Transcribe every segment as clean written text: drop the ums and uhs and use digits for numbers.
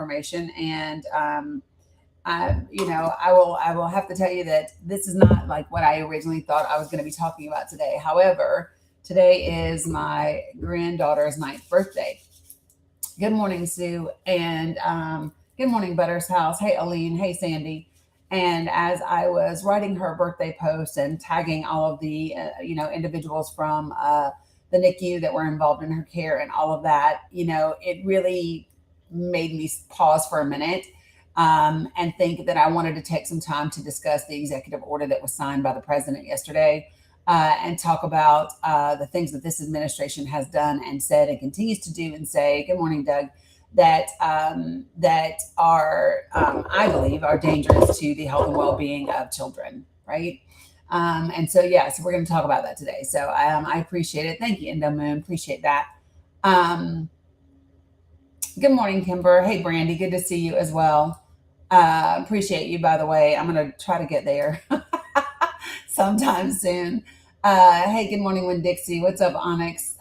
information. And I will have to tell you that this is not like what I originally thought I was going to be talking about today. However, today is my granddaughter's ninth birthday. Good morning, Sue, and good morning, Butter's house. Hey, Aline. Hey, Sandy. And as I was writing her birthday post and tagging all of the individuals from the NICU that were involved in her care and all of that, it really made me pause for a minute and think that I wanted to take some time to discuss the executive order that was signed by the president yesterday, and talk about the things that this administration has done and said and continues to do and say. Good morning, Doug. That are, I believe, are dangerous to the health and well-being of children, right? So we're going to talk about that today. So I appreciate it. Thank you, Indo Moon. Appreciate that. Good morning, Kimber. Hey, Brandy. Good to see you as well. Appreciate you, by the way. I'm going to try to get there sometime soon. Hey, good morning, Winn-Dixie. What's up, Onyx?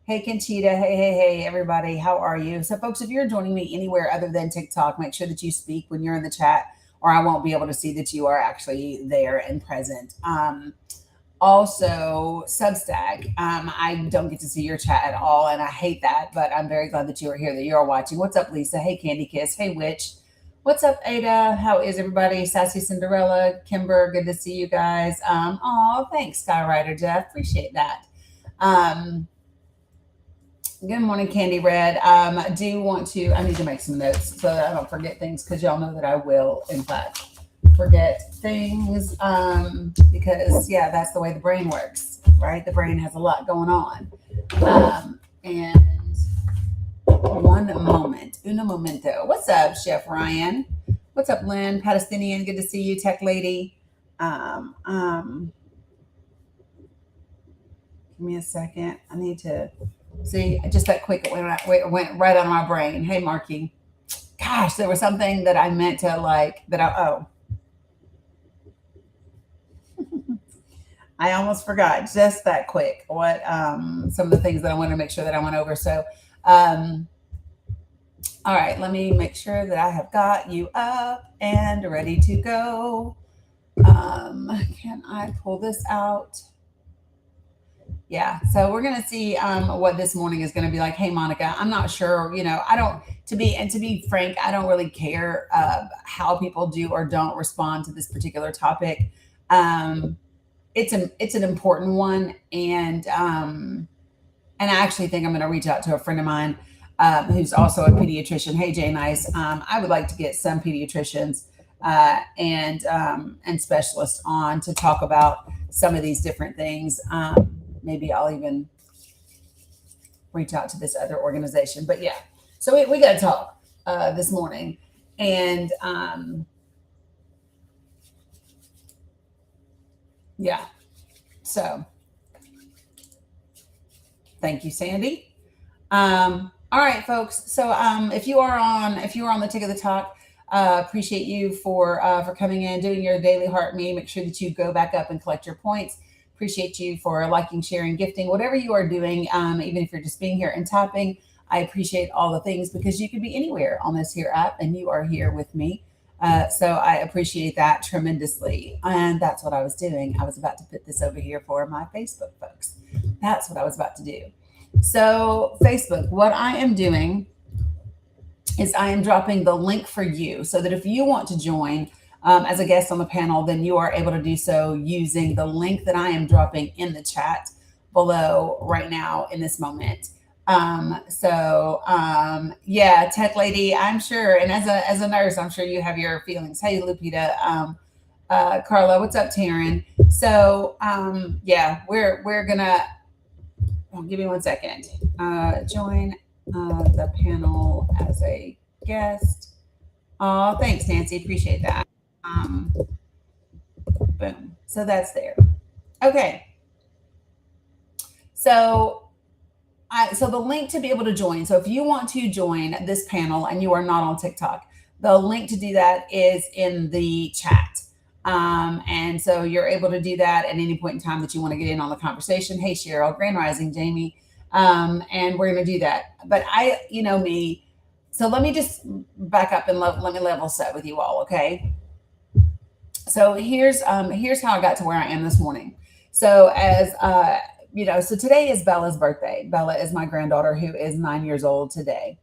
Hey, Conchita. Hey, everybody. How are you? So, folks, if you're joining me anywhere other than TikTok, make sure that you speak when you're in the chat, or I won't be able to see that you are actually there and present. Also, Substack. I don't get to see your chat at all, and I hate that, but I'm very glad that you are here, that you are watching. What's up, Lisa? Hey, Candy Kiss. Hey, Witch. What's up, Ada? How is everybody? Sassy Cinderella, Kimber, good to see you guys. Thanks, Skywriter Jeff. Appreciate that. Good morning, Candy Red. I need to make some notes so that I don't forget things, because y'all know that I will, in fact, forget things, because that's the way the brain works, right? The brain has a lot going on. And one moment, uno momento. What's up, Chef Ryan? What's up, Lynn? Palestinian, good to see you. Tech Lady. Give me a second. I need to see, just that quick, it went right out of my brain. Hey, Marky. Gosh, there was something that I meant to I almost forgot just that quick what some of the things that I wanted to make sure that I went over. So, all right, let me make sure that I have got you up and ready to go. Can I pull this out? Yeah, so we're going to see what this morning is going to be like. Hey, Monica, I'm not sure, to be frank, I don't really care how people do or don't respond to this particular topic. It's an important one, and I actually think I'm going to reach out to a friend of mine who's also a pediatrician. Hey, Jay Nice. I would like to get some pediatricians and specialists on to talk about some of these different things. Maybe I'll even reach out to this other organization. But yeah, so we got to talk this morning, and so thank you, Sandy. All right, folks. So if you are on the Tick of the Talk, appreciate you for coming in, doing your daily heart me. Make sure that you go back up and collect your points. Appreciate you for liking, sharing, gifting, whatever you are doing, even if you're just being here and tapping. I appreciate all the things, because you could be anywhere on this here app and you are here with me. So I appreciate that tremendously. And that's what I was doing. I was about to put this over here for my Facebook folks. That's what I was about to do. So Facebook, what I am doing is I am dropping the link for you, so that if you want to join as a guest on the panel, then you are able to do so using the link that I am dropping in the chat below right now in this moment. Tech Lady, I'm sure, and as a nurse, I'm sure you have your feelings. Hey, Lupita, Carla, what's up, Taryn? So we're gonna, give me 1 second. Join the panel as a guest. Oh, thanks, Nancy. Appreciate that. Boom. So that's there. Okay. So the link to be able to join. So if you want to join this panel and you are not on TikTok, the link to do that is in the chat. And so you're able to do that at any point in time that you want to get in on the conversation. Hey, Cheryl, Grand Rising, Jamie. And we're going to do that. But me, So let me just back up and let me level set with you all, okay? So here's how I got to where I am this morning. So as so today is Bella's birthday. Bella is my granddaughter who is 9 years old today.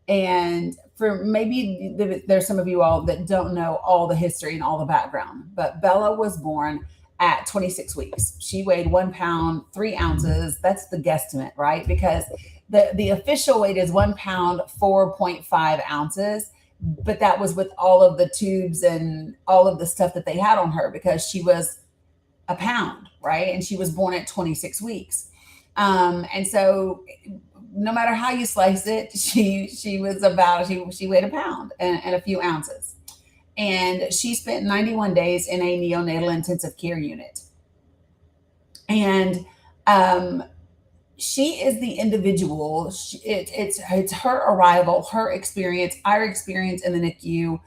And for maybe there's some of you all that don't know all the history and all the background, but Bella was born at 26 weeks. She weighed 1 pound, 3 ounces. That's the guesstimate, right? Because the official weight is 1 pound, 4.5 ounces. But that was with all of the tubes and all of the stuff that they had on her because she was a pound, right? And she was born at 26 weeks. And so no matter how you slice it, she weighed a pound and a few ounces. And she spent 91 days in a neonatal intensive care unit. And she is the individual. It's her arrival, her experience, our experience in the NICU,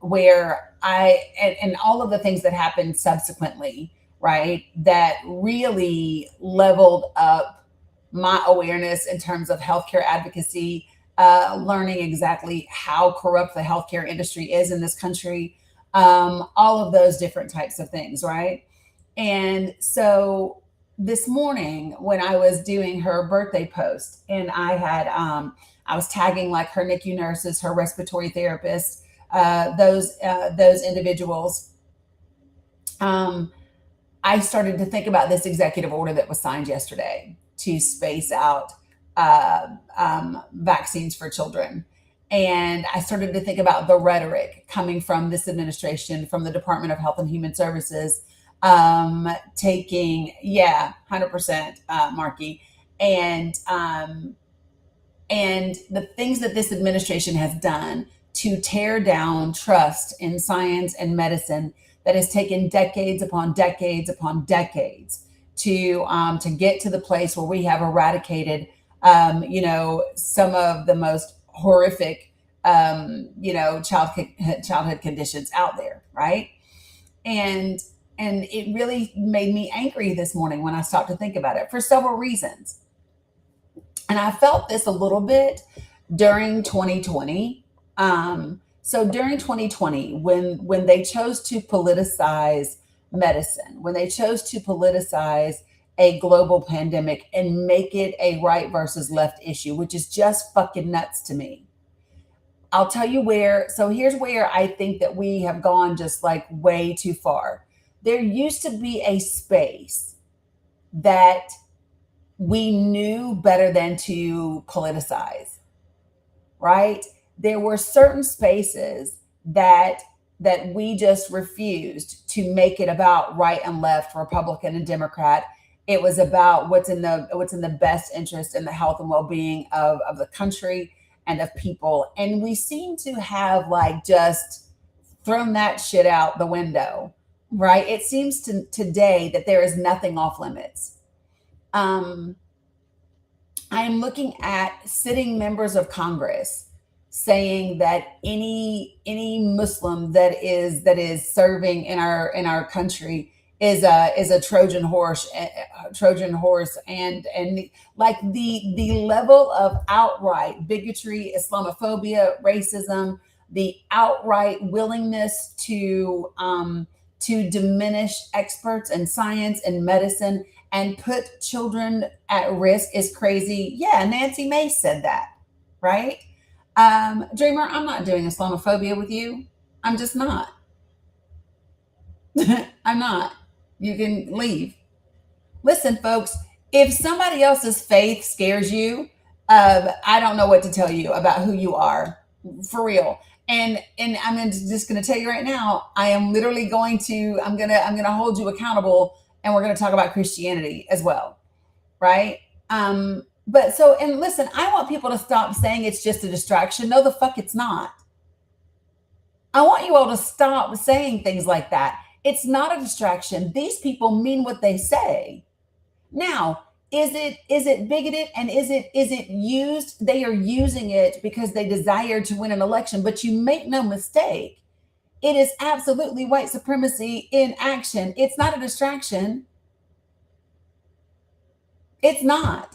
where and all of the things that happened subsequently, right? That really leveled up my awareness in terms of healthcare advocacy, learning exactly how corrupt the healthcare industry is in this country, all of those different types of things, right? And so this morning when I was doing her birthday post and I was tagging like her NICU nurses, her respiratory therapists, those individuals, I started to think about this executive order that was signed yesterday to space out vaccines for children. And I started to think about the rhetoric coming from this administration, from the Department of Health and Human Services, taking, yeah, 100%, Marky, and the things that this administration has done to tear down trust in science and medicine that has taken decades upon decades upon decades to get to the place where we have eradicated, some of the most horrific, childhood conditions out there, right? And and it really made me angry this morning when I stopped to think about it for several reasons. And I felt this a little bit during 2020. So during 2020, when they chose to politicize medicine, when they chose to politicize a global pandemic and make it a right versus left issue, which is just fucking nuts to me. I'll tell you where. So here's where I think that we have gone just like way too far. There used to be a space that we knew better than to politicize, right? There were certain spaces that we just refused to make it about right and left, Republican and Democrat. It was about what's in the best interest in the health and well-being of the country and of people. And we seem to have like just thrown that shit out the window, right? It seems to today that there is nothing off limits. I'm looking at sitting members of Congress saying that any Muslim that is serving in our country is a Trojan horse, and like the level of outright bigotry, Islamophobia, racism, the outright willingness to diminish experts in science and medicine and put children at risk is crazy. Yeah, Nancy Mace said that, right? Dreamer, I'm not doing Islamophobia with you. I'm just not. I'm not. You can leave. Listen, folks, if somebody else's faith scares you, I don't know what to tell you about who you are, for real. And I'm just going to tell you right now, I am literally I'm going to hold you accountable, and we're going to talk about Christianity as well, right? But so, and listen, I want people to stop saying it's just a distraction. No, the fuck it's not. I want you all to stop saying things like that. It's not a distraction. These people mean what they say. Now, is it bigoted and is it used? They are using it because they desire to win an election, but you make no mistake. It is absolutely white supremacy in action. It's not a distraction. It's not.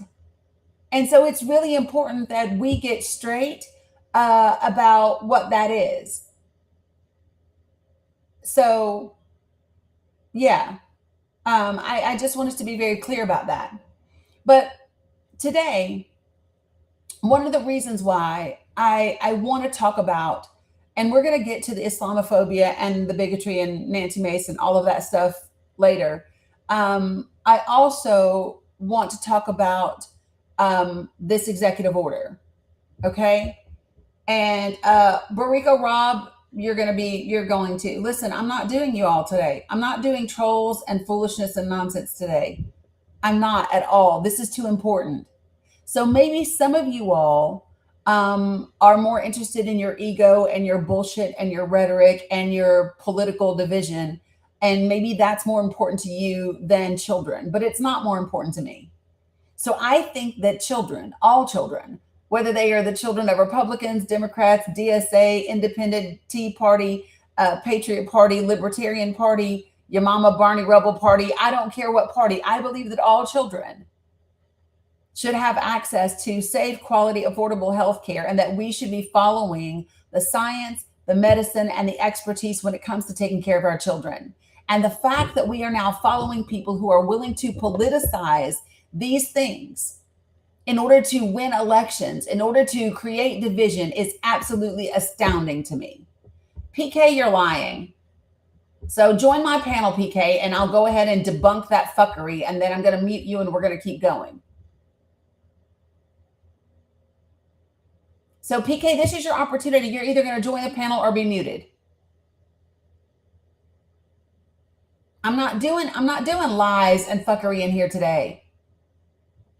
And so it's really important that we get straight about what that is. So, yeah, I just want us to be very clear about that. But today, one of the reasons why I want to talk about, and we're going to get to the Islamophobia and the bigotry and Nancy Mason, all of that stuff later. I also want to talk about this executive order. Okay. And Barrico Rob, you're going to listen. I'm not doing you all today. I'm not doing trolls and foolishness and nonsense today. I'm not at all. This is too important. So maybe some of you all are more interested in your ego and your bullshit and your rhetoric and your political division. And maybe that's more important to you than children, but it's not more important to me. So I think that children, all children, whether they are the children of Republicans, Democrats, DSA, Independent, Tea Party, Patriot Party, Libertarian Party, your mama Barney Rubble Party, I don't care what party. I believe that all children should have access to safe, quality, affordable health care, and that we should be following the science, the medicine, and the expertise when it comes to taking care of our children. And the fact that we are now following people who are willing to politicize these things in order to win elections, in order to create division, is absolutely astounding to me. PK, you're lying. So join my panel, PK, and I'll go ahead and debunk that fuckery, and then I'm going to mute you and we're going to keep going. So PK, this is your opportunity. You're either going to join the panel or be muted. I'm not doing lies and fuckery in here today.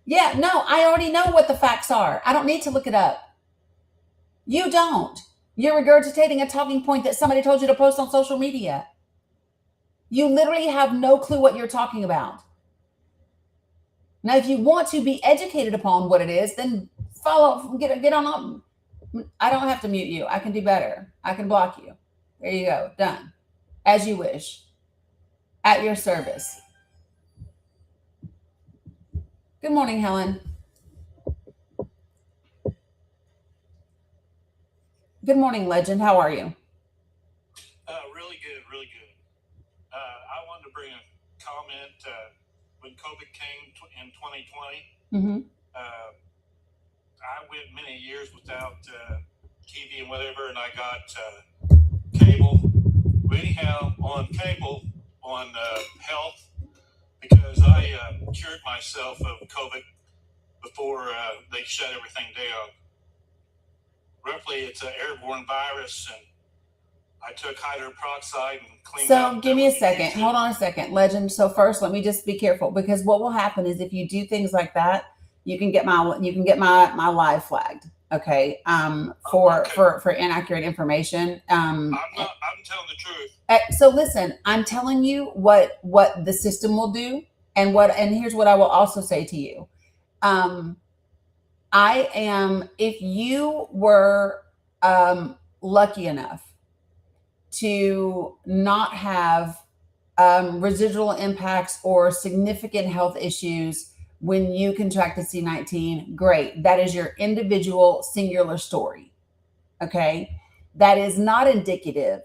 Yeah, no, I already know what the facts are. I don't need to look it up. You don't. You're regurgitating a talking point that somebody told you to post on social media. You literally have no clue what you're talking about. Now, if you want to be educated upon what it is, then get on. I don't have to mute you. I can do better. I can block you. There you go. Done. As you wish. At your service. Good morning, Helen. Good morning, Legend. How are you? Really good, really good. I wanted to bring a comment. When COVID came in 2020, I went many years without TV and whatever, and I got cable. Well, anyhow, on cable, on health, because I cured myself of COVID before they shut everything down. Roughly, it's an airborne virus, and I took hydroperoxide and cleaned up. So give me a second. Hold on a second, Legend. So first, let me just be careful, because what will happen is if you do things like that, you can get my live flagged. Okay. For inaccurate information. I'm telling the truth. So listen, I'm telling you what the system will do, and here's what I will also say to you. If you were lucky enough to not have residual impacts or significant health issues when you contracted C19, great. That is your individual singular story. Okay. That is not indicative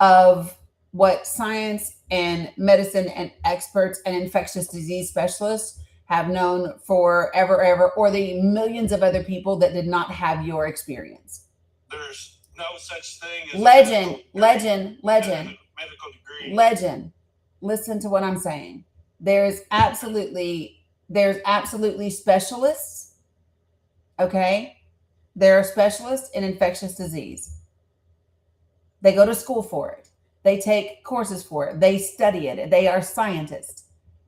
of what science and medicine and experts and infectious disease specialists have known forever, or the millions of other people that did not have your experience. There's no such thing as Legend. medical degree. Legend. Listen to what I'm saying. There's absolutely specialists. Okay. There are specialists in infectious disease. They go to school for it. They take courses for it. They study it. They are scientists.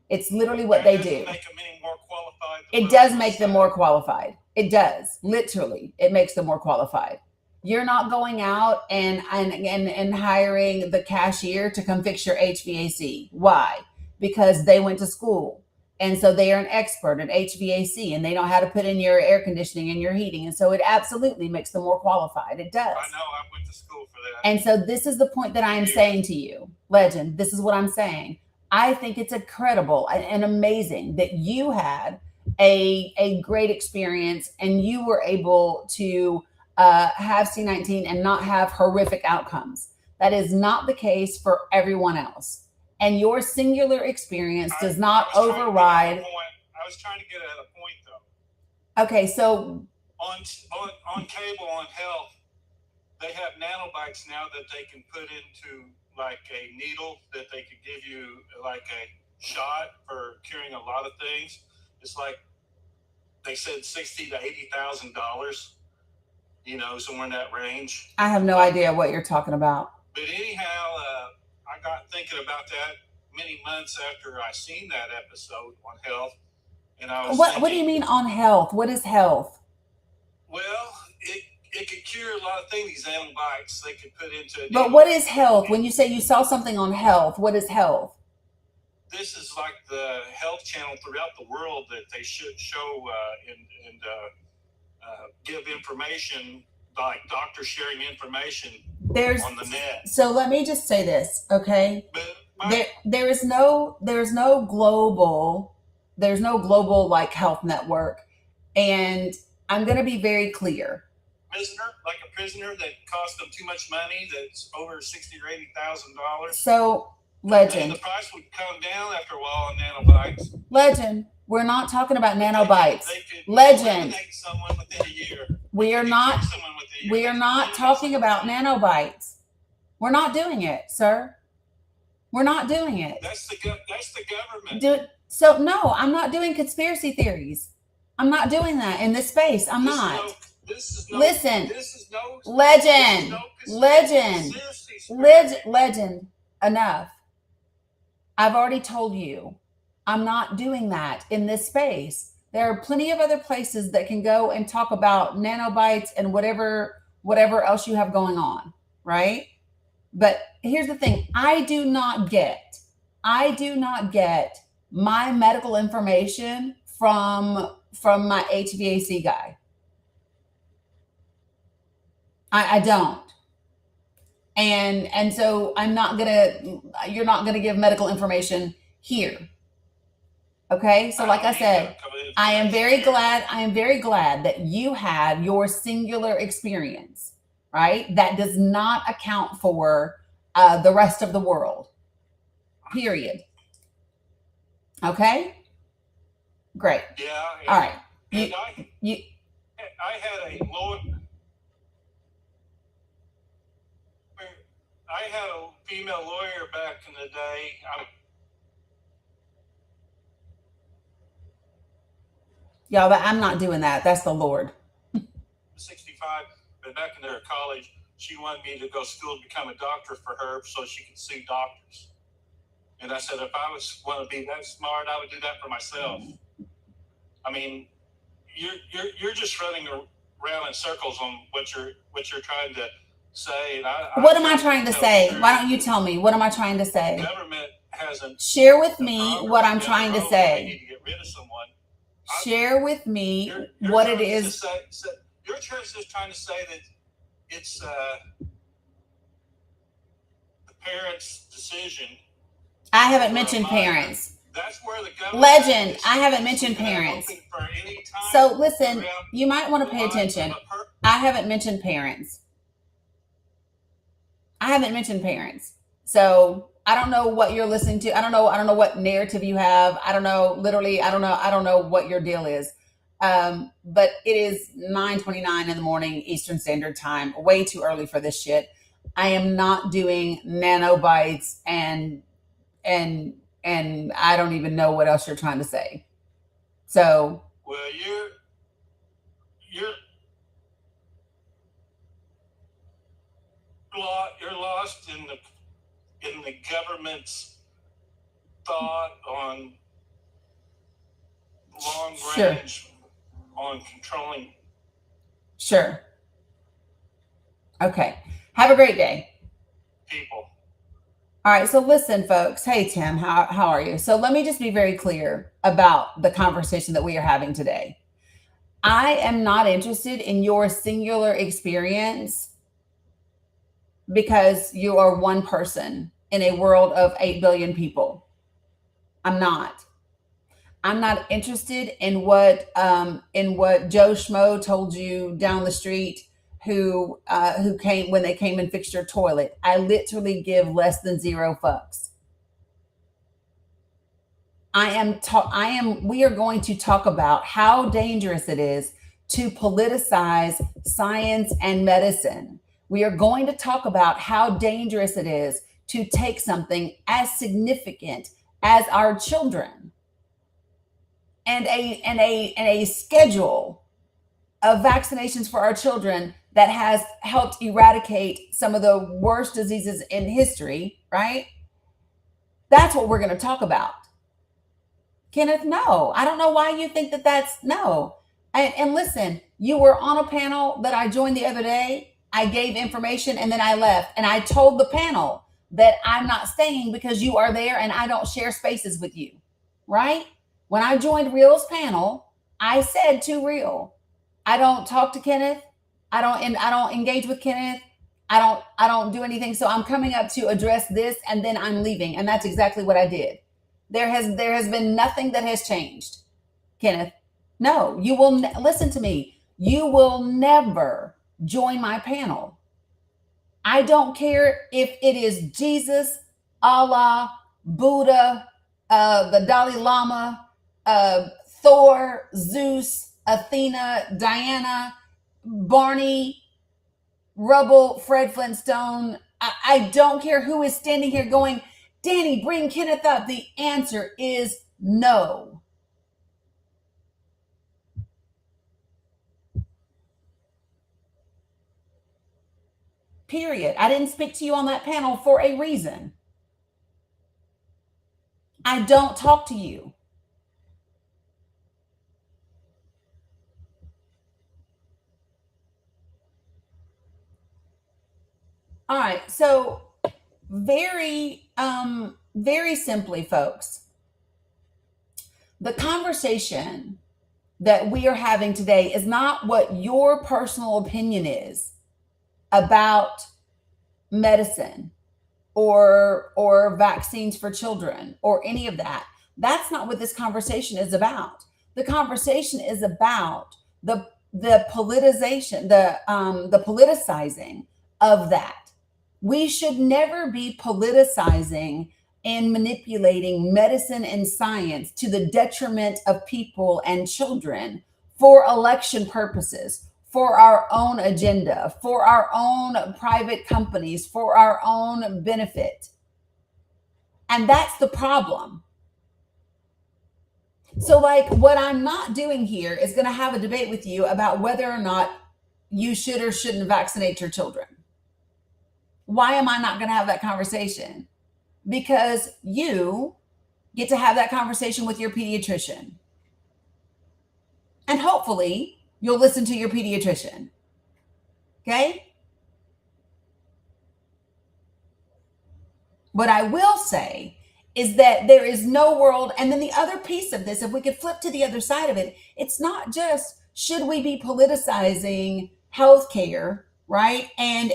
It's literally what they do. Make them any more qualified. It does make them more qualified. It does. Literally, it makes them more qualified. You're not going out and hiring the cashier to come fix your HVAC. Why? Because they went to school. And so they are an expert in HVAC, and they know how to put in your air conditioning and your heating. And so it absolutely makes them more qualified. It does. I know. I went to school for that. And so this is the point that I am saying to you, Legend. This is what I'm saying. I think it's incredible and amazing that you had a great experience and you were able to have C19 and not have horrific outcomes. That is not the case for everyone else. And your singular experience does not override. I was trying to get at a point, though. Okay, so on cable, on health, they have nanobites now that they can put into like a needle that they could give you like a shot for curing a lot of things. It's like they said $60,000 to $80,000, somewhere in that range. I have no idea what you're talking about. But anyhow, I got thinking about that many months after I seen that episode on health, and I was what do you mean on health? What is health? Well, it could cure a lot of things. These antibiotics they could put into. But what is health? When you say you saw something on health, what is health? This is like the health channel throughout the world that they should show and give information, like doctors sharing information on the net. So let me just say this, okay? There's no global like health network, and I'm going to be very clear. Like a prisoner that cost them too much money, that's over $60,000 or $80,000. So, Legend. And the price would come down after a while on nanobites. Legend. We're not talking about nanobites. Legend. Eliminate someone within a year. We are not talking about nanobites. We're not doing it, sir. We're not doing it. That's the government. So no, I'm not doing conspiracy theories. I'm not doing that in this space. I'm not. Listen, legend, enough. I've already told you, I'm not doing that in this space. There are plenty of other places that can go and talk about nanobites and whatever else you have going on, right? But here's the thing. I do not get my medical information from my HVAC guy. I don't. And so you're not gonna give medical information here. Okay. So like I said, I am very glad that you had your singular experience, right? That does not account for the rest of the world, period. Okay. Great. Yeah. All right. I had a lawyer. I had a female lawyer back in the day. Yeah, but I'm not doing that. That's the Lord. 65, but back in their college, she wanted me to go to school to become a doctor for her so she could sue doctors. And I said, if I want to be that smart, I would do that for myself. I mean, you're just running around in circles on what you're trying to say. What am I trying to say? Why don't you tell me? What am I trying to say? The government hasn't. Share with me what I'm trying to say. Need to get rid of someone. Share with me what it is. Your church is just trying to say that it's the parents' decision. I haven't mentioned parents. That's where the government. Legend. I haven't mentioned parents. So listen, you might want to pay attention. I haven't mentioned parents. So I don't know what you're listening to. I don't know what narrative you have. I don't know what your deal is. But it is 9:29 in the morning Eastern Standard Time. Way too early for this shit. I am not doing nanobites and I don't even know what else you're trying to say. So well, you're lost in the government's thought on long range on controlling. Sure. Okay. Have a great day. People. All right. So listen, folks. Hey, Tim, how are you? So let me just be very clear about the conversation that we are having today. I am not interested in your singular experience because you are one person in a world of 8 billion people. I'm not. I'm not interested in what Joe Schmo told you down the street who came when they came and fixed your toilet. I literally give less than zero fucks. We are going to talk about how dangerous it is to politicize science and medicine. We are going to talk about how dangerous it is to take something as significant as our children and a schedule of vaccinations for our children that has helped eradicate some of the worst diseases in history, right? That's what we're going to talk about. Kenneth, no. I don't know why you think that that's no. And listen, you were on a panel that I joined the other day. I gave information and then I left. And I told the panel that I'm not staying because you are there and I don't share spaces with you, right? When I joined Real's panel, I said to Real, I don't talk to Kenneth. I don't engage with Kenneth. I don't do anything. So I'm coming up to address this and then I'm leaving. And that's exactly what I did. There has been nothing that has changed, Kenneth. No, you will listen to me. You will never join my panel. I don't care if it is Jesus, Allah, Buddha, the Dalai Lama, Thor, Zeus, Athena, Diana, Barney, Rubble, Fred Flintstone. I don't care who is standing here going, Dani, bring Kenneth up. The answer is no. Period. I didn't speak to you on that panel for a reason. I don't talk to you. All right. So very simply, folks, the conversation that we are having today is not what your personal opinion is about medicine or vaccines for children or any of that. That's not what this conversation is about. The conversation is about the politicization, the politicizing of that. We should never be politicizing and manipulating medicine and science to the detriment of people and children for election purposes, for our own agenda, for our own private companies, for our own benefit. And that's the problem. So, like, what I'm not doing here is going to have a debate with you about whether or not you should or shouldn't vaccinate your children. Why am I not going to have that conversation? Because you get to have that conversation with your pediatrician. And hopefully you'll listen to your pediatrician. Okay? What I will say is that there is no world. And then the other piece of this, if we could flip to the other side of it, it's not just should we be politicizing healthcare, right? And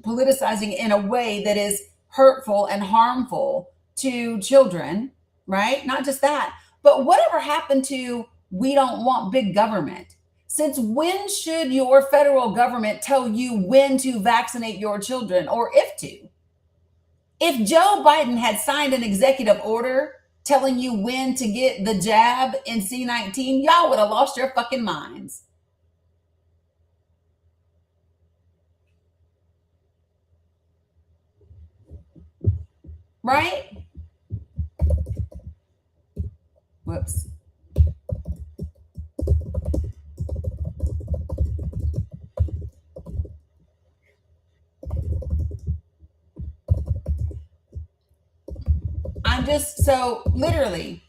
politicizing in a way that is hurtful and harmful to children, right? Not just that, but whatever happened to we don't want big government? Since when should your federal government tell you when to vaccinate your children or if to? If Joe Biden had signed an executive order telling you when to get the jab in C-19, y'all would have lost your fucking minds. Right? Whoops. I'm just so literally,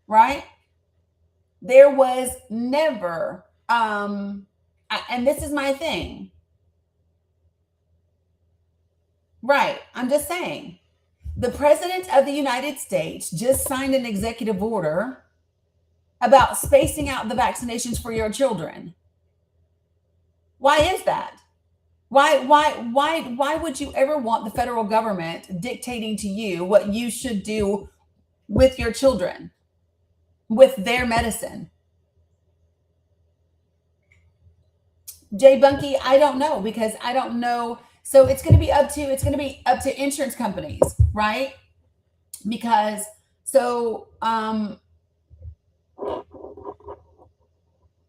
right? There was never, and this is my thing. Right. I'm just saying. The President of the United States just signed an executive order about spacing out the vaccinations for your children. Why is that? Why would you ever want the federal government dictating to you what you should do with your children, with their medicine? Jay Bunky, I don't know, because I don't know. So it's going to be up to insurance companies, right? Because so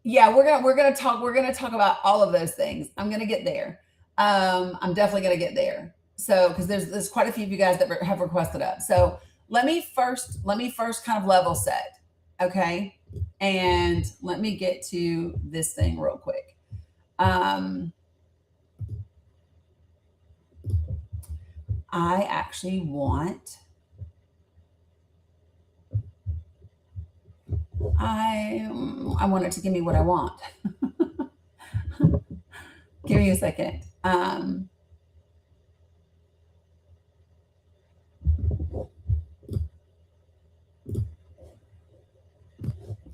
yeah, we're gonna talk about all of those things. I'm gonna get there. I'm definitely gonna get there. So because there's quite a few of you guys that have requested up. So let me first kind of level set, okay? And let me get to this thing real quick. I actually want. I want it to give me what I want. Give me a second.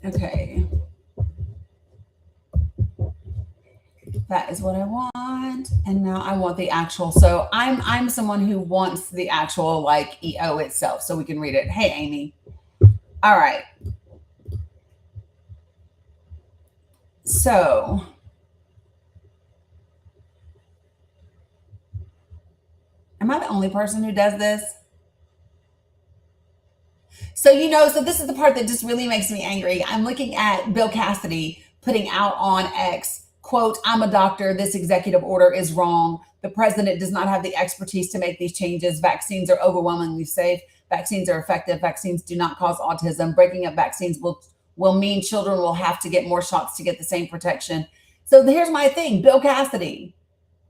Okay. That is what I want. And now I want the actual. So I'm someone who wants the actual like EO itself so we can read it. Hey Amy. All right. So am I the only person who does this? So, so this is the part that just really makes me angry. I'm looking at Bill Cassidy putting out on X, quote, "I'm a doctor. This executive order is wrong. The president does not have the expertise to make these changes. Vaccines are overwhelmingly safe. Vaccines are effective. Vaccines do not cause autism. Breaking up vaccines will mean children will have to get more shots to get the same protection." So here's my thing, Bill Cassidy.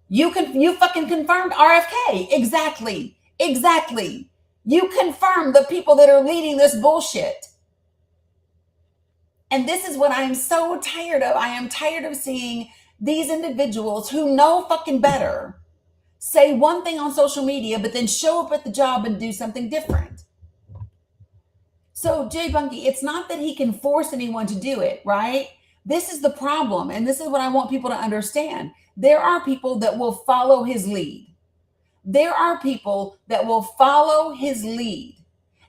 You fucking confirmed RFK. Exactly. You confirmed the people that are leading this bullshit. And this is what I'm so tired of. I am tired of seeing these individuals who know fucking better say one thing on social media, but then show up at the job and do something different. So Jay Bunky, it's not that he can force anyone to do it, right? This is the problem. And this is what I want people to understand. There are people that will follow his lead. There are people that will follow his lead.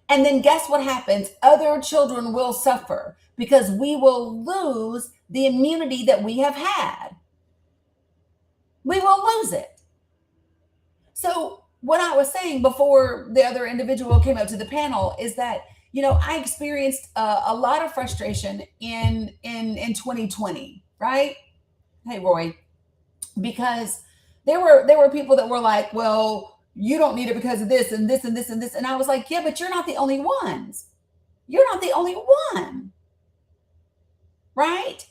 And then guess what happens? Other children will suffer because we will lose the immunity that we have had. We will lose it. So what I was saying before the other individual came up to the panel is that, I experienced a lot of frustration in 2020, right? Hey, Roy, because there were people that were like, well, you don't need it because of this and this and this and this. And I was like, yeah, but you're not the only ones. You're not the only one. Right?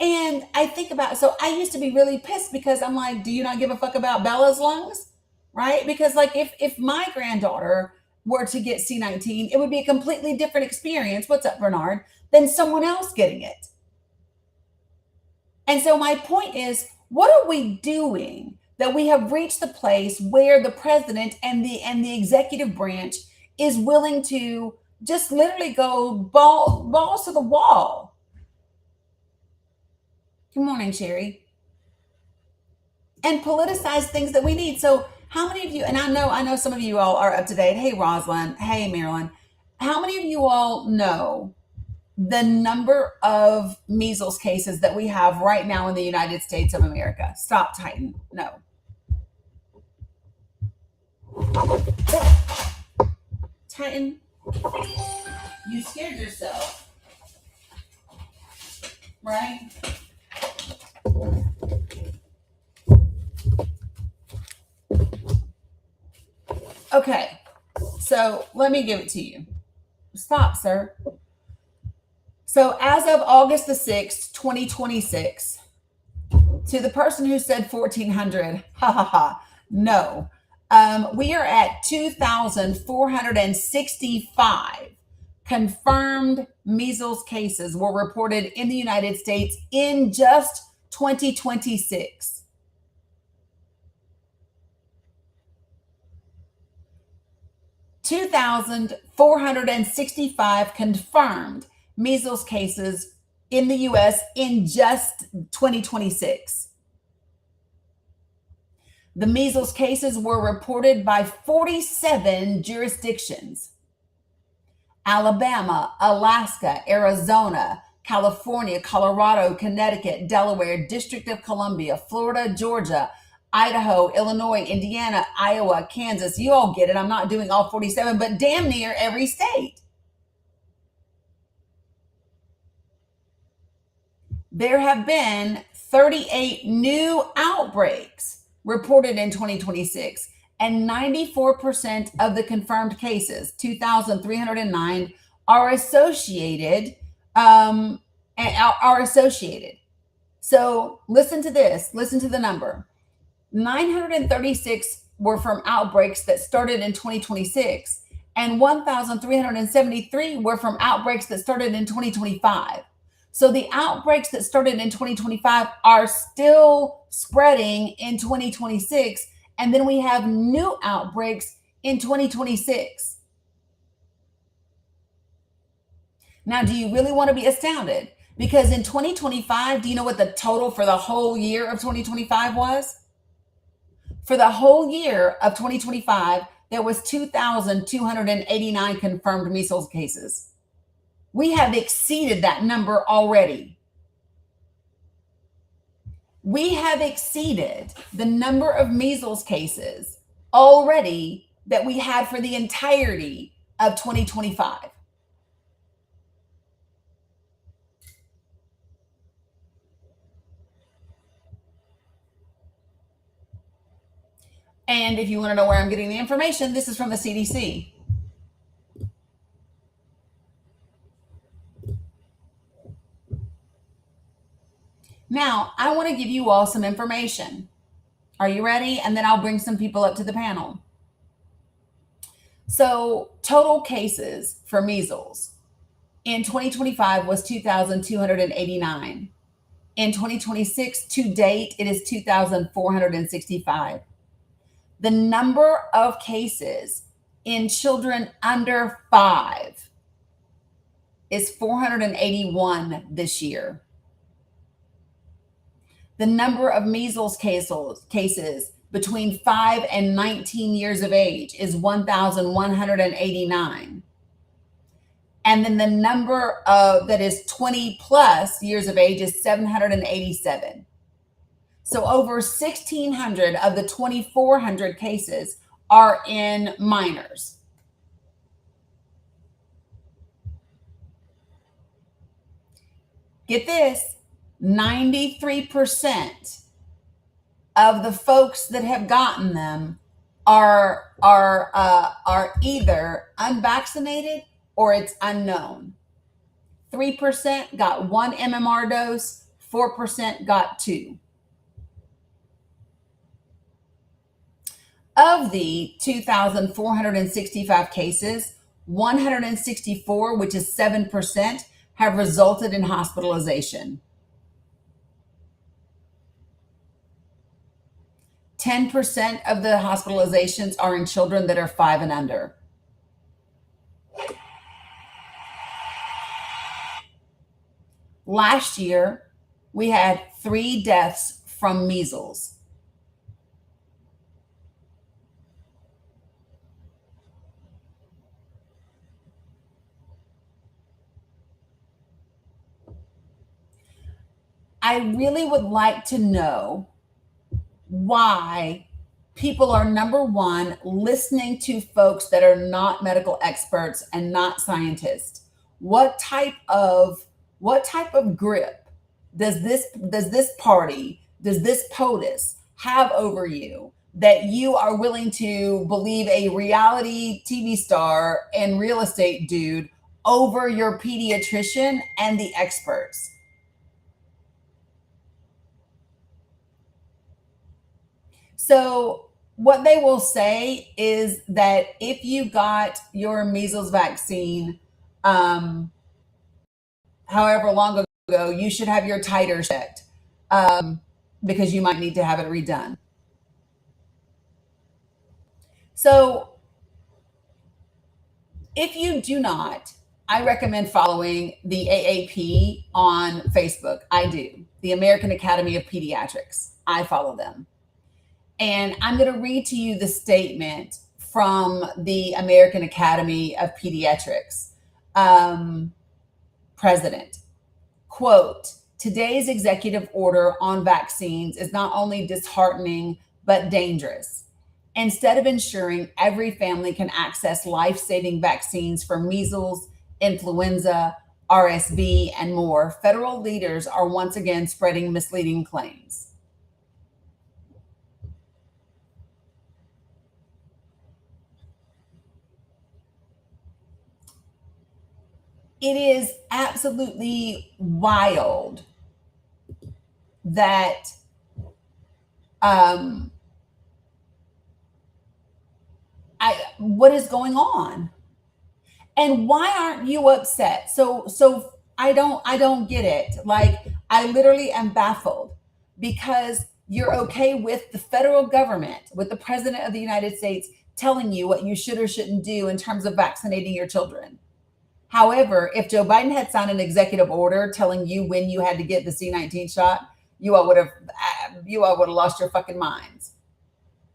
And I think about, so I used to be really pissed because I'm like, do you not give a fuck about Bella's lungs? Right? Because like if my granddaughter were to get C19, it would be a completely different experience. What's up, Bernard? Than someone else getting it. And so my point is, what are we doing that we have reached the place where the president and the executive branch is willing to just literally go balls to the wall? Good morning, Sherry. And politicize things that we need. So how many of you, and I know some of you all are up to date. Hey, Rosalind. Hey, Marilyn. How many of you all know the number of measles cases that we have right now in the United States of America? Stop, Titan. No. Titan, you scared yourself, right? Okay, so let me give it to you. Stop, sir. So as of August the 6th, 2026, to the person who said 1,400, ha ha ha, no. We are at 2,465 confirmed measles cases were reported in the United States in just 2026. $2,465 confirmed measles cases in the US in just 2026. The measles cases were reported by 47 jurisdictions. Alabama, Alaska, Arizona, California, Colorado, Connecticut, Delaware, District of Columbia, Florida, Georgia, Idaho, Illinois, Indiana, Iowa, Kansas. You all get it. I'm not doing all 47, but damn near every state. There have been 38 new outbreaks reported in 2026, and 94% of the confirmed cases, 2,309, are associated. Are associated. So listen to this. Listen to the number. 936 were from outbreaks that started in 2026, and 1,373 were from outbreaks that started in 2025. So the outbreaks that started in 2025 are still spreading in 2026. And then we have new outbreaks in 2026. Now, do you really want to be astounded? Because in 2025, do you know what the total for the whole year of 2025 was? For the whole year of 2025, there was 2,289 confirmed measles cases. We have exceeded that number already. We have exceeded the number of measles cases already that we had for the entirety of 2025. And if you want to know where I'm getting the information, this is from the CDC. Now, I want to give you all some information. Are you ready? And then I'll bring some people up to the panel. So, total cases for measles in 2025 was 2,289. In 2026, to date, it is 2,465. The number of cases in children under 5 is 481 this year. The number of measles cases between 5 and 19 years of age is 1,189. And then the number that is 20 plus years of age is 787. So over 1,600 of the 2,400 cases are in minors. Get this, 93% of the folks that have gotten them are either unvaccinated or it's unknown. 3% got 1 MMR dose, 4% got 2. Of the 2,465 cases, 164, which is 7%, have resulted in hospitalization. 10% of the hospitalizations are in children that are 5 and under. Last year, we had 3 deaths from measles. I really would like to know why people are, number one, listening to folks that are not medical experts and not scientists. What type of grip does this party, does this POTUS have over you that you are willing to believe a reality TV star and real estate dude over your pediatrician and the experts? So what they will say is that if you got your measles vaccine, however long ago, you should have your titers checked because you might need to have it redone. So if you do not, I recommend following the AAP on Facebook. I do. The American Academy of Pediatrics. I follow them. And I'm going to read to you the statement from the American Academy of Pediatrics. um, president. Quote, today's executive order on vaccines is not only disheartening, but dangerous. Instead of ensuring every family can access life saving vaccines for measles, influenza, RSV, and more, federal leaders are once again spreading misleading claims. It is absolutely wild that um, what is going on, and why aren't you upset? So I don't get it. Like, I literally am baffled because you're okay with the federal government, with the president of the United States telling you what you should or shouldn't do in terms of vaccinating your children. However, if Joe Biden had signed an executive order telling you when you had to get the C-19 shot, you all would have lost your fucking minds,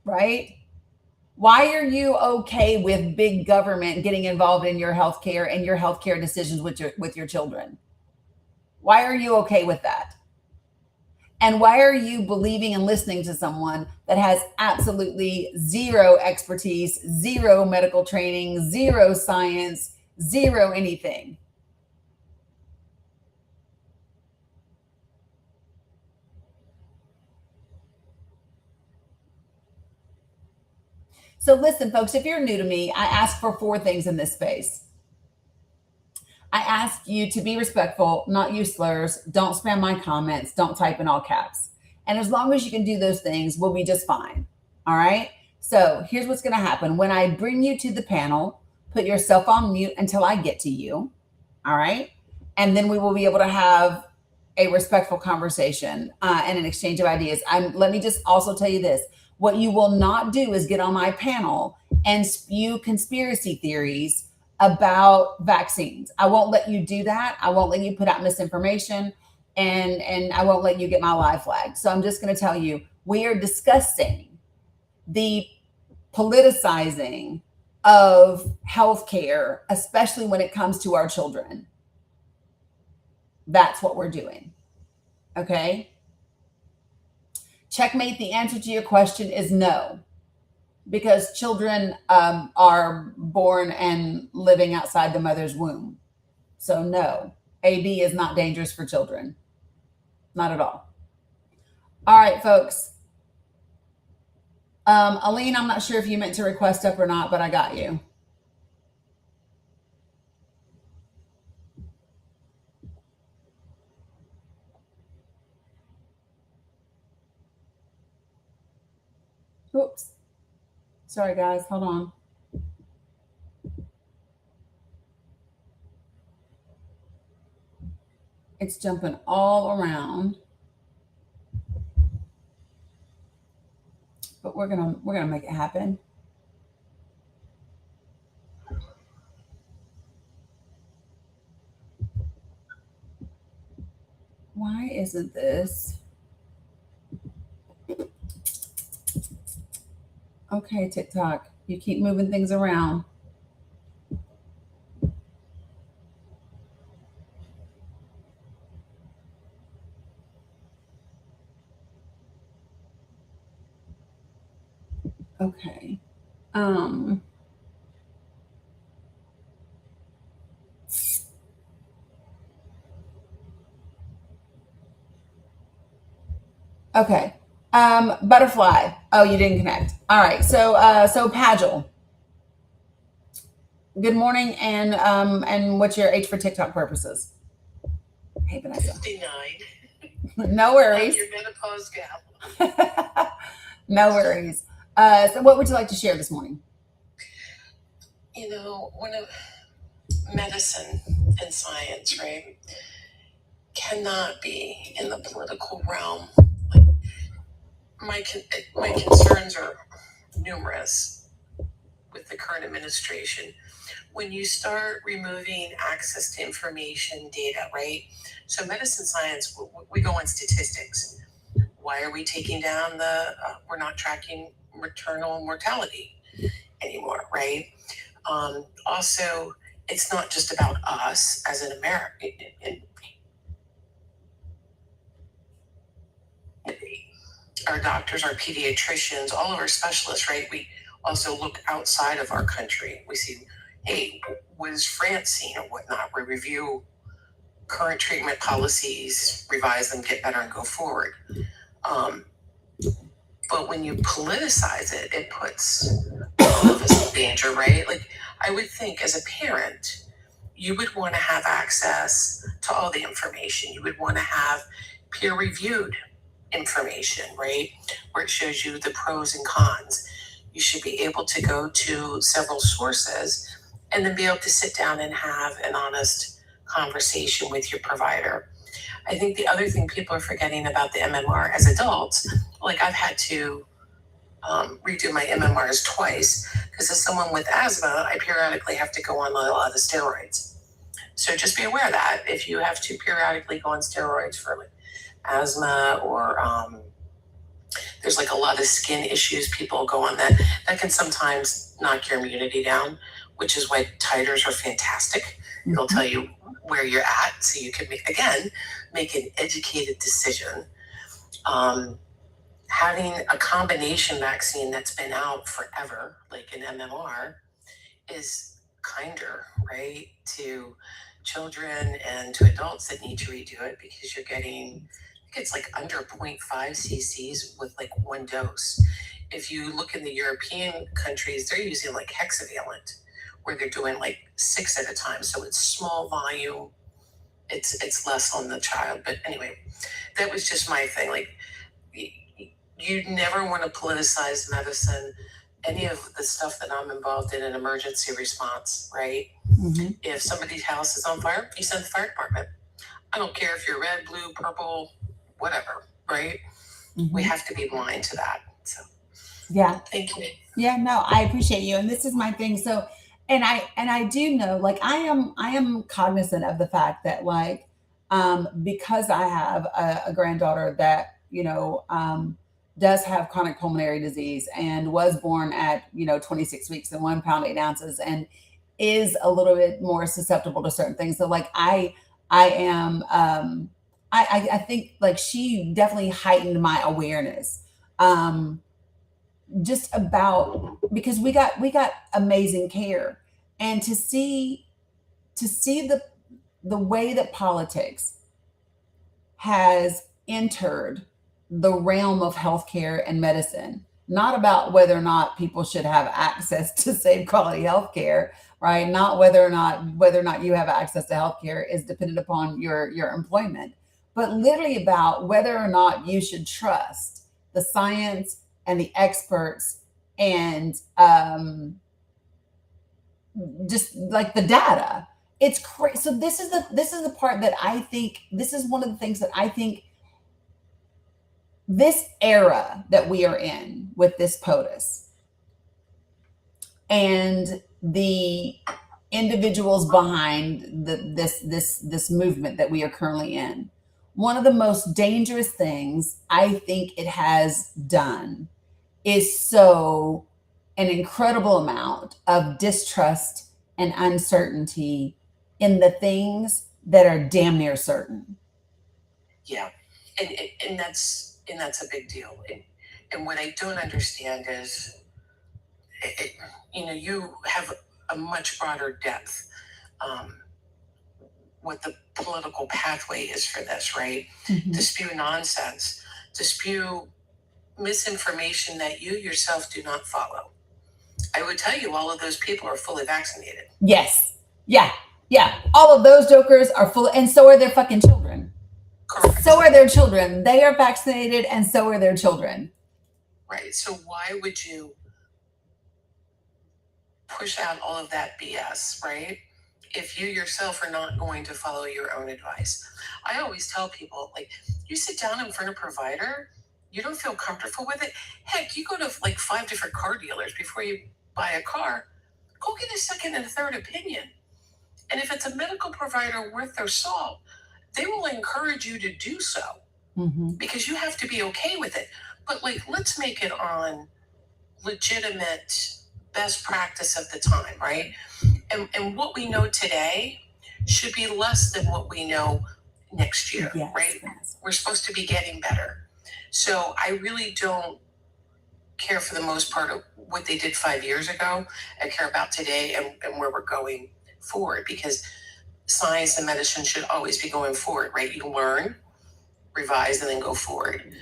right? Why are you okay with big government getting involved in your healthcare and your healthcare decisions with your children? Why are you okay with that? And why are you believing and listening to someone that has absolutely zero expertise, zero medical training, zero science, zero anything? So listen, folks, if you're new to me, I ask for four things in this space. I ask you to be respectful, not use slurs, don't spam my comments, don't type in all caps. And as long as you can do those things, we'll be just fine. All right? So here's what's going to happen. When I bring you to the panel, put yourself on mute until I get to you. All right? And then we will be able to have a respectful conversation and an exchange of ideas. Let me just also tell you this. What you will not do is get on my panel and spew conspiracy theories about vaccines. I won't let you do that. I won't let you put out misinformation, and I won't let you get my live flag. So I'm just going to tell you, we are discussing the politicizing of healthcare, especially when it comes to our children. That's what we're doing. Okay? Checkmate, the answer to your question is no, because children are born and living outside the mother's womb. So, no, AB is not dangerous for children. Not at all. All right, folks. Aline, I'm not sure if you meant to request up or not, but I got you. Oops. Sorry, guys. Hold on. It's jumping all around. But we're gonna make it happen. Why isn't this? Okay, TikTok. You keep moving things around. Okay. Okay. Butterfly. Oh, you didn't connect. All right. So Pagel. Good morning, and what's your age for TikTok purposes? Hey, Vanessa. 59. No worries. Your menopause gal. No worries. So what would you like to share this morning? One of medicine and science, right, cannot be in the political realm. Like, my concerns are numerous with the current administration. When you start removing access to information, data, right? So medicine science, we go on statistics. Why are we taking down we're not tracking maternal mortality anymore, right? Also, it's not just about us as an American. Our doctors, our pediatricians, all of our specialists, right? We also look outside of our country. We see, hey, what is France seeing or whatnot? We review current treatment policies, revise them, get better, and go forward. But when you politicize it, it puts all of us in danger, right? Like, I would think as a parent, you would want to have access to all the information. You would want to have peer-reviewed information, right? Where it shows you the pros and cons. You should be able to go to several sources and then be able to sit down and have an honest conversation with your provider. I think the other thing people are forgetting about the MMR as adults, like I've had to redo my MMRs twice because as someone with asthma, I periodically have to go on a lot of steroids. So just be aware of that if you have to periodically go on steroids for like asthma or there's like a lot of skin issues people go on that can sometimes knock your immunity down, which is why titers are fantastic. It'll tell you where you're at so you can make an educated decision. Having a combination vaccine that's been out forever, like an MMR, is kinder, right, to children and to adults that need to redo it because you're getting, I think it's like under 0.5 cc's with like one dose. If you look in the European countries, they're using like hexavalent, where they're doing like 6 at a time. So it's small volume. It's less on the child. But anyway, that was just my thing. Like, you never want to politicize medicine. Any of the stuff that I'm involved in emergency response, right? Mm-hmm. If somebody's house is on fire, you send the fire department. I don't care if you're red, blue, purple, whatever, right? Mm-hmm. We have to be blind to that. So, yeah. Thank you. Yeah, no, I appreciate you. And this is my thing. So, and I do know, like, I am cognizant of the fact that, like, because I have a granddaughter that, does have chronic pulmonary disease and was born at 26 weeks and 1 pound 8 ounces and is a little bit more susceptible to certain things. So like I am I think like she definitely heightened my awareness just about, because we got amazing care, and to see the way that politics has entered the realm of healthcare and medicine, not about whether or not people should have access to safe quality healthcare, right? Not whether or not you have access to healthcare is dependent upon your employment, but literally about whether or not you should trust the science and the experts and just like the data. It's crazy. So this is the part that I think, this is one of the things that I think this era that we are in with this POTUS and the individuals behind this movement that we are currently in, one of the most dangerous things I think it has done is sow an incredible amount of distrust and uncertainty in the things that are damn near certain. Yeah, and that's a big deal. And what I don't understand is, you have a much broader depth. What the political pathway is for this, right? Mm-hmm. To spew nonsense, to spew misinformation that you yourself do not follow. I would tell you all of those people are fully vaccinated. Yes. Yeah. All of those jokers are full, and so are their fucking children. Correct. So are their children. They are vaccinated, and so are their children. Right. So why would you push out all of that BS, right? If you yourself are not going to follow your own advice. I always tell people, like, you sit down in front of a provider, you don't feel comfortable with it. Heck, you go to like 5 different car dealers before you buy a car. Go get a second and a third opinion. And if it's a medical provider worth their salt, they will encourage you to do so, mm-hmm. because you have to be okay with it. But like, let's make it on legitimate best practice of the time, right? And what we know today should be less than what we know next year, Yes, right? yes. We're supposed to be getting better. So I really don't care for the most part of what they did 5 years ago. I care about today and where we're going forward, because science and medicine should always be going forward, right? You learn, revise, and then go forward.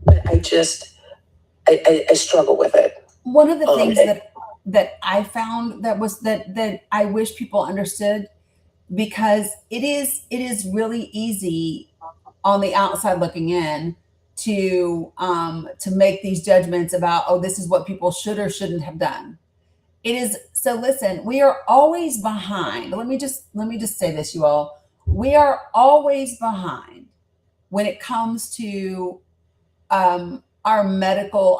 But I struggle with it. One of the things that I found that I wish people understood, because it is really easy on the outside looking in to make these judgments about, oh, this is what people should or shouldn't have done. It is. So listen, we are always behind. Let me just say this, you all. We are always behind when it comes to our medical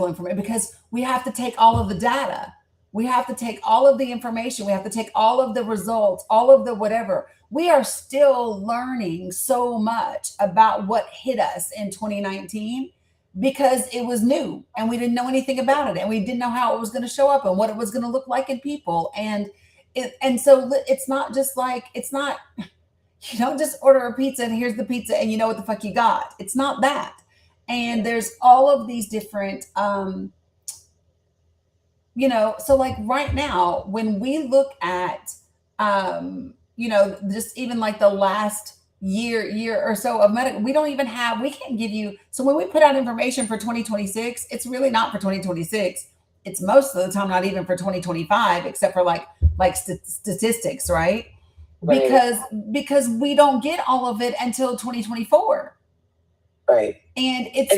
information, because we have to take all of the data. We have to take all of the information. We have to take all of the results, all of the whatever. We are still learning so much about what hit us in 2019, because it was new and we didn't know anything about it, and we didn't know how it was going to show up and what it was going to look like in people. And so it's not just like, it's not, you don't just order a pizza and here's the pizza and you know what the fuck you got. It's not that. And there's all of these different, so like right now, when we look at, just even like the last year or so of medical, we can't give you. So when we put out information for 2026, it's really not for 2026. It's most of the time not even for 2025, except for like statistics, right? Because we don't get all of it until 2024. Right. And it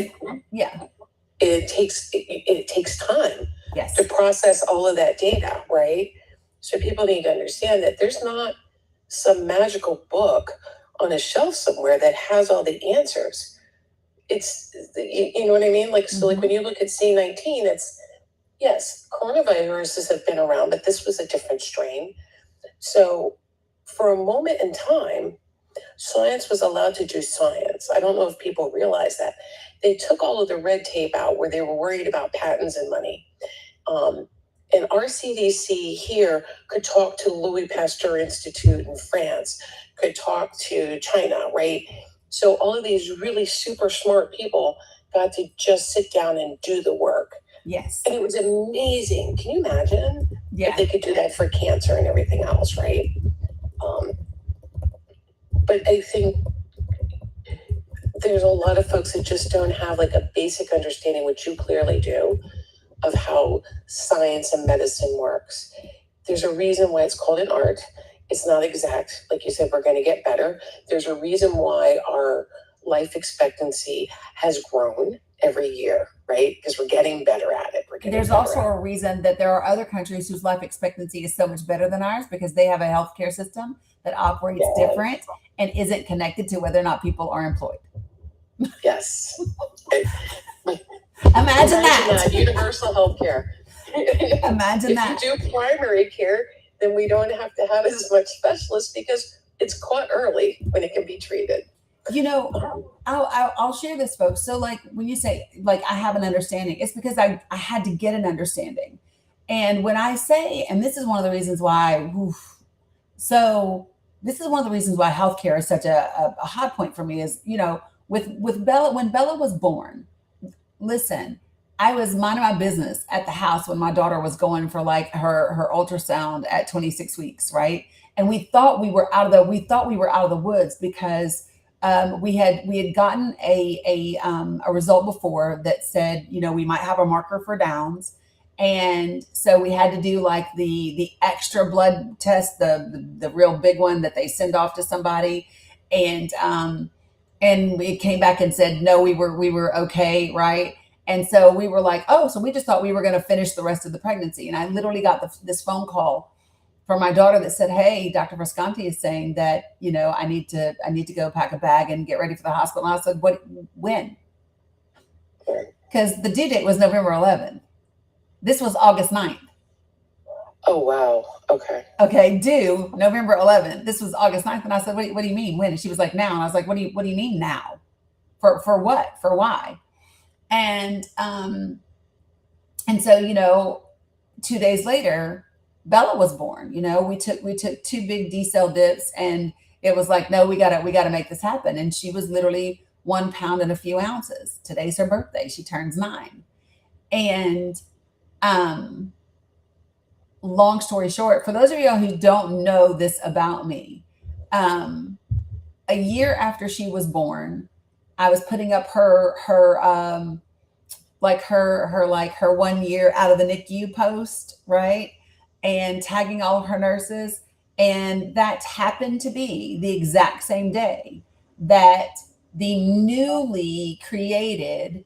takes time, yes, to process all of that data, right? So people need to understand that there's not some magical book on a shelf somewhere that has all the answers. It's, you know what I mean? Like, so like when you look at C19, it's, yes, coronaviruses have been around, but this was a different strain. So for a moment in time, science was allowed to do science. I don't know if people realize that. They took all of the red tape out where they were worried about patents and money. And our CDC here could talk to Louis Pasteur Institute in France, could talk to China, right? So all of these really super smart people got to just sit down and do the work. Yes. And it was amazing. Can you imagine if they could do that for cancer and everything else, right? But I think there's a lot of folks that just don't have like a basic understanding, which you clearly do, of how science and medicine works. There's a reason why it's called an art. It's not exact. Like you said, we're going to get better. There's a reason why our life expectancy has grown every year, right? Because we're getting better at it. There's also a reason that there are other countries whose life expectancy is so much better than ours, because they have a healthcare system that operates different and isn't connected to whether or not people are employed. Yes. Imagine that. Universal healthcare. Imagine that. If you do primary care, then we don't have to have as much specialists, because it's caught early when it can be treated. I'll share this, folks. So like when you say like I have an understanding, it's because I had to get an understanding. And when I say, and this is one of the reasons why, this is one of the reasons why healthcare is such a hot point for me, is, with Bella, when Bella was born, listen, I was minding my business at the house when my daughter was going for like her ultrasound at 26 weeks, right? And we thought we were out of the woods, because we had gotten a result before that said, we might have a marker for Downs. And so we had to do like the extra blood test, the real big one that they send off to somebody. And it came back and said, no, we were okay. Right. And so we were like, oh, so we just thought we were going to finish the rest of the pregnancy. And I literally got this phone call from my daughter that said, hey, Dr. Frascanti is saying that, I need to go pack a bag and get ready for the hospital. And I said, when? Because the due date was November 11th. This was August 9th. Oh, wow. Okay. Okay, due November 11th. This was August 9th. And I said, what do you mean when? And she was like, now. And I was like, what do you mean now? For what? For why? And so, 2 days later, Bella was born. We took two big D cell dips, and it was like, no, we gotta make this happen. And she was literally 1 pound and a few ounces. Today's her birthday. She turns 9. And um, long story short, for those of y'all who don't know this about me, um, a year after she was born, I was putting up her 1 year out of the NICU post, right? And tagging all of her nurses. And that happened to be the exact same day that the newly created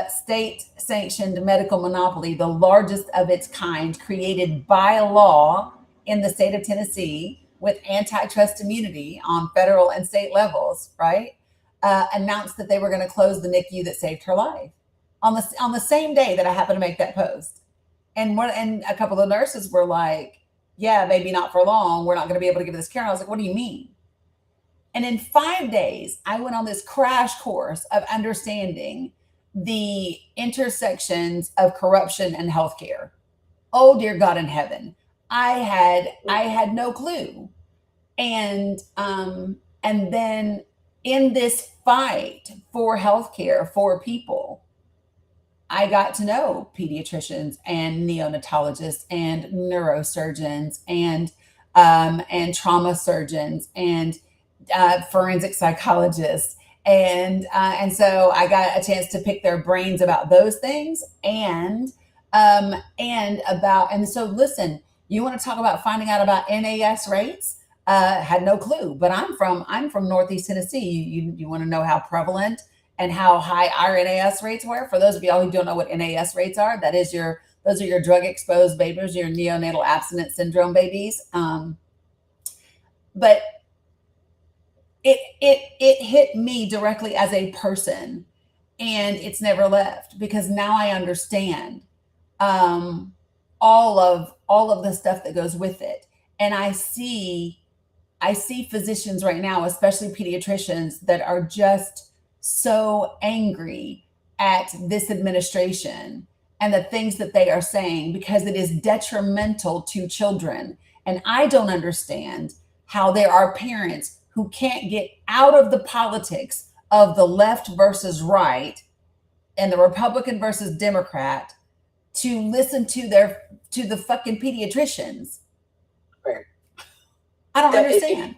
state sanctioned medical monopoly, the largest of its kind, created by law in the state of Tennessee with antitrust immunity on federal and state levels, right? Announced that they were going to close the NICU that saved her life on the same day that I happened to make that post. And a couple of nurses were like, yeah, maybe not for long. We're not going to be able to give this care. And I was like, what do you mean? And in 5 days, I went on this crash course of understanding the intersections of corruption and healthcare. Oh dear God in heaven. I had no clue. And then in this fight for healthcare for people, I got to know pediatricians and neonatologists and neurosurgeons and trauma surgeons and forensic psychologists, and so I got a chance to pick their brains about those things, and so listen. You want to talk about finding out about NAS rates? Had no clue, but I'm from Northeast Tennessee. You want to know how prevalent and how high our NAS rates were? For those of y'all who don't know what NAS rates are, those are your drug exposed babies, your neonatal abstinence syndrome babies. But it hit me directly as a person, and it's never left, because now I understand all of the stuff that goes with it. And I see physicians right now, especially pediatricians, that are just so angry at this administration and the things that they are saying, because it is detrimental to children. And I don't understand how there are parents who can't get out of the politics of the left versus right and the Republican versus Democrat to listen to the fucking pediatricians. Right. I don't understand.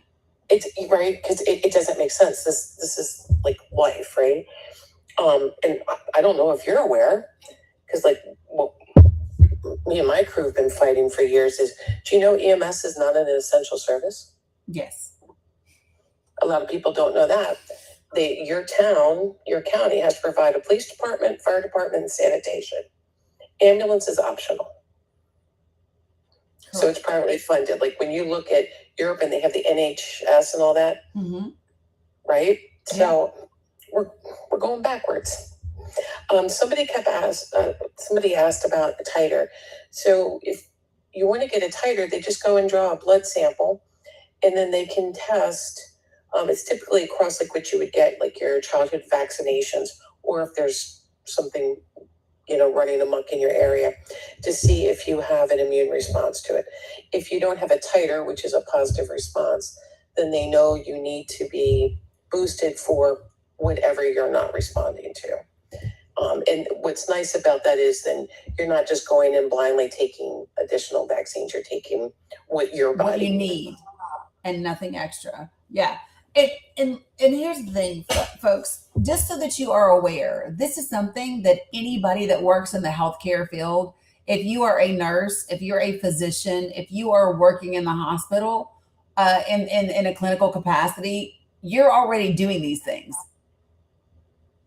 It's right, because it doesn't make sense. This is like life, right? And I don't know if you're aware, because me and my crew have been fighting for years. Do you know EMS is not an essential service? Yes. A lot of people don't know that. Your county has to provide a police department, fire department, and sanitation. Ambulance is optional. Correct. So it's privately funded. Like when you look at Europe and they have the NHS and all that, mm-hmm. right? Yeah. So we're going backwards. Somebody asked about a titer. So if you want to get a titer, they just go and draw a blood sample, and then they can test. It's typically across like what you would get, like your childhood vaccinations, or if there's something, running amok in your area, to see if you have an immune response to it. If you don't have a titer, which is a positive response, then they know you need to be boosted for whatever you're not responding to. And what's nice about that is then you're not just going and blindly taking additional vaccines. You're taking what your body what you need and nothing extra. Yeah. And here's the thing, folks, just so that you are aware, this is something that anybody that works in the healthcare field, if you are a nurse, if you're a physician, if you are working in the hospital in a clinical capacity, you're already doing these things.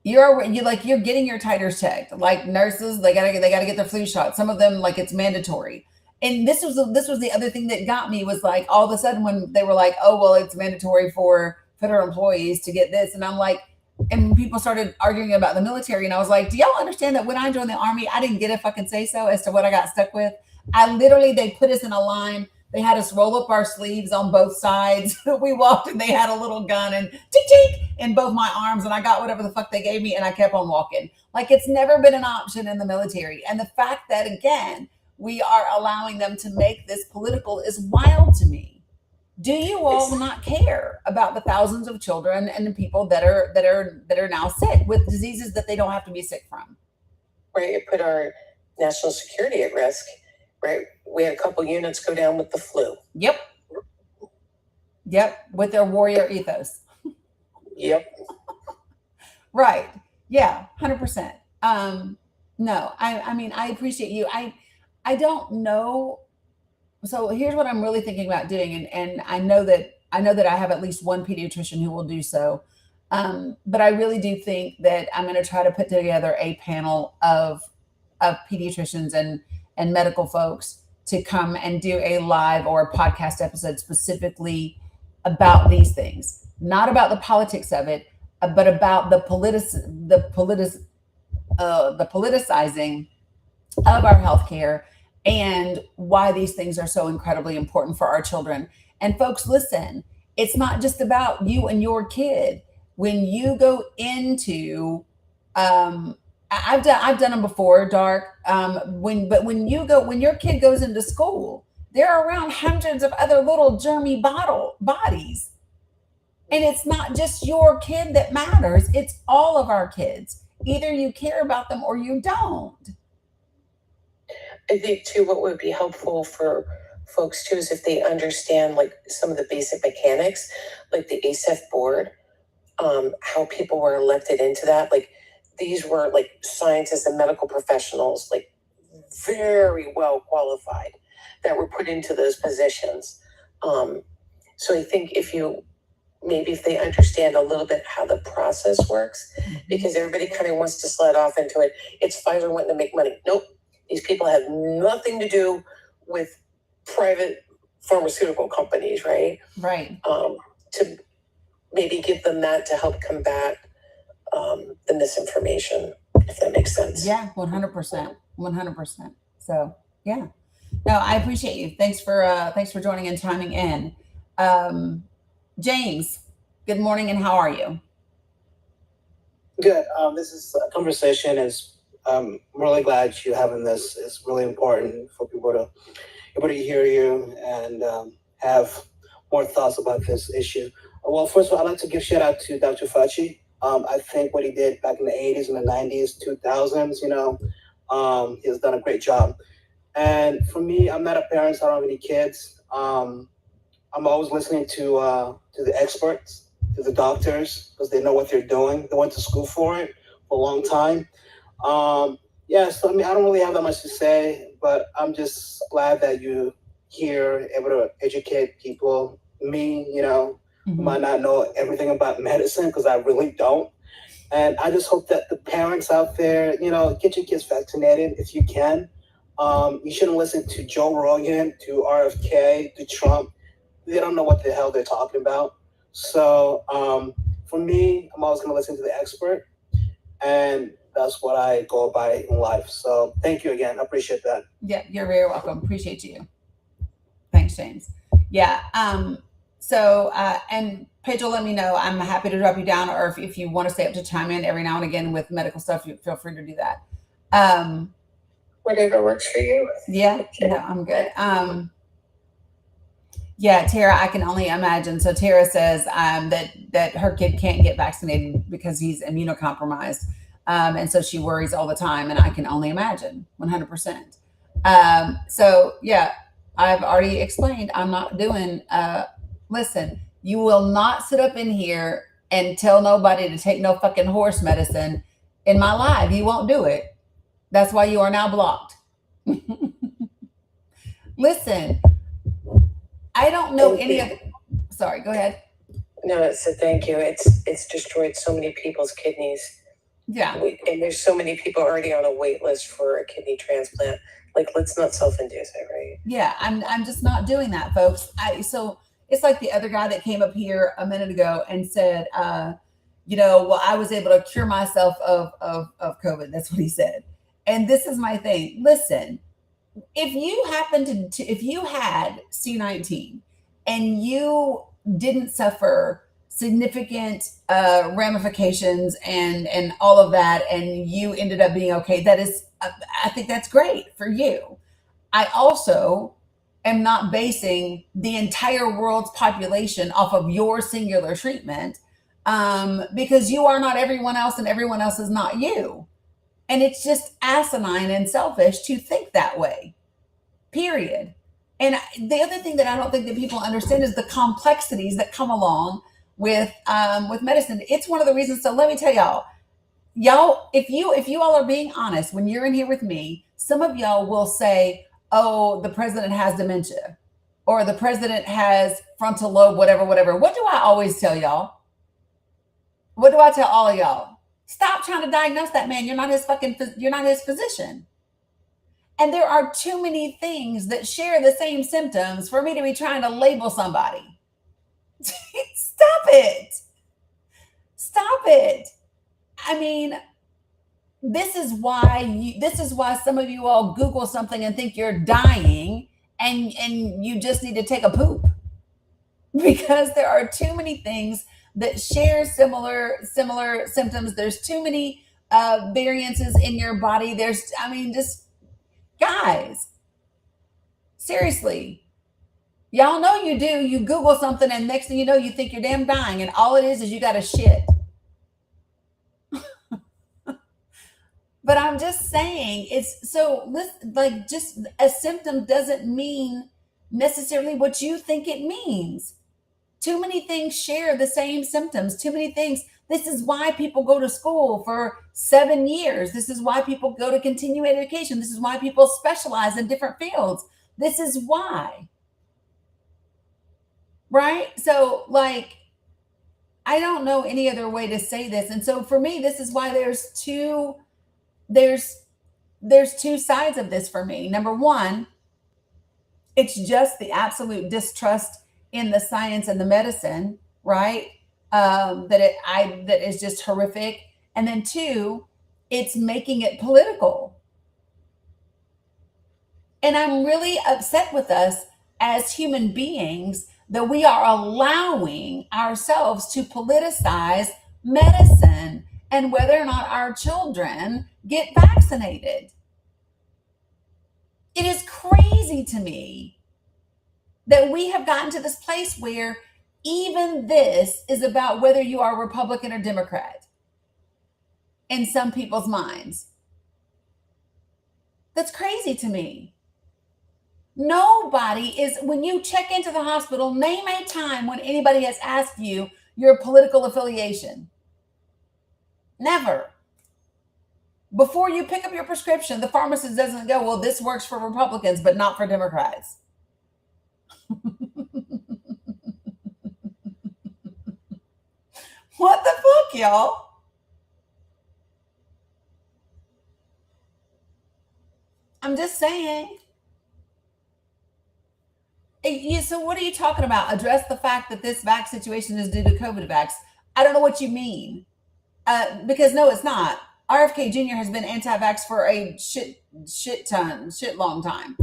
You're getting your titers checked. Like nurses, they gotta get their flu shot. Some of them, like, it's mandatory. And this was the other thing that got me, was like, all of a sudden when they were like, oh, well, it's mandatory for federal employees to get this. And I'm like, and people started arguing about the military. And I was like, do y'all understand that when I joined the Army, I didn't get a fucking say so as to what I got stuck with? They put us in a line. They had us roll up our sleeves on both sides. We walked and they had a little gun and tick in both my arms. And I got whatever the fuck they gave me and I kept on walking. Like, it's never been an option in the military. And the fact that, again, we are allowing them to make this political is wild to me. Do you all not care about the thousands of children and the people that are now sick with diseases that they don't have to be sick from? Right, it put our national security at risk. Right, we had a couple units go down with the flu. Yep, with their warrior ethos. Yep. Right. Yeah, 100%. No, I mean, I appreciate you. I don't know. So here's what I'm really thinking about doing, and I know that I have at least one pediatrician who will do so. But I really do think that I'm going to try to put together a panel of pediatricians and medical folks to come and do a live or a podcast episode specifically about these things, not about the politics of it, but about the politicizing of our healthcare and why these things are so incredibly important for our children. And folks, listen, it's not just about you and your kid. When you go into, I've done them before, Dark. When your kid goes into school, they're around hundreds of other little germy bodies. And it's not just your kid that matters. It's all of our kids. Either you care about them or you don't. I think too, what would be helpful for folks too is if they understand like some of the basic mechanics, like the ASEF board, how people were elected into that. Like these were like scientists and medical professionals, like very well qualified, that were put into those positions. So I think if they understand a little bit how the process works, because everybody kind of wants to slide off into it. It's Pfizer wanting to make money. Nope. These people have nothing to do with private pharmaceutical companies, right? Right. To maybe give them that to help combat the misinformation, if that makes sense. Yeah, 100%. 100%. So yeah. No, I appreciate you. Thanks for joining and chiming in. James, good morning, and how are you? Good. This conversation is. I'm really glad you're having this. It's really important for people to hear you and have more thoughts about this issue. Well, first of all, I'd like to give shout out to Dr. Fauci. I think what he did back in the 80s and the 90s, 2000s, he has done a great job. And for me, I'm not a parent, so I don't have any kids. I'm always listening to the experts, to the doctors, because they know what they're doing. They went to school for it for a long time. So I mean, I don't really have that much to say, but I'm just glad that you here able to educate people. Me, might not know everything about medicine because I really don't. And I just hope that the parents out there, get your kids vaccinated if you can. You shouldn't listen to Joe Rogan, to RFK, to Trump. They don't know what the hell they're talking about. So for me, I'm always going to listen to the expert. And that's what I go by in life. So thank you again. I appreciate that. Yeah, you're very welcome. Appreciate you. Thanks, James. Yeah. And Pedro, let me know. I'm happy to drop you down, or if you want to stay up to chime in every now and again with medical stuff, you feel free to do that. Whatever works for you. Yeah, no, I'm good. Yeah, Tara, I can only imagine. So Tara says that her kid can't get vaccinated because he's immunocompromised. And so she worries all the time, and I can only imagine 100%. So yeah, I've already explained, I'm not doing, listen, you will not sit up in here and tell nobody to take no fucking horse medicine in my live. You won't do it. That's why you are now blocked. Listen, I don't know any of, sorry, go ahead. No, so thank you. It's destroyed so many people's kidneys. Yeah. And there's so many people already on a wait list for a kidney transplant. Like, let's not self-induce it, right? Yeah, I'm just not doing that, folks. So it's like the other guy that came up here a minute ago and said, well, I was able to cure myself of COVID. That's what he said. And this is my thing. Listen, if you had C-19 and you didn't suffer significant ramifications and all of that, and you ended up being okay, I think that's great for you. I also am not basing the entire world's population off of your singular treatment, because you are not everyone else and everyone else is not you. And it's just asinine and selfish to think that way, period. And the other thing that I don't think that people understand is the complexities that come along with medicine. It's one of the reasons. So let me tell y'all, if you all are being honest, when you're in here with me, some of y'all will say, "Oh, the president has dementia," or "The president has frontal lobe, whatever, whatever." What do I always tell y'all? What do I tell all of y'all? Stop trying to diagnose that man. You're not his physician. And there are too many things that share the same symptoms for me to be trying to label somebody. Stop it. Stop it. I mean, this is why some of you all Google something and think you're dying, and you just need to take a poop, because there are too many things that share similar symptoms. There's too many variances in your body. Just guys, seriously, y'all know you do. You Google something, and next thing you know, you think you're damn dying, and all it is you got a shit. But I'm just saying, it's so, like, just a symptom doesn't mean necessarily what you think it means. Too many things share the same symptoms. Too many things. This is why people go to school for 7 years. This is why people go to continuing education. This is why people specialize in different fields. This is why. Right? So, like, I don't know any other way to say this. And so for me, this is why there's two sides of this for me. Number one, it's just the absolute distrust in the science and the medicine, right? That is just horrific. And then two, it's making it political. And I'm really upset with us as human beings that we are allowing ourselves to politicize medicine and whether or not our children get vaccinated. It is crazy to me that we have gotten to this place where even this is about whether you are Republican or Democrat in some people's minds. That's crazy to me. Nobody is, when you check into the hospital, name a time when anybody has asked you your political affiliation. Never. Before you pick up your prescription, the pharmacist doesn't go, "Well, this works for Republicans, but not for Democrats." What the fuck, y'all? I'm just saying. So what are you talking about? Address the fact that this vax situation is due to COVID vax. I don't know what you mean. Because no, it's not. RFK Jr. has been anti-vax for a shit long time.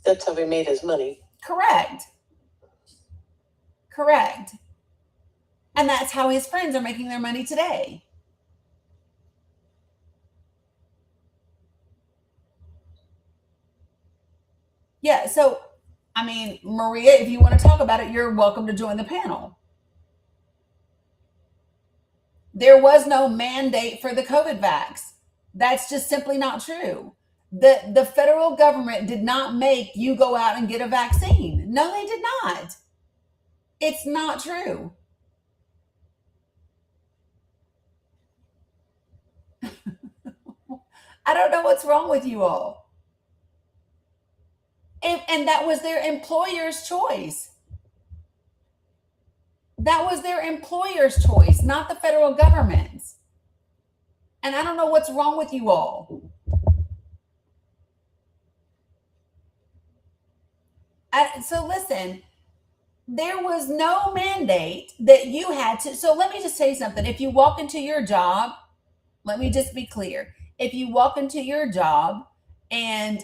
That's how he made his money. Correct. And that's how his friends are making their money today. Yeah, so, I mean, Maria, if you want to talk about it, you're welcome to join the panel. There was no mandate for the COVID vax. That's just simply not true. The federal government did not make you go out and get a vaccine. No, they did not. It's not true. I don't know what's wrong with you all. And that was their employer's choice. That was their employer's choice, not the federal government's. And I don't know what's wrong with you all. So listen, there was no mandate that you had to. So let me just say something. If you walk into your job, let me just be clear. If you walk into your job and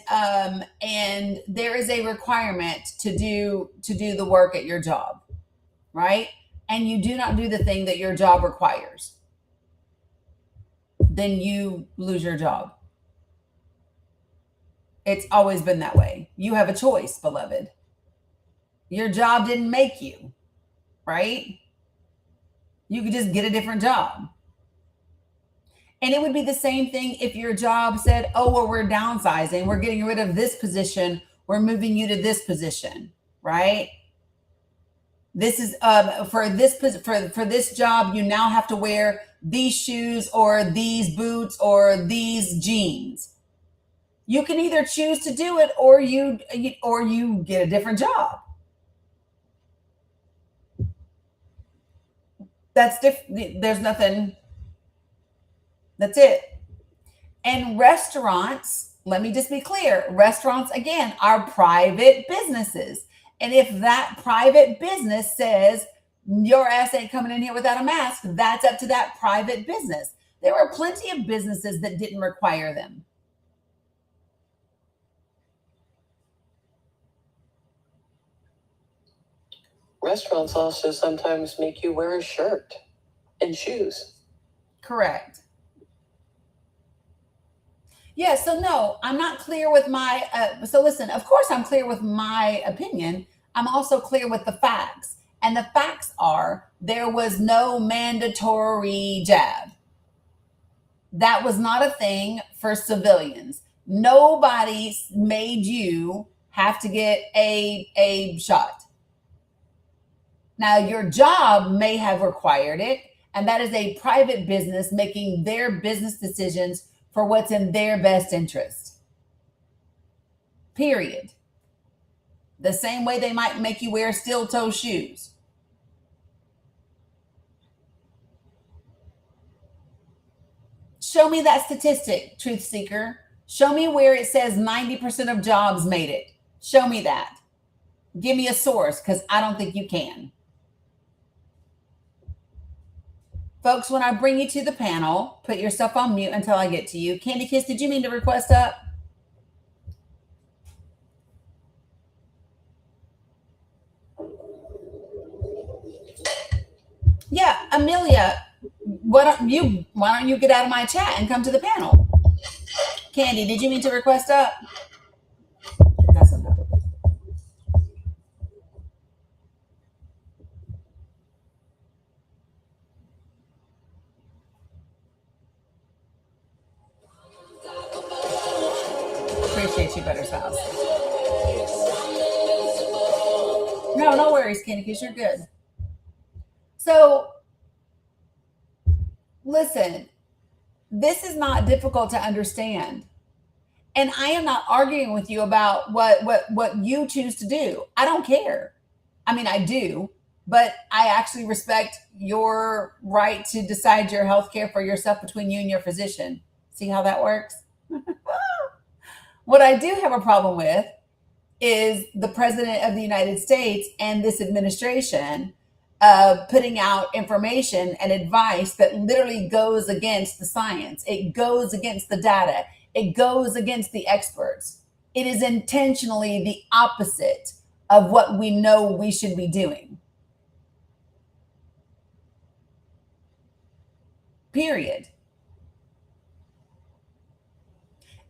there is a requirement to do the work at your job, right? And you do not do the thing that your job requires, then you lose your job. It's always been that way. You have a choice, beloved. Your job didn't make you, right? You could just get a different job. And it would be the same thing if your job said, oh, well, we're downsizing, we're getting rid of this position, we're moving you to this position, right? This is for this job, you now have to wear these shoes or these boots or these jeans. You can either choose to do it or you get a different job. That's different. There's nothing. That's it. And restaurants, let me just be clear, restaurants, again, are private businesses. And if that private business says your ass ain't coming in here without a mask, that's up to that private business. There were plenty of businesses that didn't require them. Restaurants also sometimes make you wear a shirt and shoes. Correct. Yeah, so no, I'm not clear with my, so listen, of course I'm clear with my opinion. I'm also clear with the facts. And the facts are there was no mandatory jab. That was not a thing for civilians. Nobody made you have to get a shot. Now, your job may have required it, and that is a private business making their business decisions for what's in their best interest. Period. The same way they might make you wear steel-toe shoes. Show me that statistic, truth seeker. Show me where it says 90% of jobs made it. Show me that. Give me a source, because I don't think you can. Folks, when I bring you to the panel, put yourself on mute until I get to you. Candy Kiss, did you mean to request up? Yeah, Amelia, why don't you get out of my chat and come to the panel? Candy, did you mean to request up? That's enough. Appreciate you, Better Spouse. No worries, Candy Kiss, you're good. So, listen, this is not difficult to understand. And I am not arguing with you about what you choose to do. I don't care. I mean, I do, but I actually respect your right to decide your health care for yourself between you and your physician. See how that works? What I do have a problem with is the president of the United States and this administration putting out information and advice that literally goes against the science. It goes against the data. It goes against the experts. It is intentionally the opposite of what we know we should be doing. Period.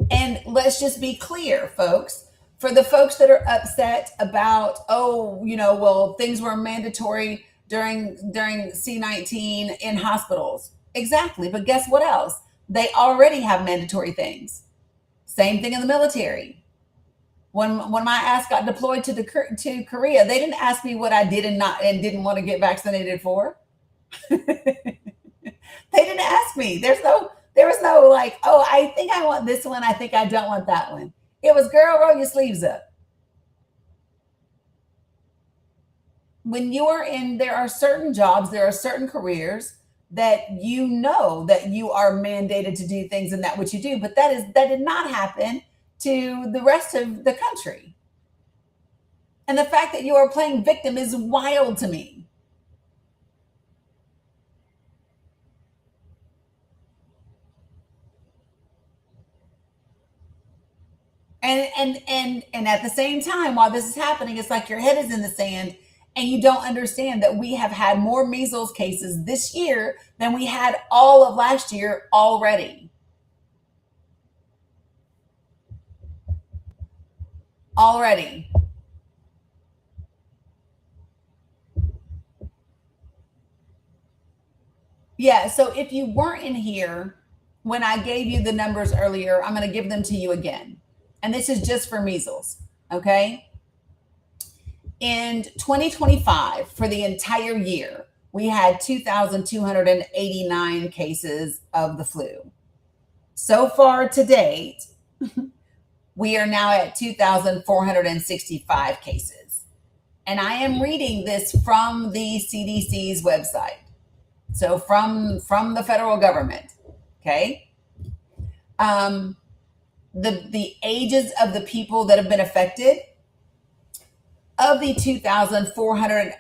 And let's just be clear, folks. For the folks that are upset about, things were mandatory during C-19 in hospitals. Exactly. But guess what else? They already have mandatory things. Same thing in the military. When my ass got deployed to Korea, they didn't ask me what I did and didn't want to get vaccinated for. They didn't ask me. There was no like, oh, I think I want this one. I think I don't want that one. It was, girl, roll your sleeves up. When you are there are certain jobs, there are certain careers that you know that you are mandated to do things and that what you do, but that did not happen to the rest of the country. And the fact that you are playing victim is wild to me. And at the same time, while this is happening, it's like your head is in the sand and you don't understand that we have had more measles cases this year than we had all of last year already. already. Yeah, so if you weren't in here when I gave you the numbers earlier, I'm going to give them to you again. And this is just for measles, okay? In 2025, for the entire year, we had 2,289 cases of the flu. So far to date, we are now at 2,465 cases. And I am reading this from the CDC's website. So from the federal government, okay? The ages of the people that have been affected, of the 2,400,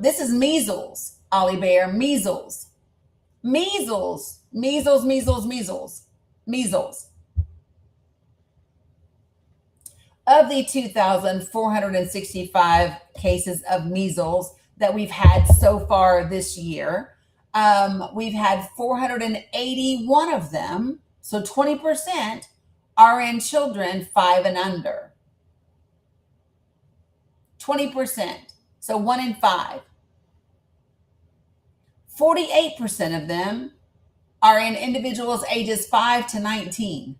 this is measles, Ollie Bear, measles. Measles, measles, measles, measles, measles. Of the 2,465 cases of measles that we've had so far this year, we've had 481 of them, so 20% are in children 5 and under. 20%, so 1 in 5. 48% of them are in individuals ages 5 to 19.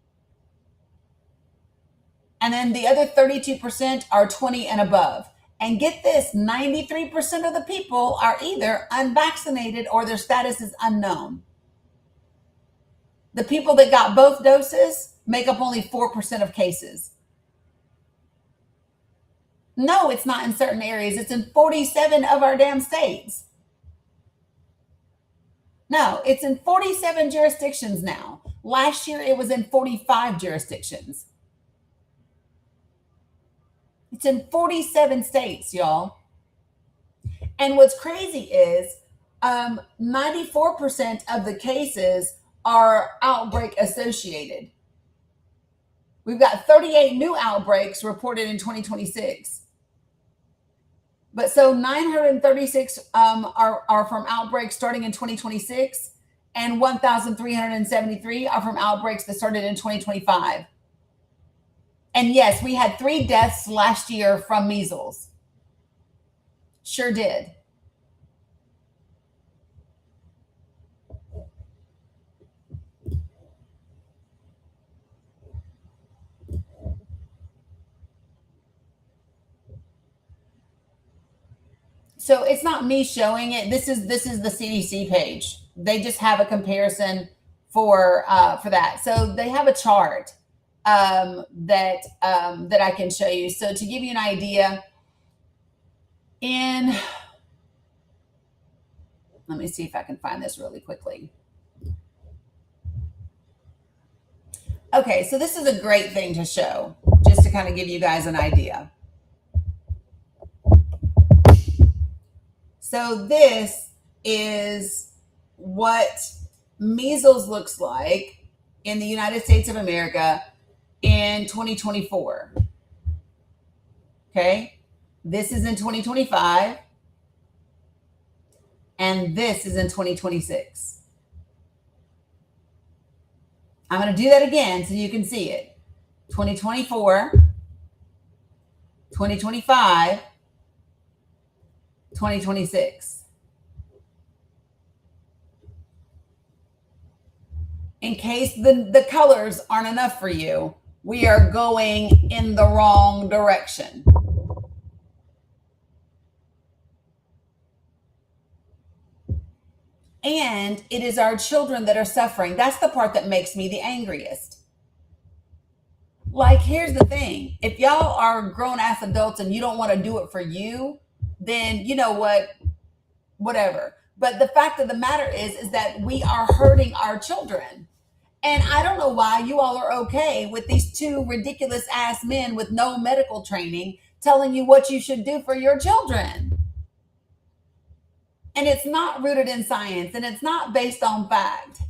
And then the other 32% are 20 and above. And get this, 93% of the people are either unvaccinated or their status is unknown. The people that got both doses make up only 4% of cases. No, it's not in certain areas. It's in 47 of our damn states. No, it's in 47 jurisdictions now. Last year, it was in 45 jurisdictions. It's in 47 states, y'all. And what's crazy is 94% of the cases are outbreak associated. We've got 38 new outbreaks reported in 2026. But so 936 are from outbreaks starting in 2026, and 1,373 are from outbreaks that started in 2025. And yes, we had 3 deaths last year from measles. Sure did. So it's not me showing it. This is the CDC page. They just have a comparison for that. So they have a chart that I can show you. So to give you an idea, let me see if I can find this really quickly. Okay, so this is a great thing to show, just to kind of give you guys an idea. So this is what measles looks like in the United States of America in 2024. Okay, this is in 2025, and this is in 2026. I'm going to do that again so you can see it. 2024, 2025, 2026. In case the colors aren't enough for you, we are going in the wrong direction. And it is our children that are suffering. That's the part that makes me the angriest. Like, here's the thing. If y'all are grown-ass adults and you don't want to do it for you, then you know what? Whatever. But the fact of the matter is that we are hurting our children. And I don't know why you all are okay with these 2 ridiculous ass men with no medical training telling you what you should do for your children. And it's not rooted in science, and it's not based on fact.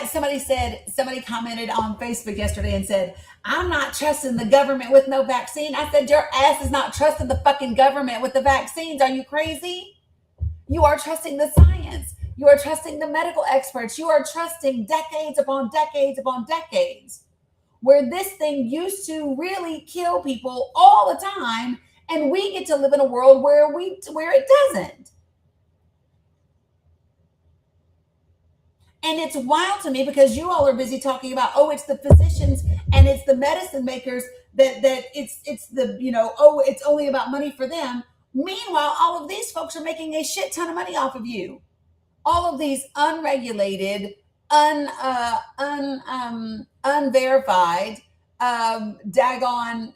Somebody commented on Facebook yesterday and said, I'm not trusting the government with no vaccine. I said, your ass is not trusting the fucking government with the vaccines. Are you crazy? You are trusting the science. You are trusting the medical experts. You are trusting decades upon decades upon decades, where this thing used to really kill people all the time, and we get to live in a world where it doesn't. And it's wild to me because you all are busy talking about, oh, it's the physicians and it's the medicine makers that it's the, oh, it's only about money for them. Meanwhile, all of these folks are making a shit ton of money off of you. All of these unregulated, unverified, daggone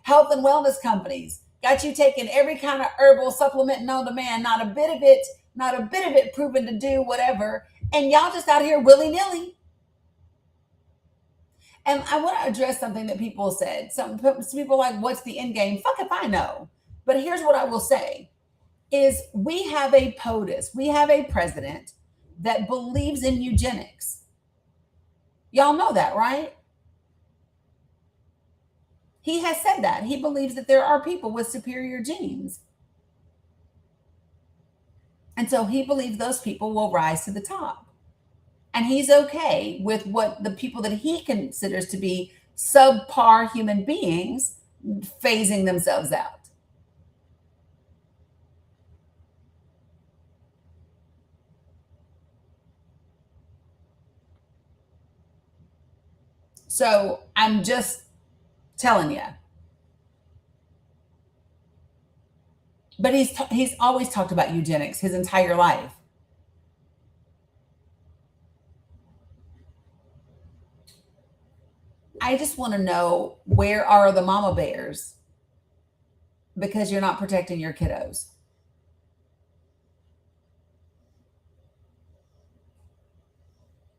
health and wellness companies got you taking every kind of herbal supplement known to man. Not a bit of it proven to do whatever. And y'all just out here willy-nilly. And I want to address something that people said. Some people are like, what's the end game? Fuck if I know. But here's what I will say is we have a POTUS. We have a president that believes in eugenics. Y'all know that, right? He has said that. He believes that there are people with superior genes. And so he believes those people will rise to the top. And he's okay with what the people that he considers to be subpar human beings phasing themselves out. So I'm just telling you. But he's always talked about eugenics his entire life. I just want to know, where are the mama bears? Because you're not protecting your kiddos.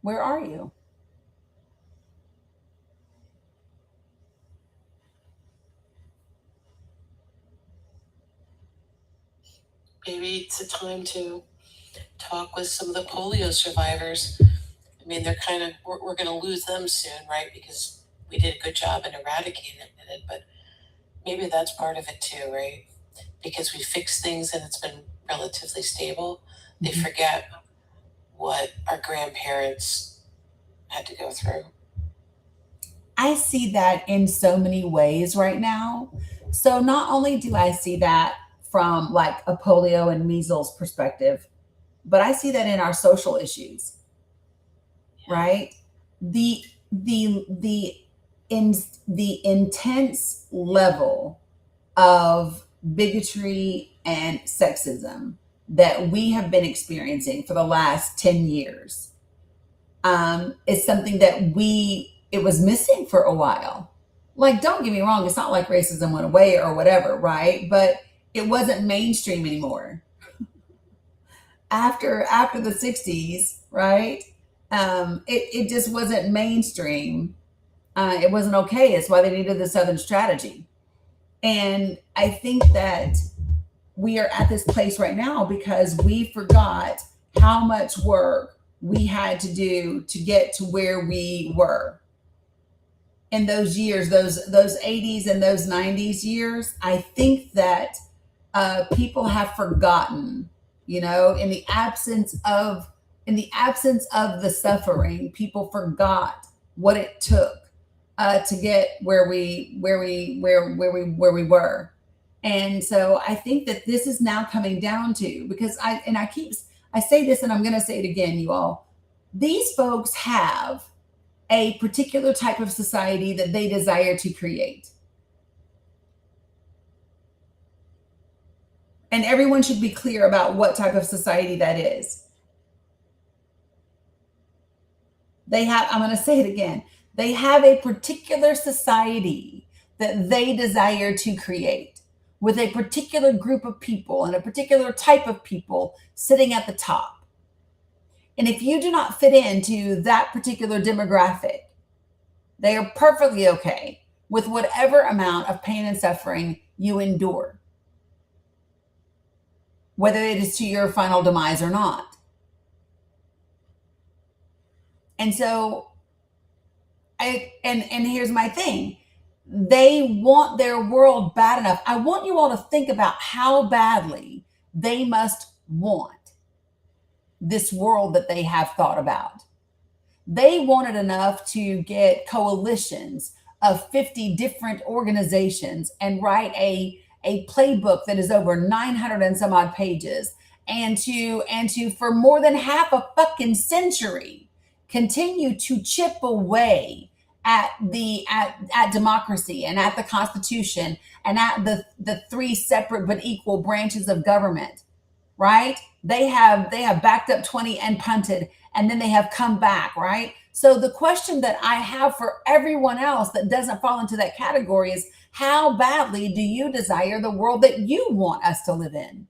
Where are you? Maybe it's a time to talk with some of the polio survivors. I mean, they're kind of, we're going to lose them soon, right? Because we did a good job in eradicating it, but maybe that's part of it too, right? Because we fixed things and it's been relatively stable. They forget what our grandparents had to go through. I see that in so many ways right now. So not only do I see that from like a polio and measles perspective, but I see that in our social issues, right? The intense level of bigotry and sexism that we have been experiencing for the last 10 years is something that it was missing for a while. Like, don't get me wrong, it's not like racism went away or whatever, right? But it wasn't mainstream anymore. After the 60s, right? It just wasn't mainstream. It wasn't okay. It's why they needed the Southern strategy. And I think that we are at this place right now because we forgot how much work we had to do to get to where we were. In those years, those 80s and those 90s years, I think that people have forgotten, in the absence of the suffering, people forgot what it took to get where we were. And so I think that this is now coming down to, because I say this and I'm going to say it again, you all, these folks have a particular type of society that they desire to create. And everyone should be clear about what type of society that is. I'm going to say it again. They have a particular society that they desire to create with a particular group of people and a particular type of people sitting at the top. And if you do not fit into that particular demographic, they are perfectly okay with whatever amount of pain and suffering you endure, whether it is to your final demise or not. And so, and here's my thing. They want their world bad enough. I want you all to think about how badly they must want this world that they have thought about. They wanted enough to get coalitions of 50 different organizations and write a playbook that is over 900 and some odd pages, and to for more than half a fucking century continue to chip away at democracy and at the Constitution and at the three separate but equal branches of government, right? They have backed up 20 and punted, and then they have come back, right? So the question that I have for everyone else that doesn't fall into that category is, how badly do you desire the world that you want us to live in?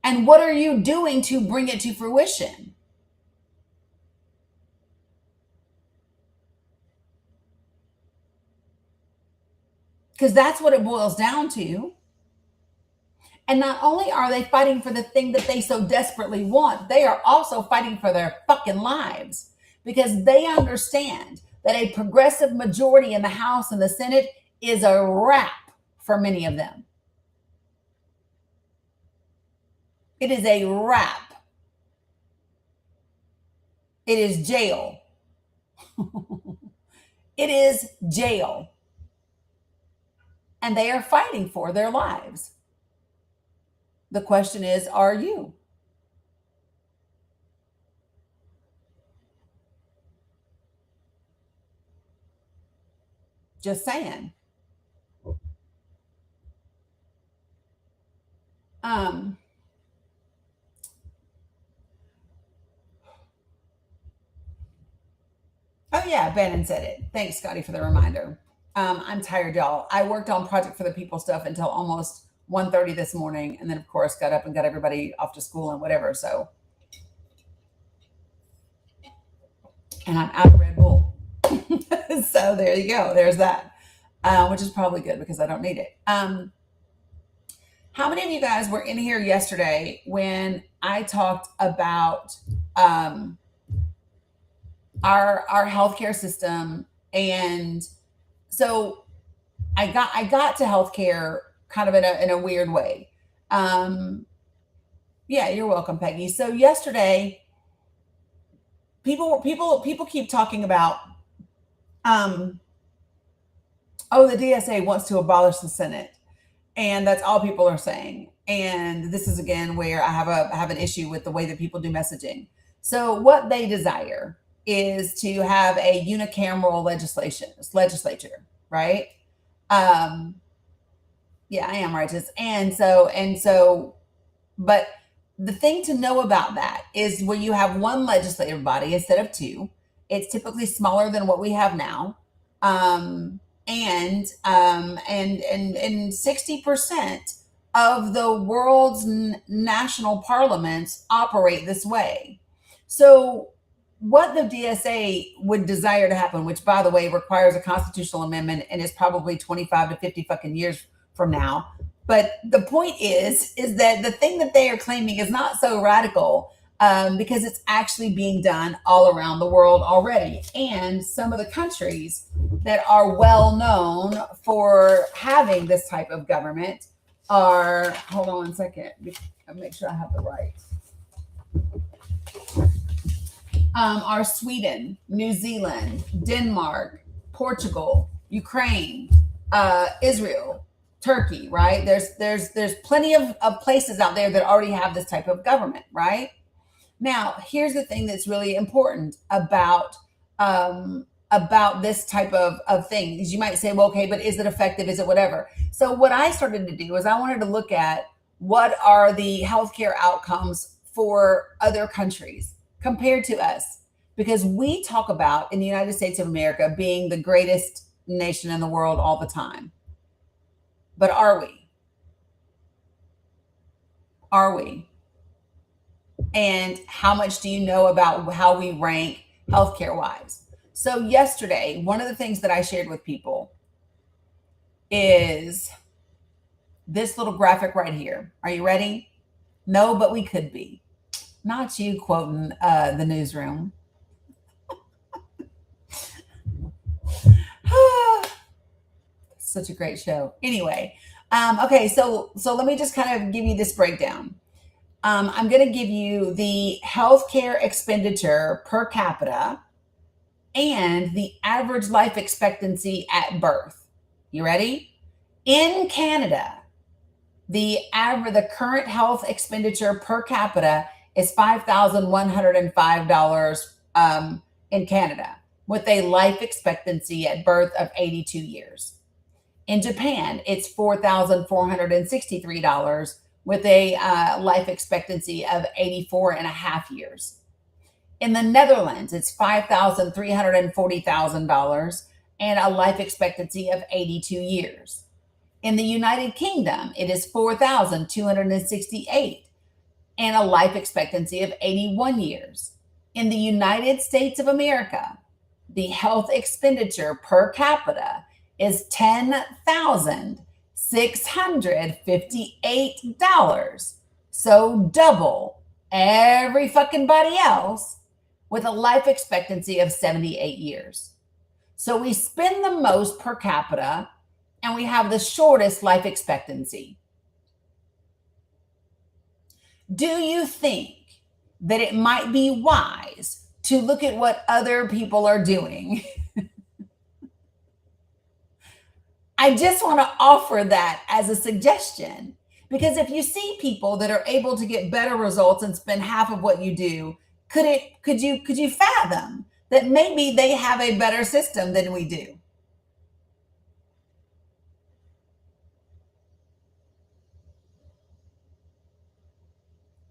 And what are you doing to bring it to fruition? Because that's what it boils down to. And not only are they fighting for the thing that they so desperately want, they are also fighting for their fucking lives, because they understand that a progressive majority in the House and the Senate is a wrap for many of them. It is a wrap. It is jail. It is jail. And they are fighting for their lives. The question is, are you? Just saying. Oh yeah, Bannon said it. Thanks, Scotty, for the reminder. I'm tired, y'all. I worked on Project for the People stuff until almost 1:30 this morning, and then of course got up and got everybody off to school and whatever. So, and I'm out of Red Bull. So there you go. There's that, which is probably good because I don't need it. How many of you guys were in here yesterday when I talked about our healthcare system? And so I got to healthcare kind of in a weird way. Yeah, you're welcome, Peggy. So yesterday, people keep talking about, oh, the DSA wants to abolish the Senate, and that's all people are saying. And this is again where I have an issue with the way that people do messaging. So what they desire is to have a unicameral legislature, right? Yeah, I am righteous. And so, but the thing to know about that is when you have one legislative body instead of two, it's typically smaller than what we have now. And 60% of the world's national parliaments operate this way. So what the DSA would desire to happen, which by the way requires a constitutional amendment and is probably 25 to 50 fucking years from now. But the point is that the thing that they are claiming is not so radical, because it's actually being done all around the world already. And some of the countries that are well known for having this type of government are, hold on one second, I'll make sure I have the right. Are Sweden, New Zealand, Denmark, Portugal, Ukraine, Israel, Turkey, right? There's plenty of places out there that already have this type of government, right? Now, here's the thing that's really important about this type of thing is you might say, well, okay, but is it effective? Is it whatever? So what I started to do is I wanted to look at what are the healthcare outcomes for other countries compared to us, because we talk about in the United States of America being the greatest nation in the world all the time. But are we? Are we? And how much do you know about how we rank healthcare wise? So yesterday, one of the things that I shared with people is this little graphic right here. Are you ready? No, but we could be. Not you quoting the newsroom. Such a great show. Anyway, okay, so let me just kind of give you this breakdown. I'm going to give you the healthcare expenditure per capita and the average life expectancy at birth. You ready? In Canada, the current health expenditure per capita is $5,105 in Canada, with a life expectancy at birth of 82 years. In Japan, it's $4,463 with a life expectancy of 84 and a half years. In the Netherlands, it's $5,340,000 and a life expectancy of 82 years. In the United Kingdom, it is $4,268 and a life expectancy of 81 years. In the United States of America, the health expenditure per capita is $10,658. So double every fucking body else, with a life expectancy of 78 years. So we spend the most per capita and we have the shortest life expectancy. Do you think that it might be wise to look at what other people are doing? I just want to offer that as a suggestion, because if you see people that are able to get better results and spend half of what you do, could you fathom that maybe they have a better system than we do?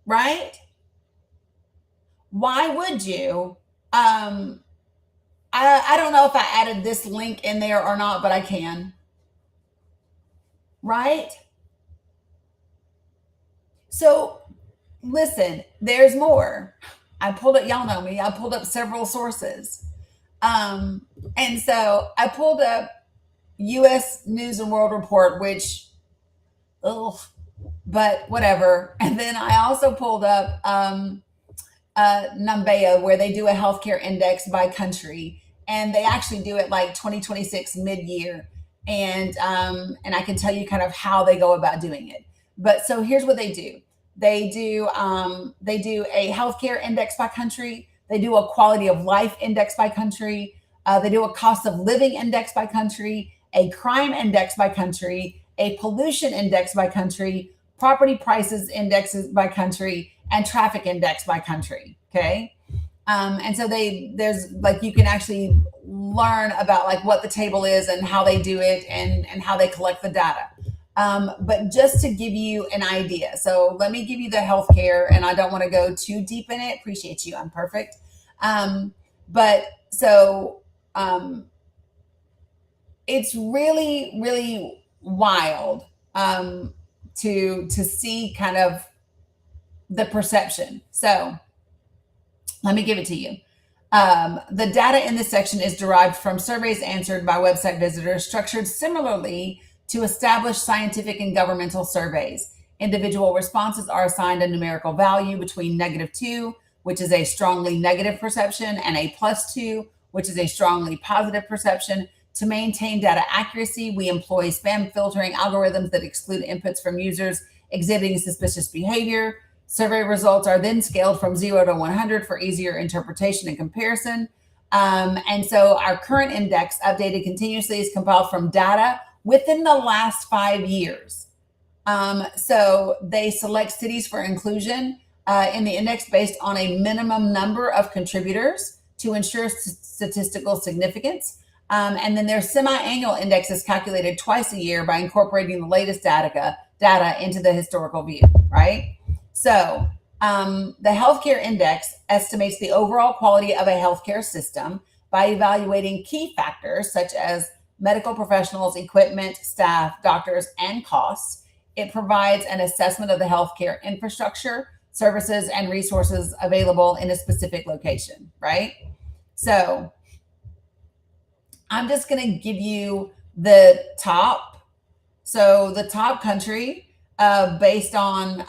Right? Why would you? I don't know if I added this link in there or not, but I can. Right? So listen, there's more. I pulled up, y'all know me, I pulled up several sources. And so I pulled up US News and World Report, which, but whatever. And then I also pulled up Numbeo, where they do a healthcare index by country, and they actually do it like 2026 mid-year. And I can tell you kind of how they go about doing it. But so here's what they do. They do a healthcare index by country. They do a quality of life index by country. They do a cost of living index by country, a crime index by country, a pollution index by country, property prices indexes by country, and traffic index by country. Okay. And so there's like, you can actually learn about like what the table is and how they do it and how they collect the data. But just to give you an idea, so let me give you the healthcare, and I don't want to go too deep in it. Appreciate you. I'm perfect. But so it's really, really wild to see kind of the perception. So let me give it to you. The data in this section is derived from surveys answered by website visitors, structured similarly to established scientific and governmental surveys. Individual responses are assigned a numerical value between -2, which is a strongly negative perception, and a +2, which is a strongly positive perception. To maintain data accuracy, we employ spam filtering algorithms that exclude inputs from users exhibiting suspicious behavior. Survey results are then scaled from 0 to 100 for easier interpretation and comparison. And so our current index, updated continuously, is compiled from data within the last 5 years. So they select cities for inclusion in the index based on a minimum number of contributors to ensure statistical significance. And then their semi-annual index is calculated twice a year by incorporating the latest data into the historical view, right? So the healthcare index estimates the overall quality of a healthcare system by evaluating key factors such as medical professionals, equipment, staff, doctors, and costs. It provides an assessment of the healthcare infrastructure, services, and resources available in a specific location, right? So I'm just going to give you the top. So the top country based on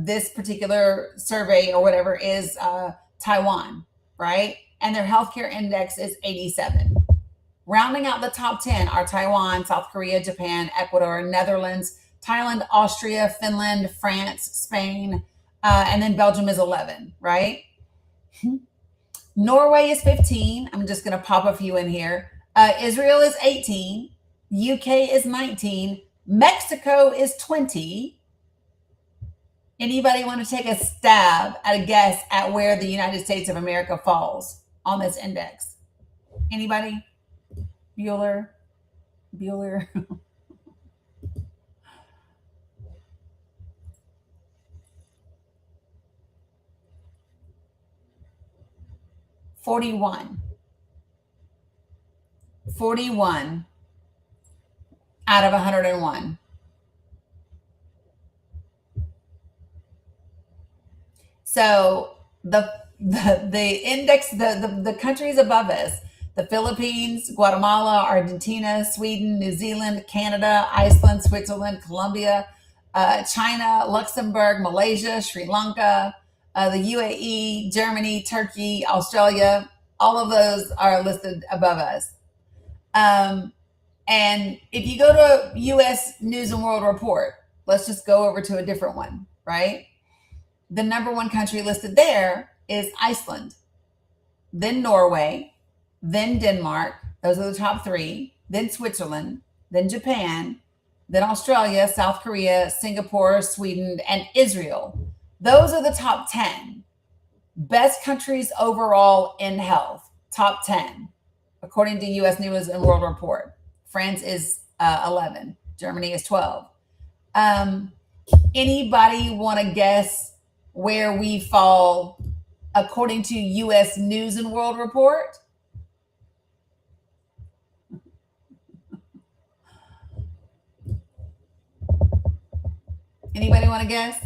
this particular survey or whatever is Taiwan, right? And their healthcare index is 87. Rounding out the top 10 are Taiwan, South Korea, Japan, Ecuador, Netherlands, Thailand, Austria, Finland, France, Spain, and then Belgium is 11, right? Norway is 15. I'm just going to pop a few in here. Israel is 18. UK is 19. Mexico is 20. Anybody want to take a stab at a guess at where the United States of America falls on this index? Anybody? Bueller? 41. 41 out of 101. So the index, the countries above us, the Philippines, Guatemala, Argentina, Sweden, New Zealand, Canada, Iceland, Switzerland, Colombia, China, Luxembourg, Malaysia, Sri Lanka, the UAE, Germany, Turkey, Australia, all of those are listed above us. And if you go to U.S. News and World Report, let's just go over to a different one, right? The number one country listed there is Iceland, then Norway, then Denmark. Those are the top three. Then Switzerland, then Japan, then Australia, South Korea, Singapore, Sweden, and Israel. Those are the top 10 best countries overall in health. Top 10, according to U.S. News and World Report. France is 11. Germany is 12. Anybody want to guess where we fall according to U.S. News and World Report? Anybody want to guess?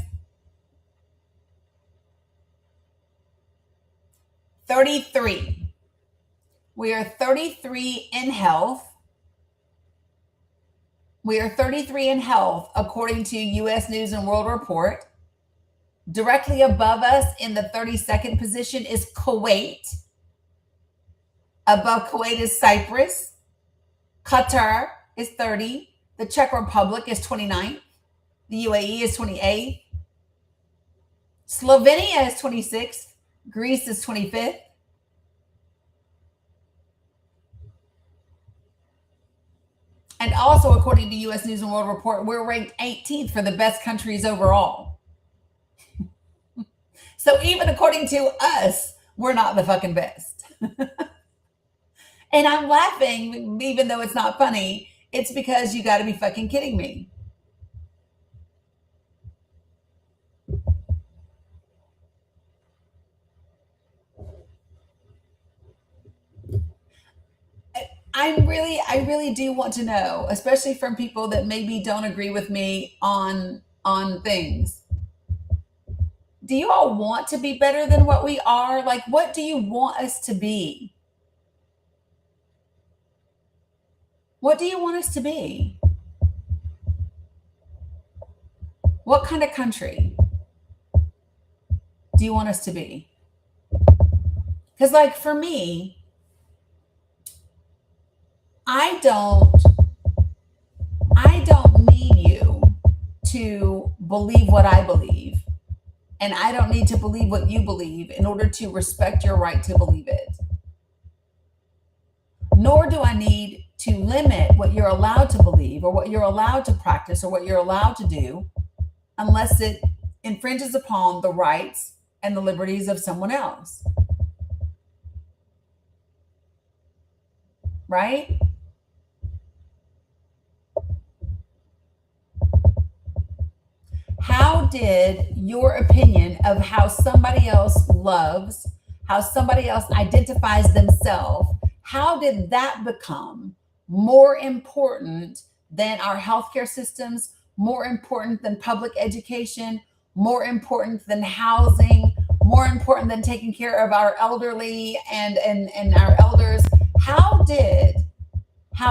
33. We are 33 in health. We are 33 in health according to U.S. News and World Report. Directly above us in the 32nd position is Kuwait. Above Kuwait is Cyprus. Qatar is 30. The Czech Republic is 29th. The UAE is 28th. Slovenia is 26th. Greece is 25th. And also, according to U.S. News and World Report, we're ranked 18th for the best countries overall. So even according to us, we're not the fucking best. And I'm laughing, even though it's not funny. It's because you got to be fucking kidding me. I really do want to know, especially from people that maybe don't agree with me on things. Do you all want to be better than what we are? Like, what do you want us to be? What do you want us to be? What kind of country do you want us to be? Because, like, for me, I don't need you to believe what I believe. And I don't need to believe what you believe in order to respect your right to believe it. Nor do I need to limit what you're allowed to believe or what you're allowed to practice or what you're allowed to do unless it infringes upon the rights and the liberties of someone else. Right? How did your opinion of how somebody else loves, how somebody else identifies themselves, how did that become more important than our healthcare systems, more important than public education, more important than housing, more important than taking care of our elderly and our elders? How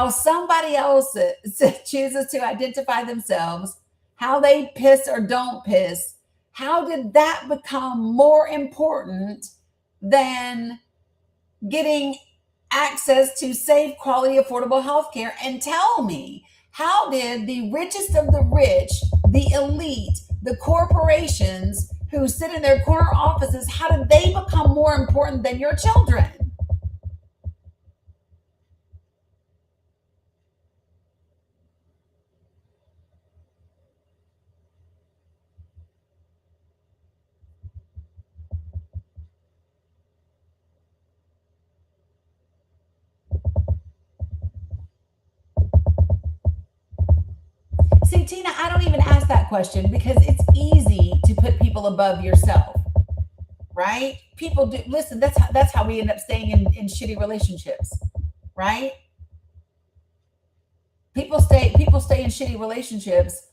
somebody else chooses to identify themselves, how they piss or don't piss, how did that become more important than getting access to safe, quality, affordable health care? And tell me, how did the richest of the rich, the elite, the corporations who sit in their corner offices, how did they become more important than your children? See, Tina, I don't even ask that question because it's easy to put people above yourself, right? People do. Listen, that's how we end up staying in shitty relationships, right? People stay in shitty relationships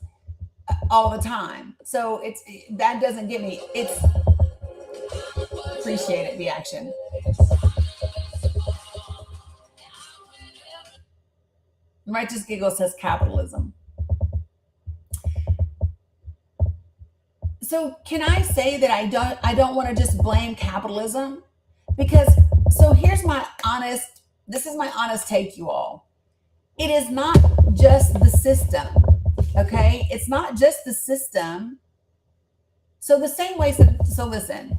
all the time. So that doesn't get me. It's appreciate it, the action. Righteous Giggle says capitalism. So can I say that I don't want to just blame capitalism? Because so here's my honest take, you all. It is not just the system. Okay? It's not just the system. So the same way, so listen,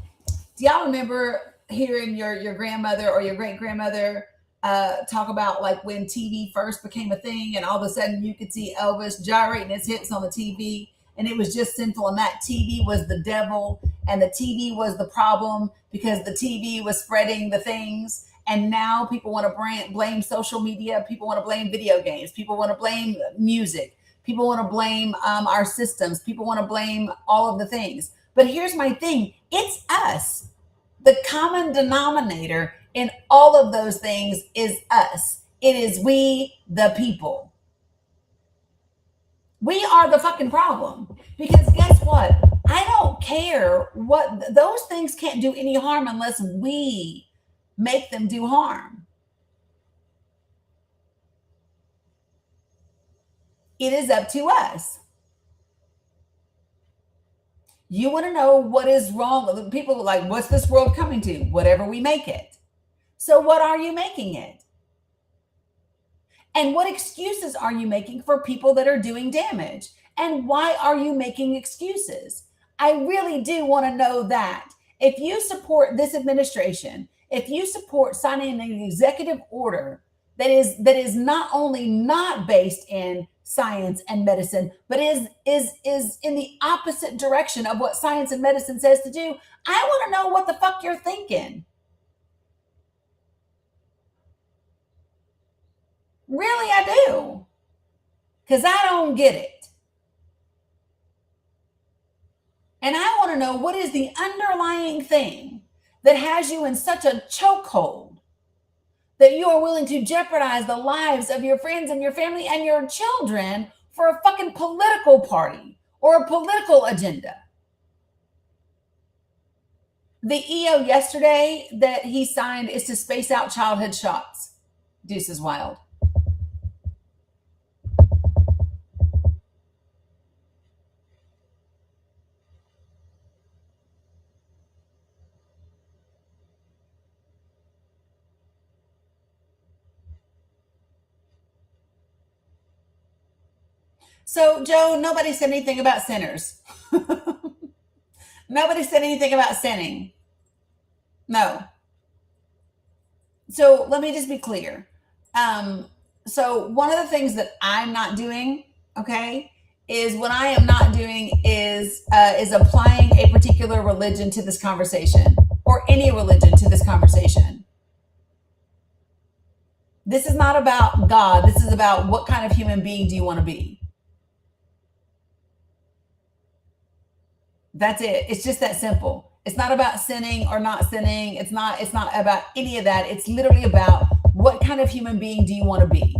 do y'all remember hearing your grandmother or your great grandmother talk about like when TV first became a thing and all of a sudden you could see Elvis gyrating his hips on the TV and it was just sinful and that TV was the devil and the TV was the problem because the TV was spreading the things. And now people want to blame social media. People want to blame video games. People want to blame music. People want to blame our systems. People want to blame all of the things. But here's my thing. It's us. The common denominator in all of those things is us. It is we, the people. We are the fucking problem. Because guess what? I don't care what those things can't do any harm unless we make them do harm. It is up to us. You want to know what is wrong? People are like, what's this world coming to? Whatever we make it. So what are you making it? And what excuses are you making for people that are doing damage? And why are you making excuses? I really do want to know that. If you support this administration, if you support signing an executive order that is not only not based in science and medicine, but is in the opposite direction of what science and medicine says to do, I want to know what the fuck you're thinking. Really, I do. Because I don't get it. And I want to know what is the underlying thing that has you in such a chokehold that you are willing to jeopardize the lives of your friends and your family and your children for a fucking political party or a political agenda. The EO yesterday that he signed is to space out childhood shots. Deuce is wild. So, Joe, nobody said anything about sinners. Nobody said anything about sinning. No. So let me just be clear. So one of the things that I'm not doing, okay, is what I am not doing is applying a particular religion to this conversation or any religion to this conversation. This is not about God. This is about what kind of human being do you want to be? That's it. It's just that simple. It's not about sinning or not sinning. It's not about any of that. It's literally about what kind of human being do you want to be?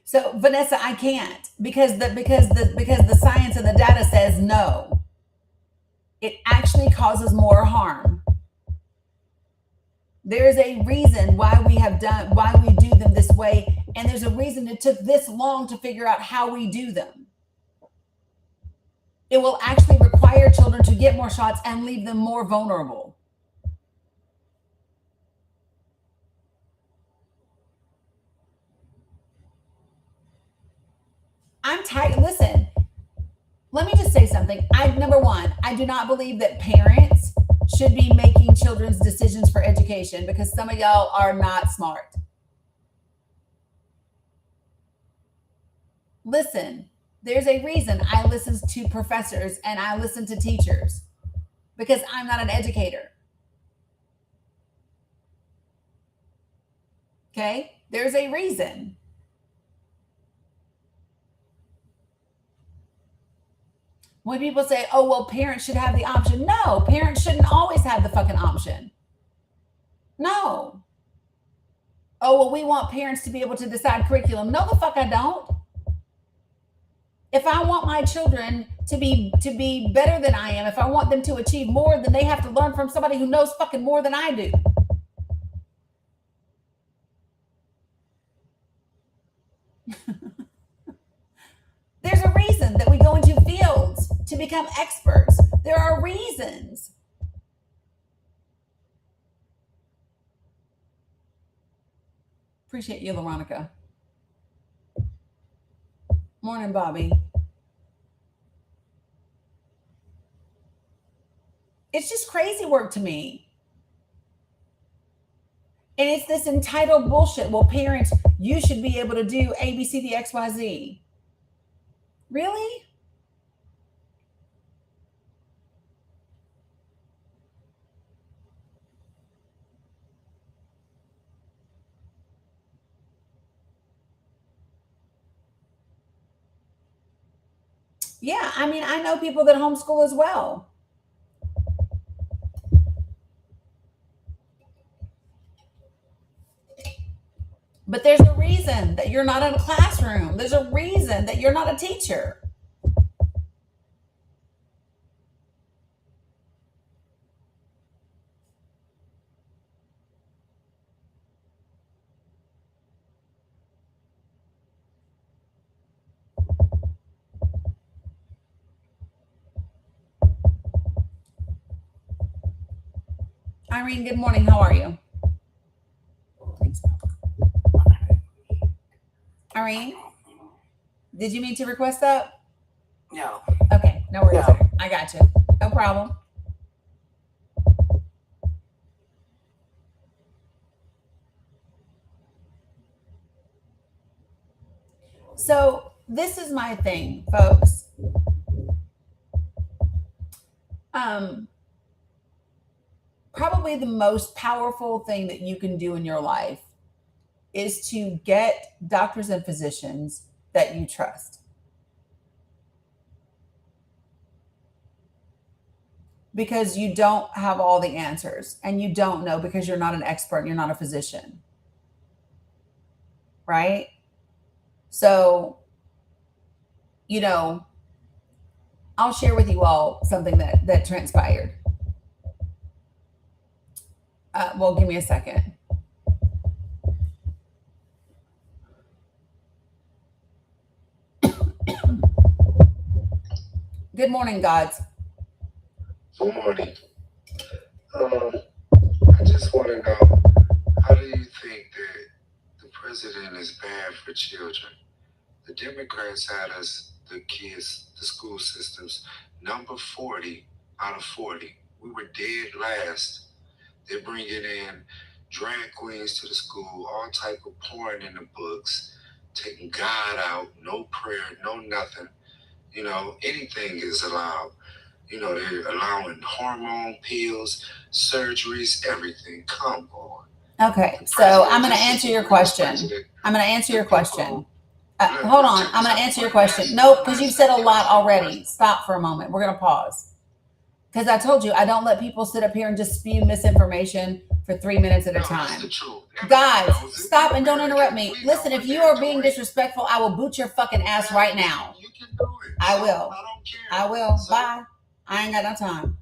So Vanessa, I can't because the science and the data says no. It actually causes more harm. There is a reason why we do them this way, and there's a reason it took this long to figure out how we do them. It will actually require children to get more shots and leave them more vulnerable. I'm tired. Listen, let me just say something. Number one, I do not believe that parents should be making children's decisions for education because some of y'all are not smart. Listen, there's a reason I listen to professors and I listen to teachers because I'm not an educator. Okay? There's a reason. When people say, oh, well, parents should have the option. No, parents shouldn't always have the fucking option. No. Oh, well, we want parents to be able to decide curriculum. No, the fuck I don't. If I want my children to be better than I am, if I want them to achieve more, then they have to learn from somebody who knows fucking more than I do. There's a reason that we go into fields to become experts. There are reasons. Appreciate you, Veronica. Morning, Bobby. It's just crazy work to me. And it's this entitled bullshit. Well, parents, you should be able to do A, B, C, D, X, Y, Z. Really? Yeah, I mean, I know people that homeschool as well. But there's a reason that you're not in a classroom. There's a reason that you're not a teacher. Irene, good morning. How are you? Irene, did you mean to request that? No. Okay, no worries. No. I got you. No problem. So this is my thing, folks. Probably the most powerful thing that you can do in your life is to get doctors and physicians that you trust. Because you don't have all the answers and you don't know because you're not an expert and you're not a physician. Right? So, I'll share with you all something that transpired. Well, give me a second. Good morning, gods. Good morning. I just want to know, how do you think that the president is bad for children? The Democrats had us, the kids, the school systems, number 40 out of 40. We were dead last. They're bringing in drag queens to the school, all type of porn in the books, taking God out, no prayer, no nothing. Anything is allowed. They're allowing hormone pills, surgeries, everything. Come on. Okay, so I'm going to answer your question. I'm going to answer your question. Hold on. I'm going to answer your question. Nope, because you've said a lot already. Stop for a moment. We're going to pause. Because I told you, I don't let people sit up here and just spew misinformation for 3 minutes at a time. Guys, stop and don't interrupt me. Listen, if you are being disrespectful, I will boot your fucking ass right now. I will. I will. Bye. I ain't got no time.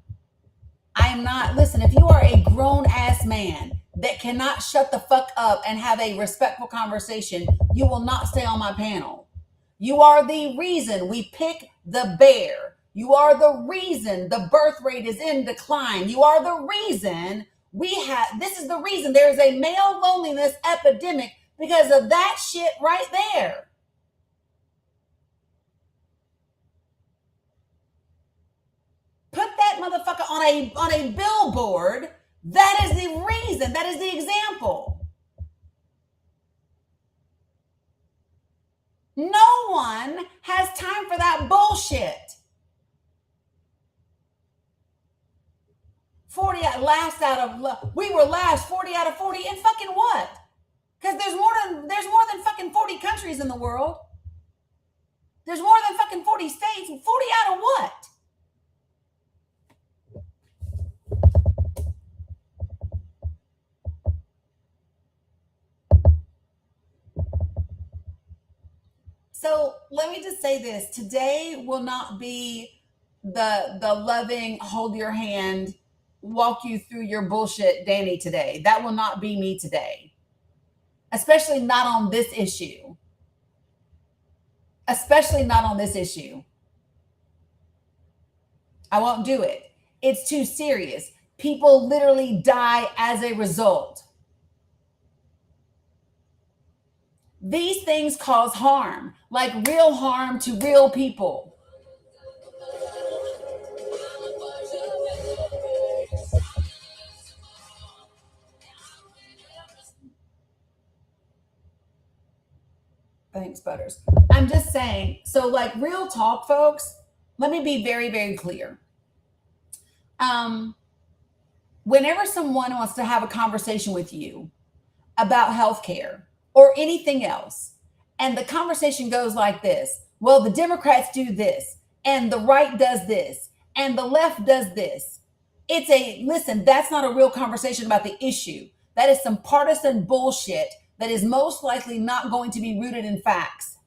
I am not. Listen, if you are a grown ass man that cannot shut the fuck up and have a respectful conversation, you will not stay on my panel. You are the reason we pick the bear. You are the reason the birth rate is in decline. You are the reason this is the reason there is a male loneliness epidemic because of that shit right there. Put that motherfucker on a billboard. That is the reason. That is the example. No one has time for that bullshit. 40 last out of we were last 40 out of 40 and fucking what? Because there's more than fucking 40 countries in the world. There's more than fucking 40 states. 40 out of what? So let me just say this. Today will not be the loving, hold your hand, walk you through your bullshit Dani today. That will not be me today. Especially not on this issue. Especially not on this issue. I won't do it. It's too serious. People literally die as a result. These things cause harm, like real harm to real people. Thanks, Butters. I'm just saying, so like real talk, folks, let me be very, very clear. Whenever someone wants to have a conversation with you about healthcare or anything else, and the conversation goes like this, well, the Democrats do this, and the right does this, and the left does this. Listen, that's not a real conversation about the issue. That is some partisan bullshit that is most likely not going to be rooted in facts.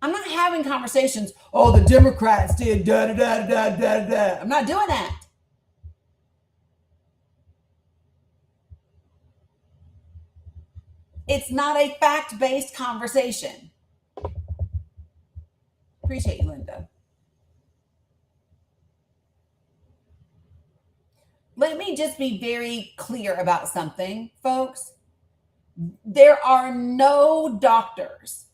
I'm not having conversations, oh, the Democrats did da da da da da da. I'm not doing that. It's not a fact-based conversation. Appreciate you, Linda. Let me just be very clear about something, folks. There are no doctors.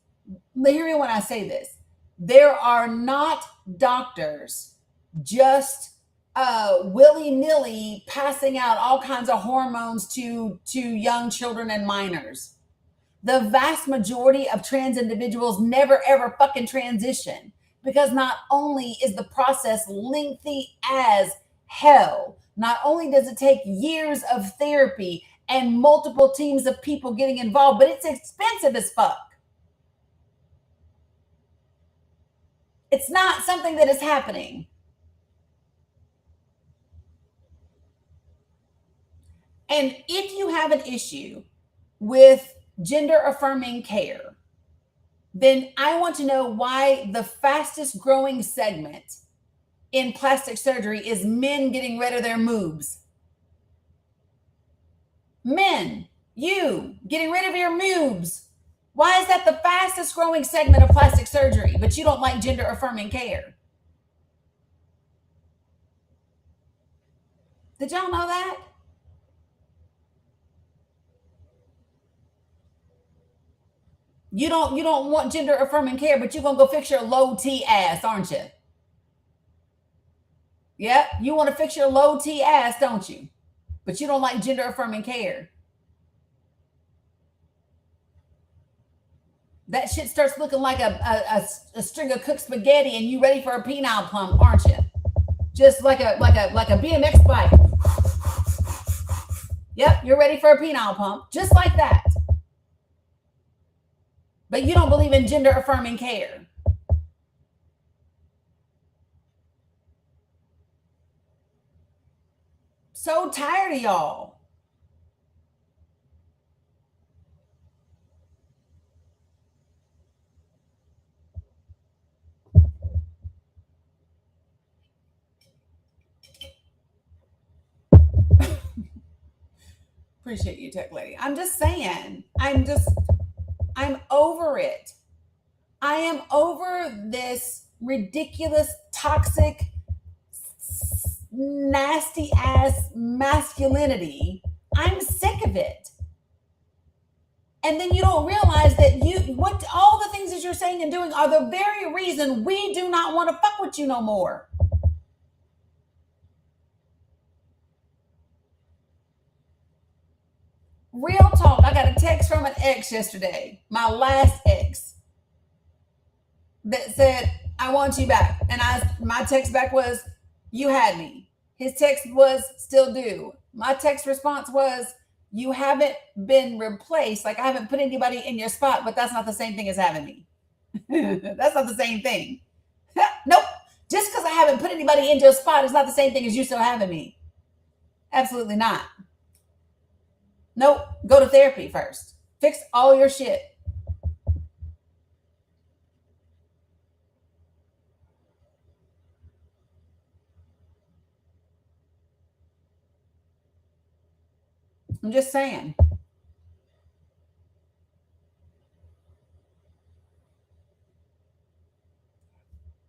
Hear me when I say this. There are not doctors just willy-nilly passing out all kinds of hormones to young children and minors. The vast majority of trans individuals never ever fucking transition, because not only is the process lengthy as hell, not only does it take years of therapy and multiple teams of people getting involved, but it's expensive as fuck. It's not something that is happening. And if you have an issue with gender affirming care, then I want to know why the fastest growing segment in plastic surgery is men getting rid of their moobs. Men, you getting rid of your moobs. Why is that the fastest growing segment of plastic surgery, but you don't like gender affirming care? Did y'all know that? You don't want gender affirming care, but you're gonna go fix your low T ass, aren't you? Yep, you want to fix your low T ass, don't you? But you don't like gender affirming care. That shit starts looking like a string of cooked spaghetti, and you ready for a penile pump, aren't you? Just like a BMX bike. Yep, you're ready for a penile pump, just like that. But you don't believe in gender affirming care. So tired of y'all. Appreciate you, tech lady. I'm just saying, I'm over it. I am over this ridiculous, toxic, nasty ass masculinity. I'm sick of it. And then you don't realize that what all the things that you're saying and doing are the very reason we do not want to fuck with you no more. Real talk. I got a text from an ex yesterday, my last ex, that said, I want you back. And my text back was, you had me. His text was, still do. My text response was, you haven't been replaced. Like, I haven't put anybody in your spot, but that's not the same thing as having me. That's not the same thing. Nope. Just because I haven't put anybody in your spot is not the same thing as you still having me. Absolutely not. Nope. Go to therapy first. Fix all your shit. I'm just saying.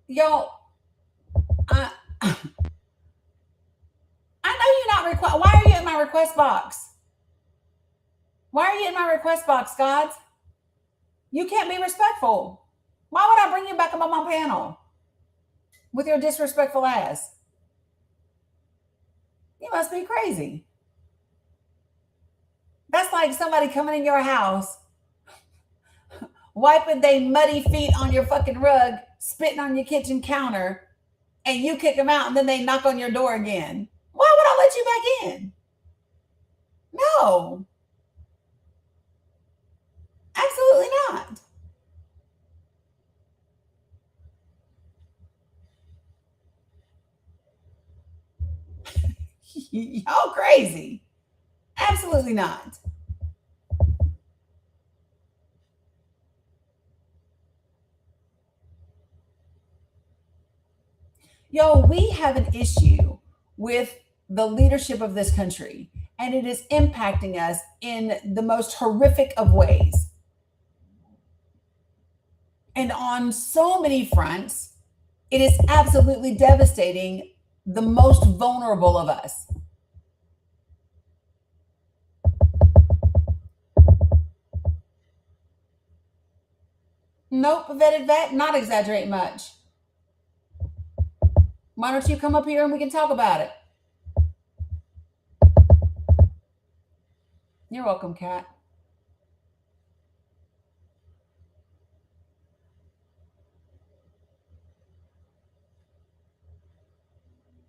Y'all, I know you're not request. Why are you in my request box? Why are you in my request box, Gods? You can't be respectful. Why would I bring you back up on my panel with your disrespectful ass? You must be crazy. That's like somebody coming in your house, wiping their muddy feet on your fucking rug, spitting on your kitchen counter, and you kick them out, and then they knock on your door again. Why would I let you back in? No. Absolutely not. Y'all crazy. Absolutely not. Yo, we have an issue with the leadership of this country, and it is impacting us in the most horrific of ways. And on so many fronts, it is absolutely devastating the most vulnerable of us. Nope, vetted vet, not exaggerate much. Why don't you come up here and we can talk about it? You're welcome, Kat.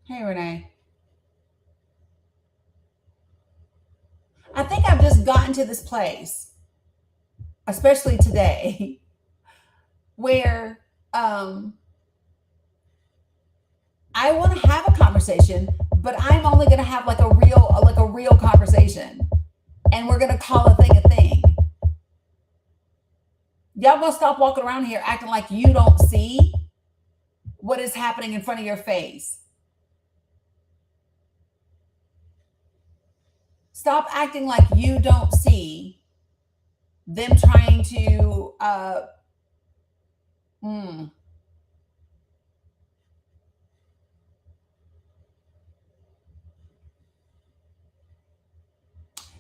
Hey, Renee. I think I've just gotten to this place, especially today, where I want to have a conversation, but I'm only going to have like a real conversation, and we're going to call a thing a thing. Y'all gonna stop walking around here acting like you don't see what is happening in front of your face. Stop acting like you don't see them trying to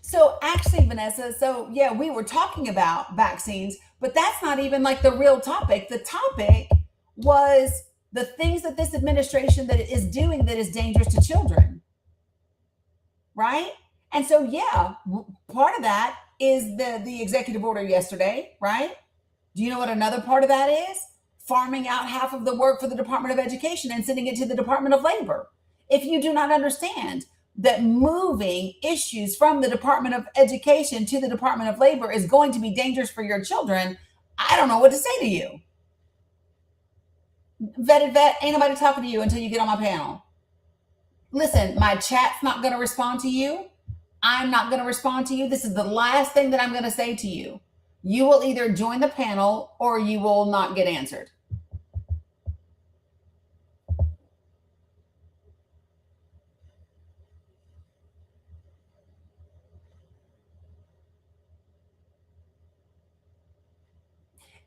So actually, Vanessa, so yeah, we were talking about vaccines, but that's not even like the real topic. The topic was the things that this administration that is doing that is dangerous to children. Right? And so yeah, part of that is the executive order yesterday, right? Do you know what another part of that is? Farming out half of the work for the Department of Education and sending it to the Department of Labor. If you do not understand that moving issues from the Department of Education to the Department of Labor is going to be dangerous for your children, I don't know what to say to you. Vetted vet, ain't nobody talking to you until you get on my panel. Listen, my chat's not going to respond to you. I'm not going to respond to you. This is the last thing that I'm going to say to you. You will either join the panel or you will not get answered.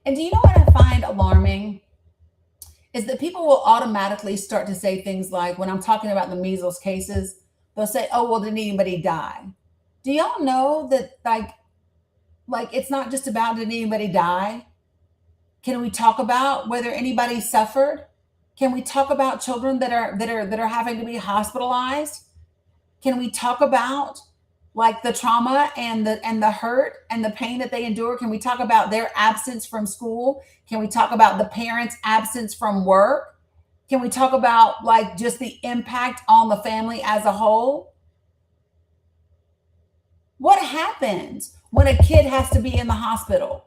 And do you know what I find alarming? Is that people will automatically start to say things like, when I'm talking about the measles cases, they'll say, oh, well, did anybody die? Do y'all know that, like, Like, it's not just about did anybody die. Can we talk about whether anybody suffered? Can we talk about children that are having to be hospitalized? Can we talk about like the trauma and the hurt and the pain that they endure? Can we talk about their absence from school? Can we talk about the parents' absence from work? Can we talk about like just the impact on the family as a whole? What happens when a kid has to be in the hospital?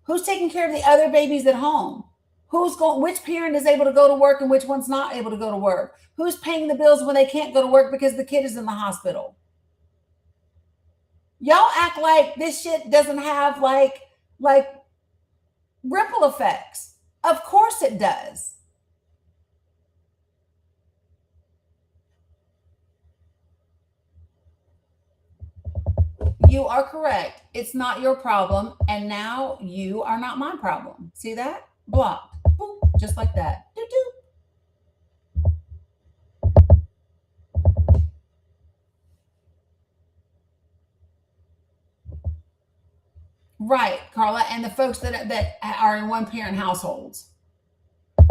Who's taking care of the other babies at home? Which parent is able to go to work and which one's not able to go to work? Who's paying the bills when they can't go to work because the kid is in the hospital? Y'all act like this shit doesn't have like ripple effects. Of course it does. You are correct. It's not your problem. And now you are not my problem. See that? Blocked. Boom, just like that. Doo-doo. Right, Carla, and the folks that are in one parent households.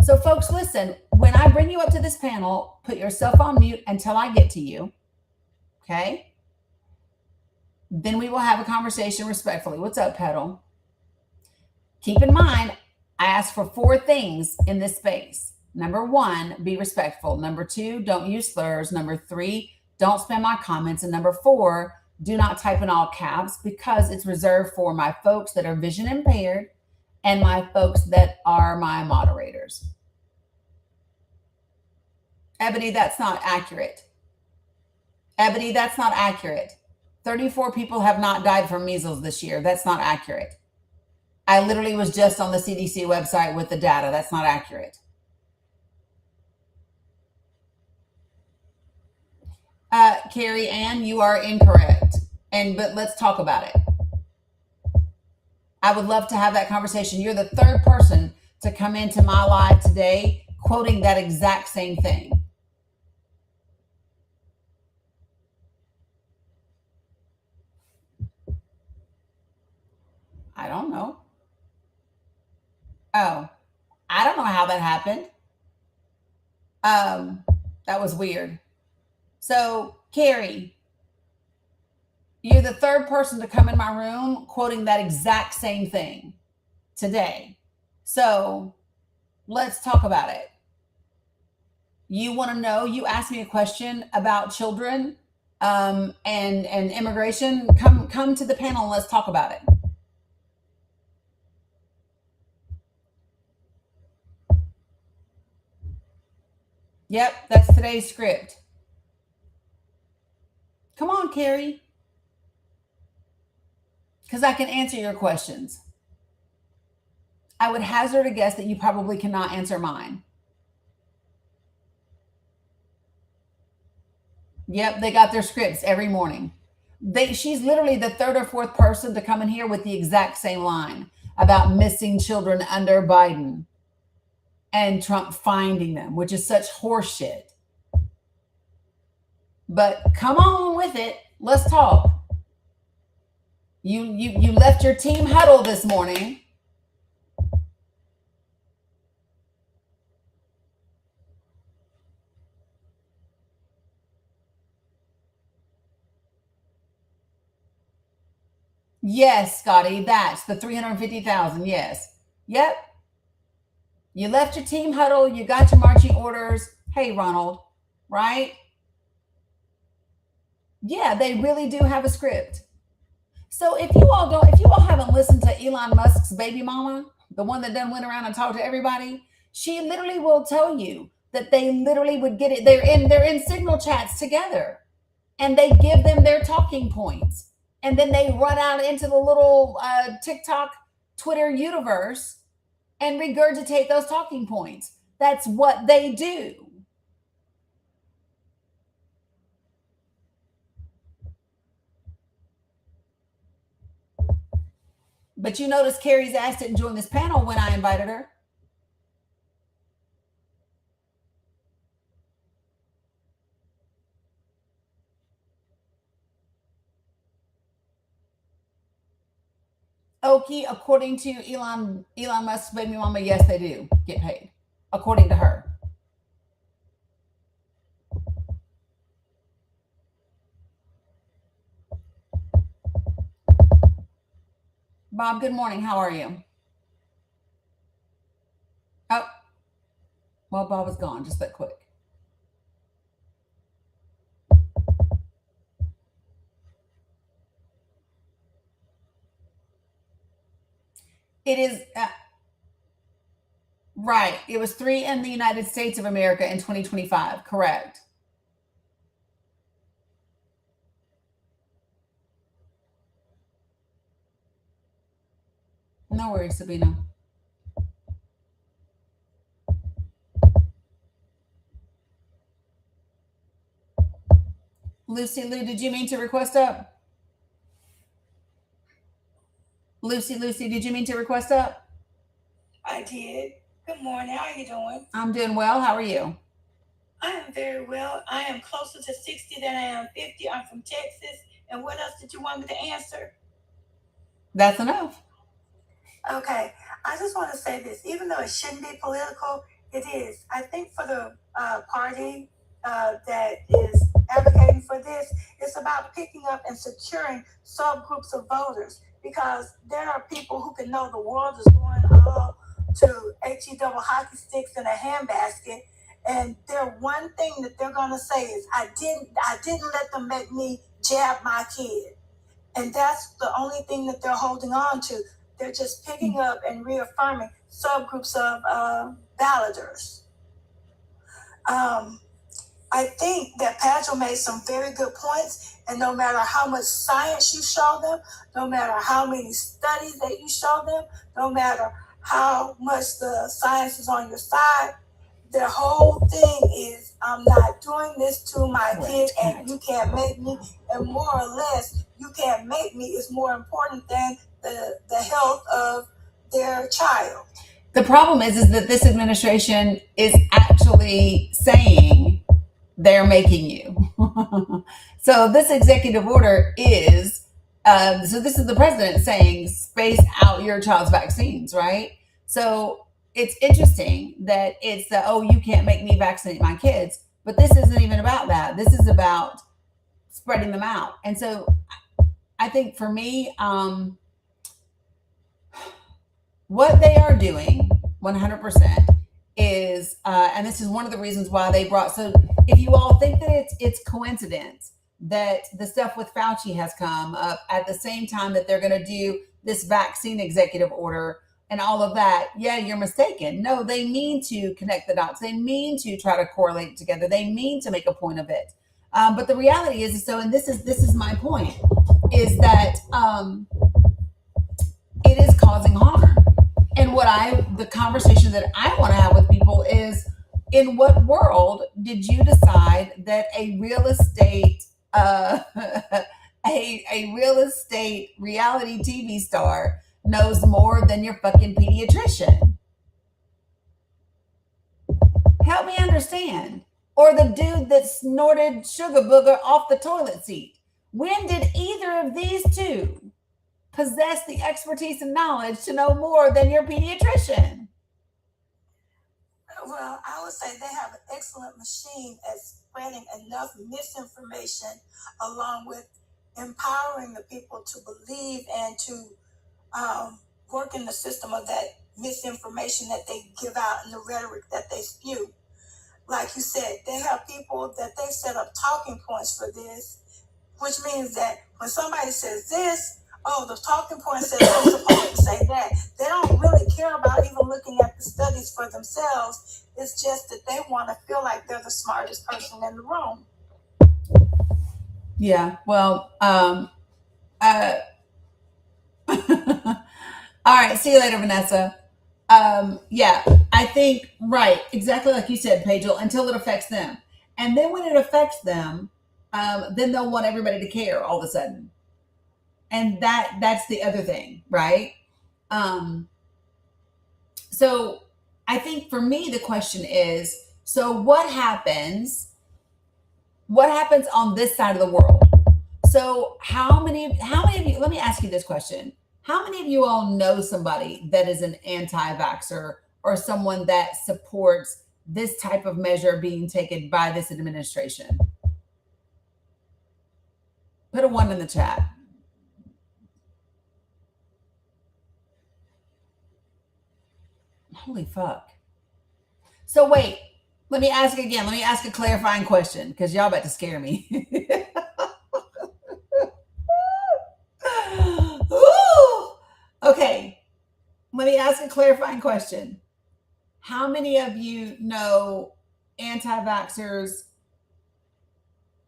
So, folks, listen, when I bring you up to this panel, put yourself on mute until I get to you. Okay? Then we will have a conversation respectfully. What's up, Petal? Keep in mind, I asked for 4 things in this space. Number 1, be respectful. Number 2, don't use slurs. Number 3, don't spam my comments. And number 4, do not type in all caps because it's reserved for my folks that are vision impaired and my folks that are my moderators. Ebony, that's not accurate. Ebony, that's not accurate. 34 people have not died from measles this year. That's not accurate. I literally was just on the CDC website with the data. That's not accurate. Carrie Ann, you are incorrect. But let's talk about it. I would love to have that conversation. You're the 3rd person to come into my live today quoting that exact same thing. I don't know. Oh, I don't know how that happened. That was weird. So, Carrie, you're the 3rd person to come in my room quoting that exact same thing today. So, let's talk about it. You want to know, you asked me a question about children and immigration. Come to the panel and let's talk about it. Yep, that's today's script. Come on, Carrie. Because I can answer your questions. I would hazard a guess that you probably cannot answer mine. Yep, they got their scripts every morning. She's literally the 3rd or 4th person to come in here with the exact same line about missing children under Biden and Trump finding them, which is such horseshit. But come on with it. Let's talk. You left your team huddle this morning. Yes, Scotty, that's the 350,000. Yes. Yep. You left your team huddle. You got your marching orders. Hey, Ronald, right? Yeah, they really do have a script. So if you all haven't listened to Elon Musk's baby mama, the one that done went around and talked to everybody, she literally will tell you that they literally would get it. They're in signal chats together, and they give them their talking points, and then they run out into the little TikTok, Twitter universe and regurgitate those talking points. That's what they do. But you notice Carrie's ass didn't join this panel when I invited her. Okie, according to Elon Musk's baby mama, yes, they do get paid, according to her. Bob, good morning. How are you? Oh, well, Bob was gone just that quick. It is right. It was 3 in the United States of America in 2025. Correct. No worries, Sabina. Lucy Lou, did you mean to request up? Lucy, did you mean to request up? I did. Good morning. How are you doing? I'm doing well. How are you? I am very well. I am closer to 60 than I am 50. I'm from Texas. And what else did you want me to answer? That's enough. Okay. I just want to say this. Even though it shouldn't be political, it is. I think for the party that is advocating for this, it's about picking up and securing subgroups of voters, because there are people who can know the world is going all to HE double hockey sticks in a handbasket, and their one thing that they're going to say is, I didn't let them make me jab my kid. And that's the only thing that they're holding on to. They're just picking up and reaffirming subgroups of ballotters. I think that Patrick made some very good points, and no matter how much science you show them, no matter how many studies that you show them, no matter how much the science is on your side, their whole thing is, I'm not doing this to my kid, and you can't make me. And more or less, you can't make me is more important than the health of their child. The problem is that this administration is actually saying they're making you. So this executive order is, so this is the president saying, space out your child's vaccines, right? So it's interesting that it's oh, you can't make me vaccinate my kids, but this isn't even about that. This is about spreading them out. And so I think for me, what they are doing 100% is, and this is one of the reasons why they brought, so if you all think that it's coincidence that the stuff with Fauci has come up at the same time that they're going to do this vaccine executive order and all of that, yeah, you're mistaken. No, they mean to connect the dots. They mean to try to correlate together. They mean to make a point of it. But the reality is, so, and this is my point, is that it is causing harm. And the conversation that I want to have with people is, in what world did you decide that a real estate, a real estate reality TV star knows more than your fucking pediatrician? Help me understand. Or the dude that snorted sugar booger off the toilet seat. When did either of these two possess the expertise and knowledge to know more than your pediatrician? Well, I would say they have an excellent machine at spreading enough misinformation, along with empowering the people to believe and to work in the system of that misinformation that they give out and the rhetoric that they spew. Like you said, they have people that they set up talking points for this, which means that when somebody says this, oh, the talking point says I'm supposed to say that. They don't really care about even looking at the studies for themselves. It's just that they want to feel like they're the smartest person in the room. Yeah, well, all right, see you later, Vanessa. Yeah, I think, right, exactly like you said, Pagel, until it affects them. And then when it affects them, then they'll want everybody to care all of a sudden. And that's the other thing, right? So I think for me, the question is, so what happens on this side of the world? So how many of you, let me ask you this question. How many of you all know somebody that is an anti-vaxxer or someone that supports this type of measure being taken by this administration? Put a 1 in the chat. Holy fuck. So wait, let me ask again. Let me ask a clarifying question because y'all about to scare me. Ooh. Okay, let me ask a clarifying question. How many of you know anti-vaxxers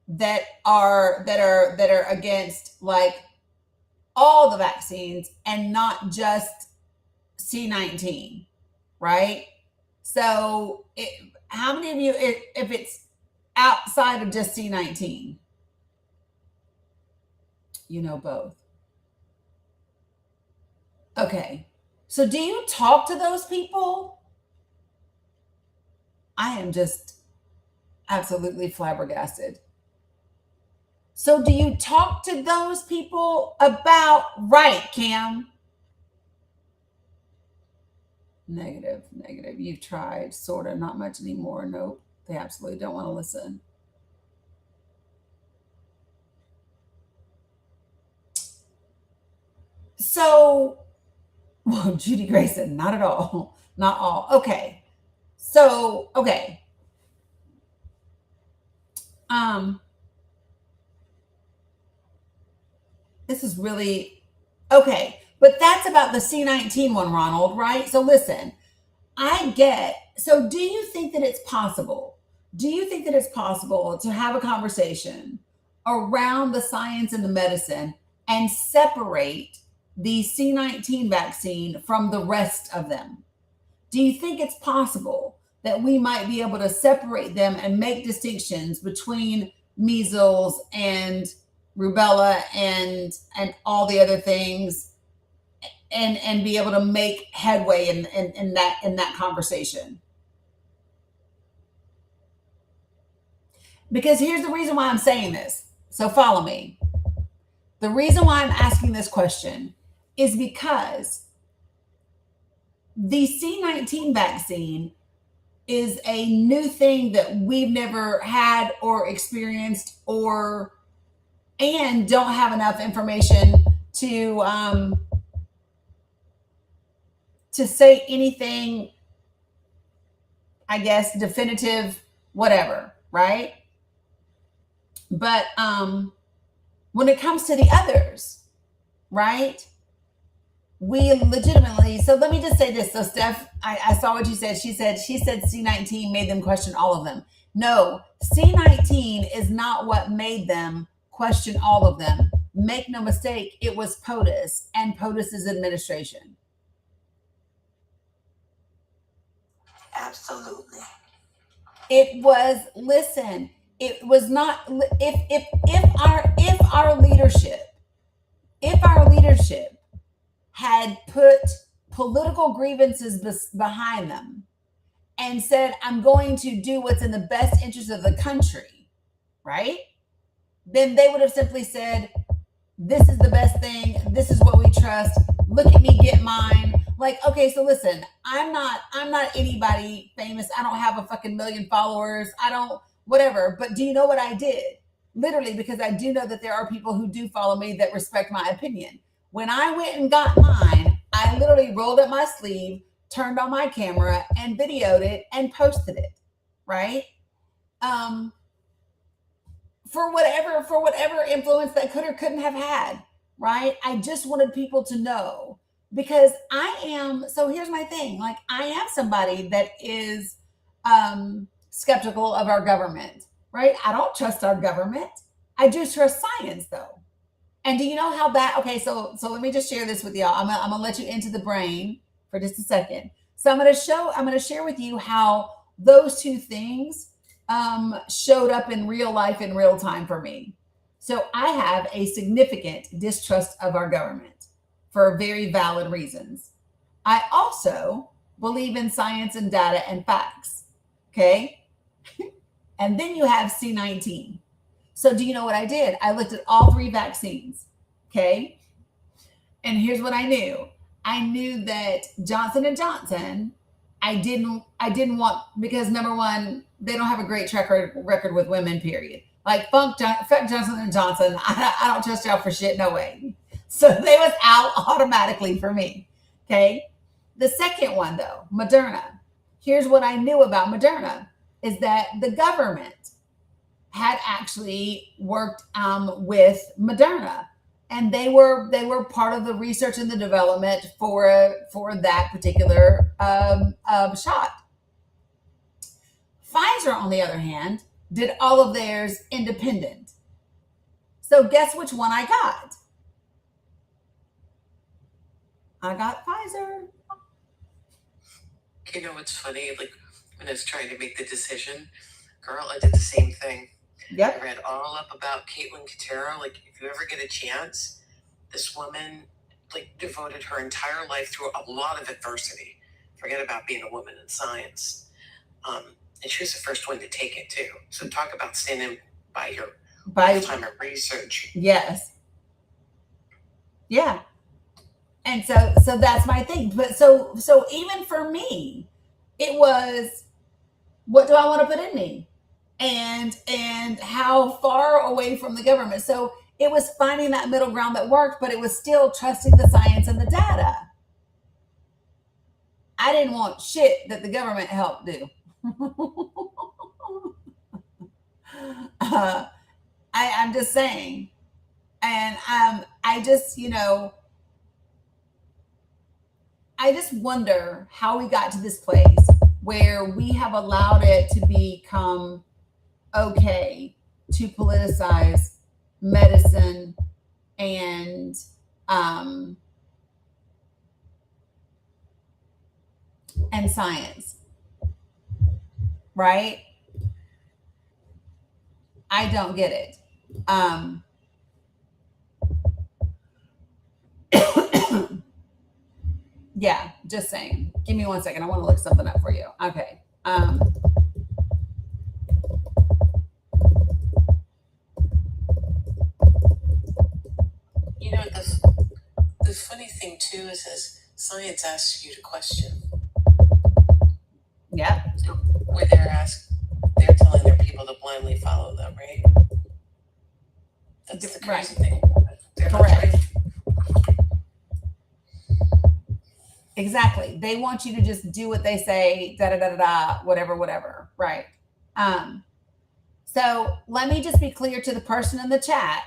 that are against like all the vaccines and not just C19, right? So how many of you, if it's outside of just C19, you know both? Okay. So do you talk to those people? I am just absolutely flabbergasted. So do you talk to those people about, right, Cam? Negative. You've tried, sort of, not much anymore. Nope. They absolutely don't want to listen. So, well, Judy Grayson, not at all. Not all. Okay. So, okay. This is really okay. But that's about the C19 one, Ronald, right? So listen, I get, so do you think that it's possible? Do you think that it's possible to have a conversation around the science and the medicine and separate the C19 vaccine from the rest of them? Do you think it's possible that we might be able to separate them and make distinctions between measles and rubella and all the other things and be able to make headway in that conversation? Because here's the reason why I'm saying this. So follow me. The reason why I'm asking this question is because the C19 vaccine is a new thing that we've never had or experienced and don't have enough information to say anything, I guess, definitive, whatever, right? But when it comes to the others, right? We legitimately, so let me just say this. So Steph, I saw what you said. She said C19 made them question all of them. No, C19 is not what made them question all of them. Make no mistake, it was POTUS and POTUS's administration. Absolutely. It was, listen, it was not, if our leadership had put political grievances behind them and said, I'm going to do what's in the best interest of the country, right? Then they would have simply said, this is the best thing. This is what we trust. Look at me get mine. Like, okay, so listen, I'm not anybody famous. I don't have a fucking million followers. I don't, whatever. But do you know what I did? Literally, because I do know that there are people who do follow me that respect my opinion. When I went and got mine, I literally rolled up my sleeve, turned on my camera and videoed it and posted it, right? For whatever influence that could or couldn't have had, right? I just wanted people to know, because so here's my thing. Like, I am somebody that is skeptical of our government, right? I don't trust our government. I do trust science though. And do you know how that, okay, so let me just share this with y'all. I'm gonna let you into the brain for just a second. So I'm gonna share with you how those two things showed up in real life in real time for me. So I have a significant distrust of our government for very valid reasons. I also believe in science and data and facts. Okay. And then you have C19. So do you know what I did? I looked at all three vaccines. Okay. And here's what I knew. I knew that Johnson and Johnson, I didn't want, because number one, they don't have a great track record with women, period. Like fuck Johnson and Johnson. I don't trust y'all for shit, no way. So they was out automatically for me. Okay. The second one though, Moderna. Here's what I knew about Moderna is that the government had actually worked with Moderna, and they were part of the research and the development for that particular shot. Pfizer, on the other hand, did all of theirs independent. So guess which one I got? I got Pfizer. You know what's funny? Like when I was trying to make the decision, girl, I did the same thing. Yep. I read all up about Caitlin Cotero. Like, if you ever get a chance, this woman like devoted her entire life through a lot of adversity. Forget about being a woman in science. And she was the first one to take it too. So talk about standing by your lifetime of research. Yes. Yeah. And so that's my thing. But so even for me, it was, what do I want to put in me? And how far away from the government. So it was finding that middle ground that worked, but it was still trusting the science and the data. I didn't want shit that the government helped do. I'm just saying. And I just, I just wonder how we got to this place where we have allowed it to become okay to politicize medicine and science, right? I don't get it. Yeah, just saying. Give me 1 second. I want to look something up for you. Okay. You know, the funny thing too is science asks you to question. Yeah. Where they're telling their people to blindly follow them, right? That's the crazy thing. They're correct. Exactly. They want you to just do what they say, da da da da da, whatever. Right. So let me just be clear to the person in the chat.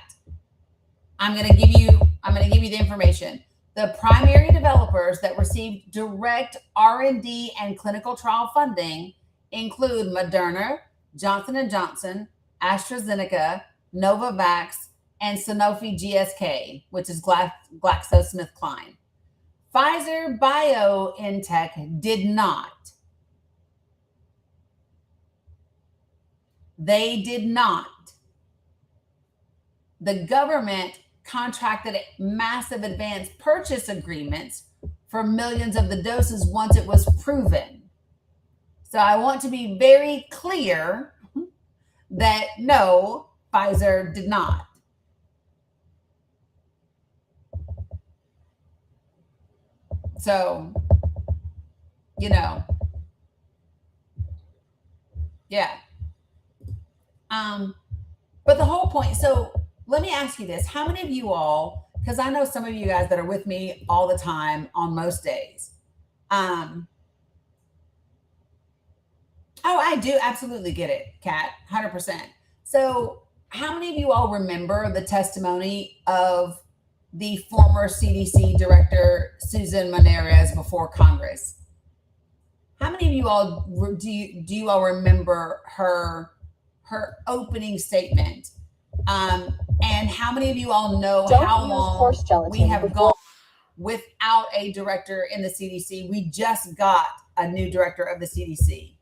I'm gonna give you the information. The primary developers that received direct R&D and clinical trial funding include Moderna, Johnson & Johnson, AstraZeneca, Novavax, and Sanofi GSK, which is GlaxoSmithKline. Pfizer BioNTech did not. They did not. The government contracted massive advance purchase agreements for millions of the doses once it was proven. So I want to be very clear that no, Pfizer did not. So, yeah. But the whole point, so let me ask you this. How many of you all, because I know some of you guys that are with me all the time on most days. Oh, I do absolutely get it, Kat, 100%. So how many of you all remember the testimony of the former CDC director, Susan Menarez, before Congress? How many of you all, do you all remember her opening statement? And how many of you all know how long we have gone without a director in the CDC? We just got a new director of the CDC.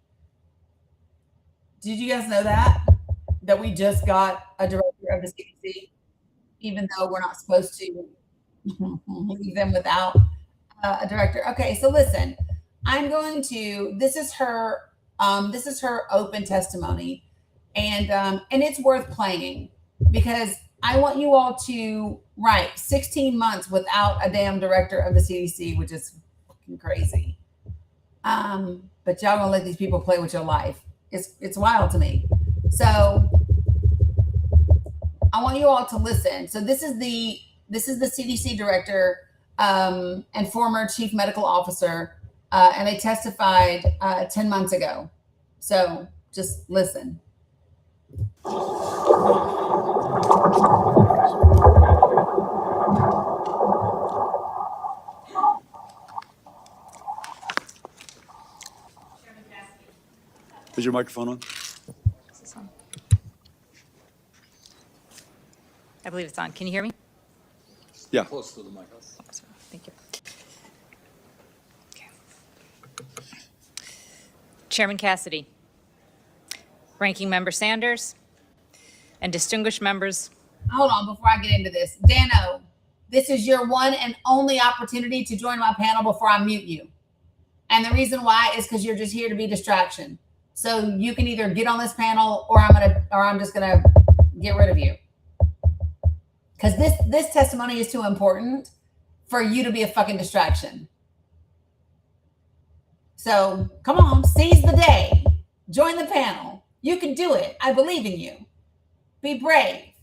Did you guys know that we just got a director of the CDC, even though we're not supposed to leave them without a director? Okay, so listen, this is her open testimony, and it's worth playing because I want you all to write 16 months without a damn director of the CDC, which is fucking crazy. But y'all gonna let these people play with your life. It's wild to me. So I want you all to listen. So this is the CDC director and former chief medical officer, and they testified 10 months ago. So just listen. Is your microphone on? Is this on? I believe it's on. Can you hear me? Yeah. Close to the mic. Thank you. Okay. Chairman Cassidy, Ranking Member Sanders, and distinguished members. Hold on before I get into this. Dano, this is your one and only opportunity to join my panel before I mute you. And the reason why is because you're just here to be distraction. So you can either get on this panel or I'm just gonna get rid of you. Because this testimony is too important for you to be a fucking distraction. So come on, seize the day. Join the panel. You can do it. I believe in you. Be brave.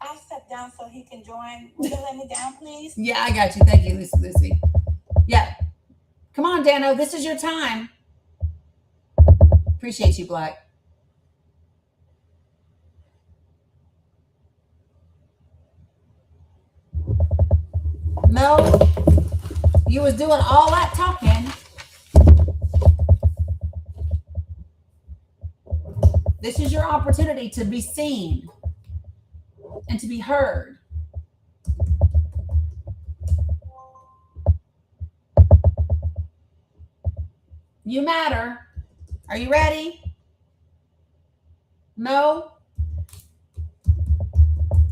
I'll step down so he can join. Will you let me down, please? Yeah, I got you. Thank you, Lucy. Yeah. Come on, Dano. This is your time. Appreciate you, Black. No, you was doing all that talking. This is your opportunity to be seen and to be heard. You matter. Are you ready? No?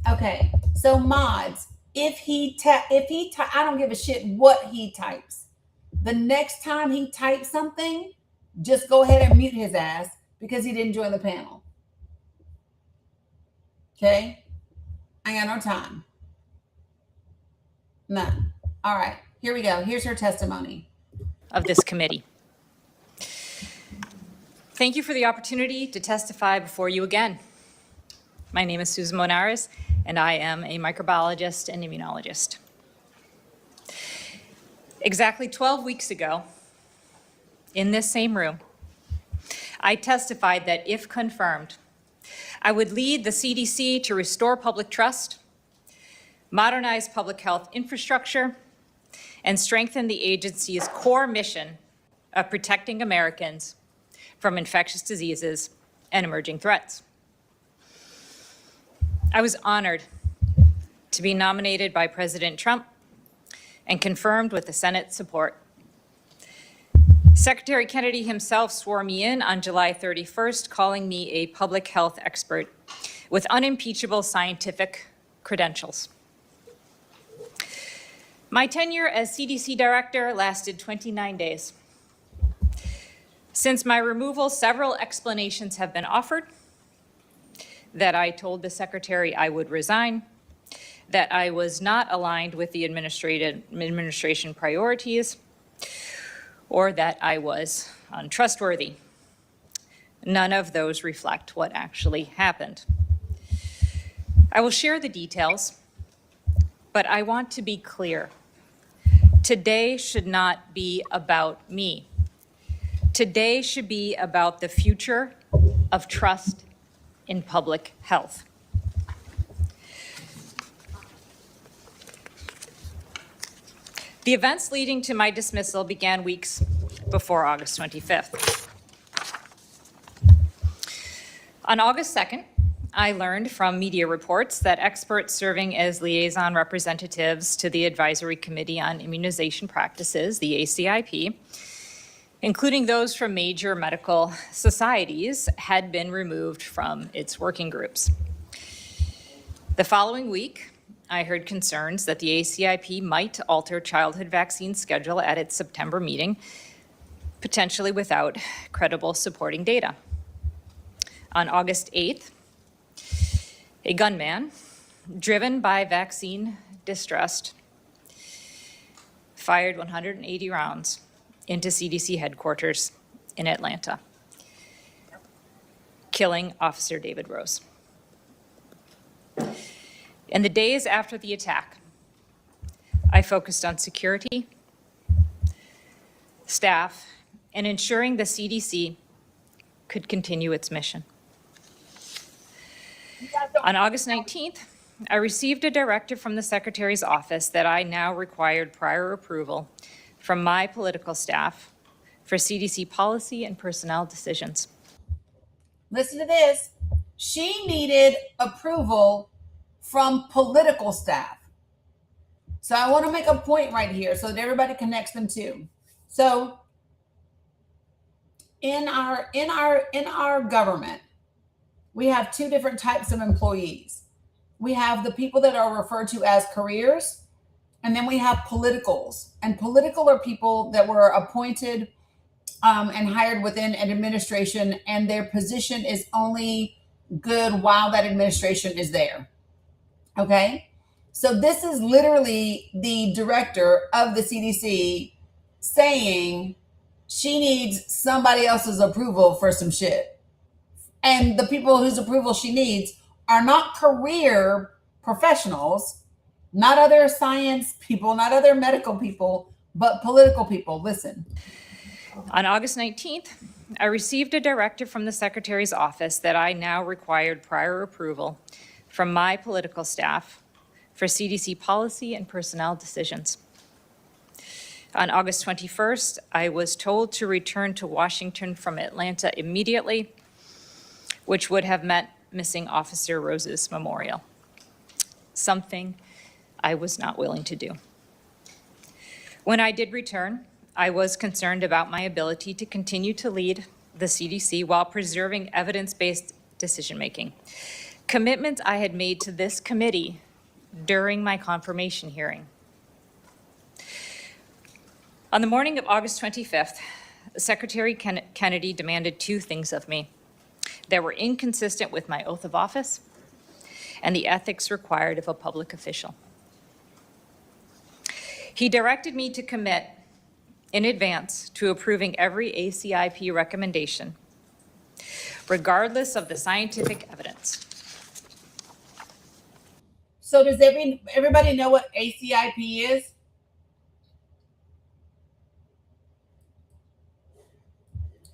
Okay. So mods, I don't give a shit what he types. The next time he types something, just go ahead and mute his ass because he didn't join the panel. Okay? I got no time. None. All right. Here we go. Here's her testimony. Of this committee. Thank you for the opportunity to testify before you again. My name is Susan Monares, and I am a microbiologist and immunologist. Exactly 12 weeks ago, in this same room, I testified that if confirmed, I would lead the CDC to restore public trust, modernize public health infrastructure, and strengthen the agency's core mission of protecting Americans from infectious diseases and emerging threats. I was honored to be nominated by President Trump and confirmed with the Senate's support. Secretary Kennedy himself swore me in on July 31st, calling me a public health expert with unimpeachable scientific credentials. My tenure as CDC director lasted 29 days. Since my removal, several explanations have been offered: that I told the secretary I would resign, that I was not aligned with the administration priorities, or that I was untrustworthy. None of those reflect what actually happened. I will share the details, but I want to be clear. Today should not be about me. Today should be about the future of trust in public health. The events leading to my dismissal began weeks before August 25th. On August 2nd, I learned from media reports that experts serving as liaison representatives to the Advisory Committee on Immunization Practices, the ACIP, including those from major medical societies, had been removed from its working groups. The following week, I heard concerns that the ACIP might alter childhood vaccine schedule at its September meeting, potentially without credible supporting data. On August 8th, a gunman, driven by vaccine distrust, fired 180 rounds into CDC headquarters in Atlanta, killing Officer David Rose. In the days after the attack, I focused on security, staff, and ensuring the CDC could continue its mission. On August 19th, I received a directive from the Secretary's office that I now required prior approval from my political staff for CDC policy and personnel decisions. Listen to this. She needed approval from political staff. So I want to make a point right here so that everybody connects them too. So in our government, we have two different types of employees. We have the people that are referred to as careers, and then we have politicals. And political are people that were appointed and hired within an administration, and their position is only good while that administration is there. Okay? So this is literally the director of the CDC saying she needs somebody else's approval for some shit. And the people whose approval she needs are not career professionals, not other science people, not other medical people, but political people. Listen. On August 19th, I received a directive from the Secretary's office that I now required prior approval from my political staff for CDC policy and personnel decisions. On August 21st, I was told to return to Washington from Atlanta immediately, which would have meant missing Officer Rose's memorial, something I was not willing to do. When I did return, I was concerned about my ability to continue to lead the CDC while preserving evidence-based decision-making. Commitments I had made to this committee during my confirmation hearing. On the morning of August 25th, Secretary Kennedy demanded two things of me that were inconsistent with my oath of office and the ethics required of a public official. He directed me to commit in advance to approving every ACIP recommendation, regardless of the scientific evidence. So does everybody know what ACIP is?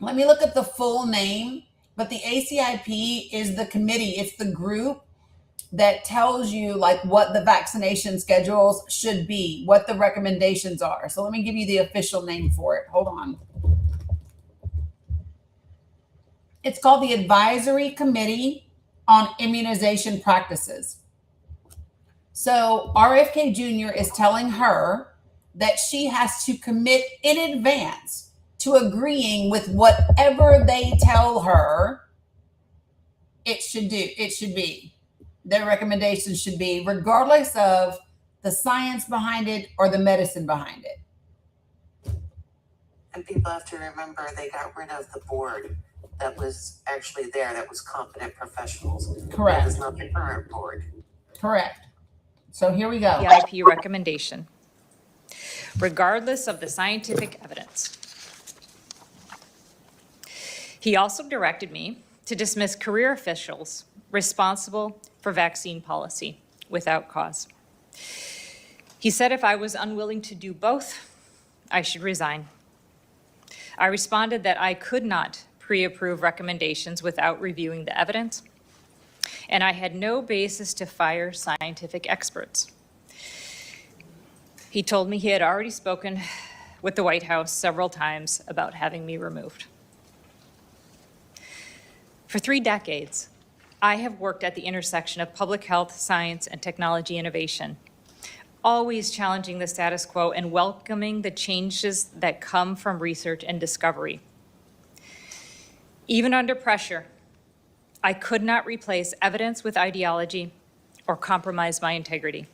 Let me look at the full name, but the ACIP is the committee. It's the group that tells you like what the vaccination schedules should be, what the recommendations are. So let me give you the official name for it. Hold on. It's called the Advisory Committee on Immunization Practices. So RFK Jr. is telling her that she has to commit in advance to agreeing with whatever they tell her it should be. Their recommendations should be, regardless of the science behind it or the medicine behind it. And people have to remember they got rid of the board that was actually there, that was competent professionals. Correct. That is not the current board. Correct. So here we go. The IP recommendation, regardless of the scientific evidence. He also directed me to dismiss career officials responsible for vaccine policy without cause. He said if I was unwilling to do both, I should resign. I responded that I could not pre-approve recommendations without reviewing the evidence, and I had no basis to fire scientific experts. He told me he had already spoken with the White House several times about having me removed. For 3 decades, I have worked at the intersection of public health, science, and technology innovation, always challenging the status quo and welcoming the changes that come from research and discovery. Even under pressure, I could not replace evidence with ideology or compromise my integrity.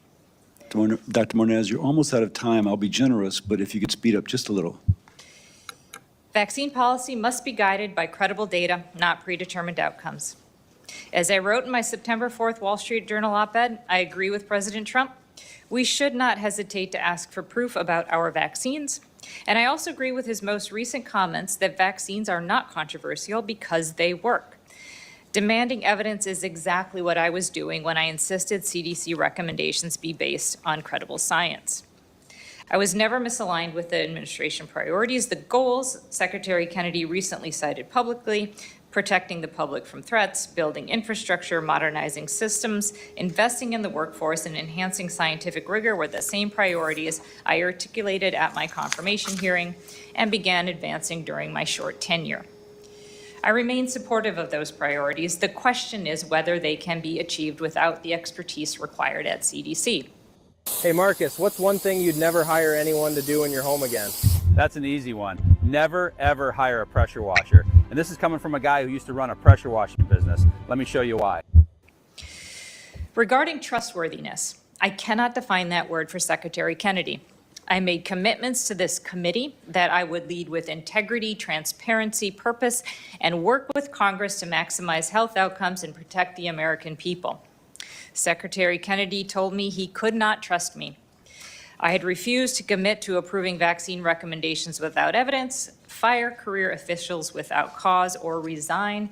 Dr. Mornaz, you're almost out of time. I'll be generous, but if you could speed up just a little. Vaccine policy must be guided by credible data, not predetermined outcomes. As I wrote in my September 4th Wall Street Journal op-ed, I agree with President Trump. We should not hesitate to ask for proof about our vaccines. And I also agree with his most recent comments that vaccines are not controversial because they work. Demanding evidence is exactly what I was doing when I insisted CDC recommendations be based on credible science. I was never misaligned with the administration priorities. The goals Secretary Kennedy recently cited publicly, protecting the public from threats, building infrastructure, modernizing systems, investing in the workforce, and enhancing scientific rigor were the same priorities I articulated at my confirmation hearing and began advancing during my short tenure. I remain supportive of those priorities. The question is whether they can be achieved without the expertise required at CDC. Hey Marcus, what's one thing you'd never hire anyone to do in your home again? That's an easy one. Never, ever hire a pressure washer. And this is coming from a guy who used to run a pressure washing business. Let me show you why. Regarding trustworthiness, I cannot define that word for Secretary Kennedy. I made commitments to this committee that I would lead with integrity, transparency, purpose, and work with Congress to maximize health outcomes and protect the American people. Secretary Kennedy told me he could not trust me. I had refused to commit to approving vaccine recommendations without evidence, fire career officials without cause, or resign,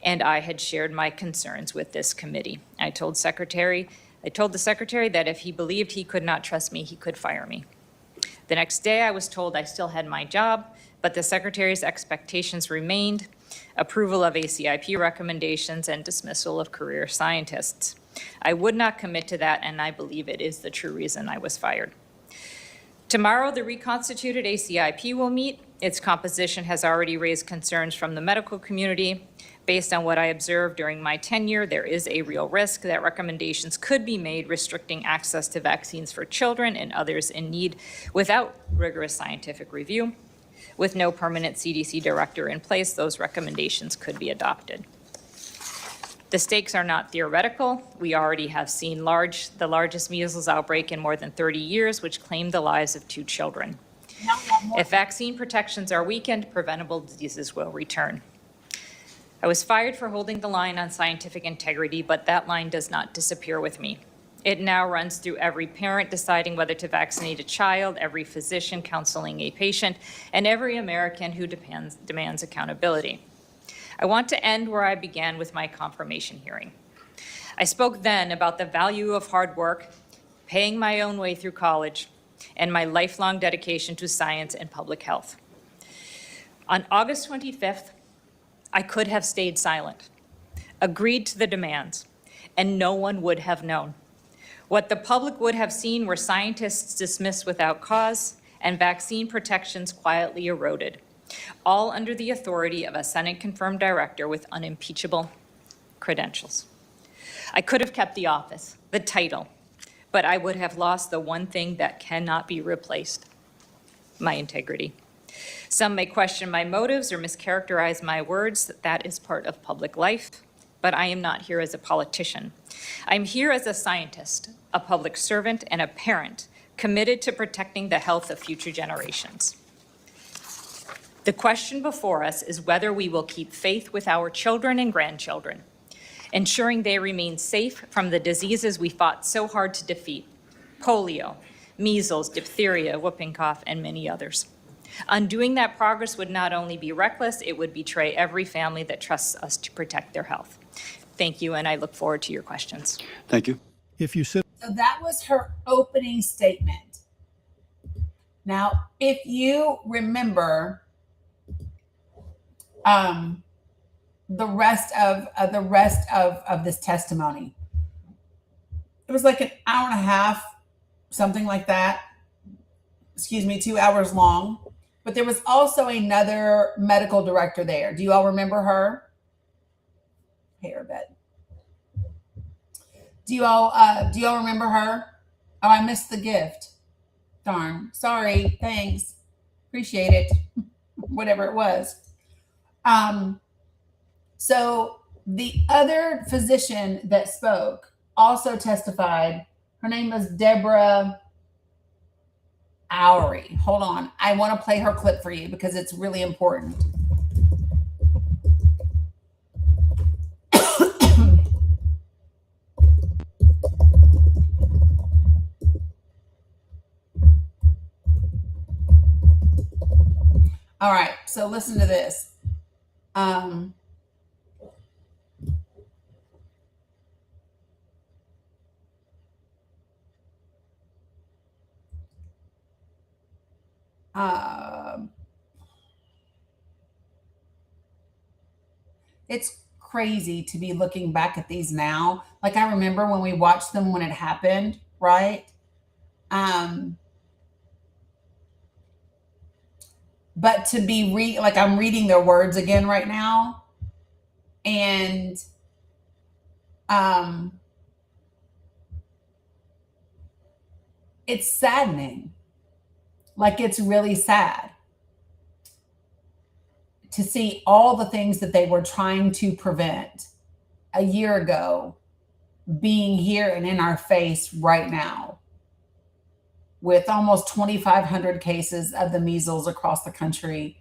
and I had shared my concerns with this committee. I told the secretary that if he believed he could not trust me, he could fire me. The next day, I was told I still had my job, but the secretary's expectations remained: approval of ACIP recommendations and dismissal of career scientists. I would not commit to that, and I believe it is the true reason I was fired. Tomorrow, the reconstituted ACIP will meet. Its composition has already raised concerns from the medical community. Based on what I observed during my tenure, there is a real risk that recommendations could be made restricting access to vaccines for children and others in need without rigorous scientific review. With no permanent CDC director in place, those recommendations could be adopted. The stakes are not theoretical. We already have seen the largest measles outbreak in more than 30 years, which claimed the lives of 2 children. If vaccine protections are weakened, preventable diseases will return. I was fired for holding the line on scientific integrity, but that line does not disappear with me. It now runs through every parent deciding whether to vaccinate a child, every physician counseling a patient, and every American who demands accountability. I want to end where I began with my confirmation hearing. I spoke then about the value of hard work, paying my own way through college, and my lifelong dedication to science and public health. On August 25th, I could have stayed silent, agreed to the demands, and no one would have known. What the public would have seen were scientists dismissed without cause and vaccine protections quietly eroded, all under the authority of a Senate-confirmed director with unimpeachable credentials. I could have kept the office, the title, but I would have lost the one thing that cannot be replaced: my integrity. Some may question my motives or mischaracterize my words. That is part of public life, but I am not here as a politician. I'm here as a scientist, a public servant, and a parent committed to protecting the health of future generations. The question before us is whether we will keep faith with our children and grandchildren, ensuring they remain safe from the diseases we fought so hard to defeat: polio, measles, diphtheria, whooping cough, and many others. Undoing that progress would not only be reckless, it would betray every family that trusts us to protect their health. Thank you, and I look forward to your questions. Thank you. So that was her opening statement. Now, if you remember, the rest of this testimony, it was like an hour and a half, something like that. 2 hours long. But there was also another medical director there. Do you all remember her? Hair bed. Do you all remember her? Oh, I missed the gift. Darn. Sorry. Thanks. Appreciate it. Whatever it was. So the other physician that spoke also testified. Her name was Deborah Oury. Hold on. I want to play her clip for you because it's really important. All right, so listen to this. It's crazy to be looking back at these now. Like I remember when we watched them when it happened, right? But to be like I'm reading their words again right now, and it's saddening. Like it's really sad to see all the things that they were trying to prevent a year ago being here and in our face right now, with almost 2,500 cases of the measles across the country,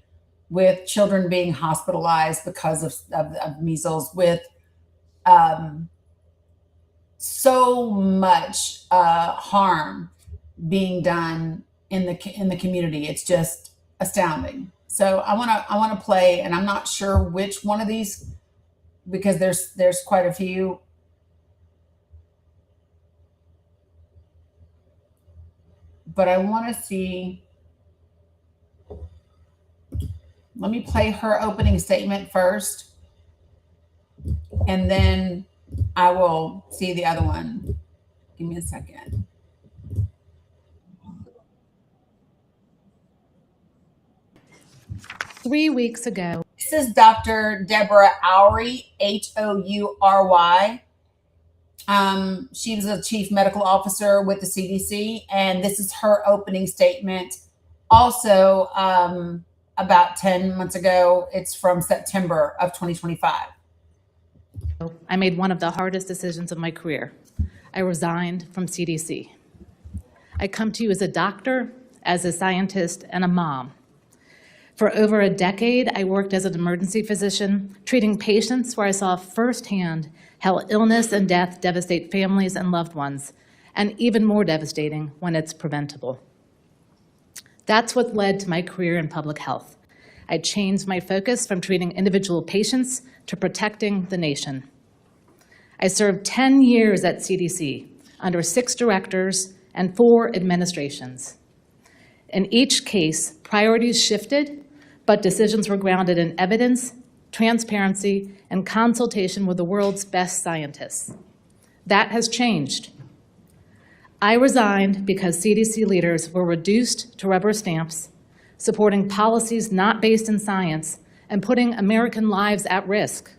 with children being hospitalized because of measles, with so much harm being done in the community. It's just astounding. So I want to play, and I'm not sure which one of these because there's quite a few. But I want to see. Let me play her opening statement first, and then I will see the other one. Give me a second. Three weeks ago. This is Dr. Deborah Oury, Houry. She was a chief medical officer with the CDC, and this is her opening statement. Also, about 10 months ago, it's from September of 2025. I made one of the hardest decisions of my career. I resigned from CDC. I come to you as a doctor, as a scientist, and a mom. For over a decade, I worked as an emergency physician, treating patients where I saw firsthand how illness and death devastate families and loved ones, and even more devastating when it's preventable. That's what led to my career in public health. I changed my focus from treating individual patients to protecting the nation. I served 10 years at CDC under 6 directors and 4 administrations. In each case, priorities shifted, but decisions were grounded in evidence, transparency, and consultation with the world's best scientists. That has changed. I resigned because CDC leaders were reduced to rubber stamps, supporting policies not based in science and putting American lives at risk.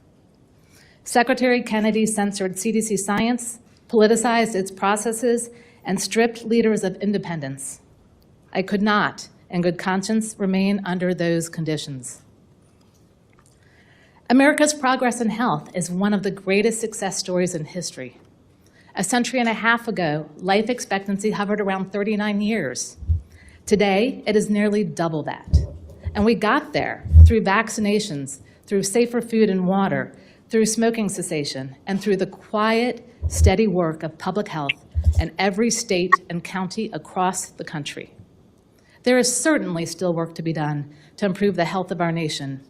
Secretary Kennedy censored CDC science, politicized its processes, and stripped leaders of independence. I could not, in good conscience, remain under those conditions. America's progress in health is one of the greatest success stories in history. A century and a half ago, life expectancy hovered around 39 years. Today, it is nearly double that. And we got there through vaccinations, through safer food and water, through smoking cessation, and through the quiet, steady work of public health in every state and county across the country. There is certainly still work to be done to improve the health of our nation.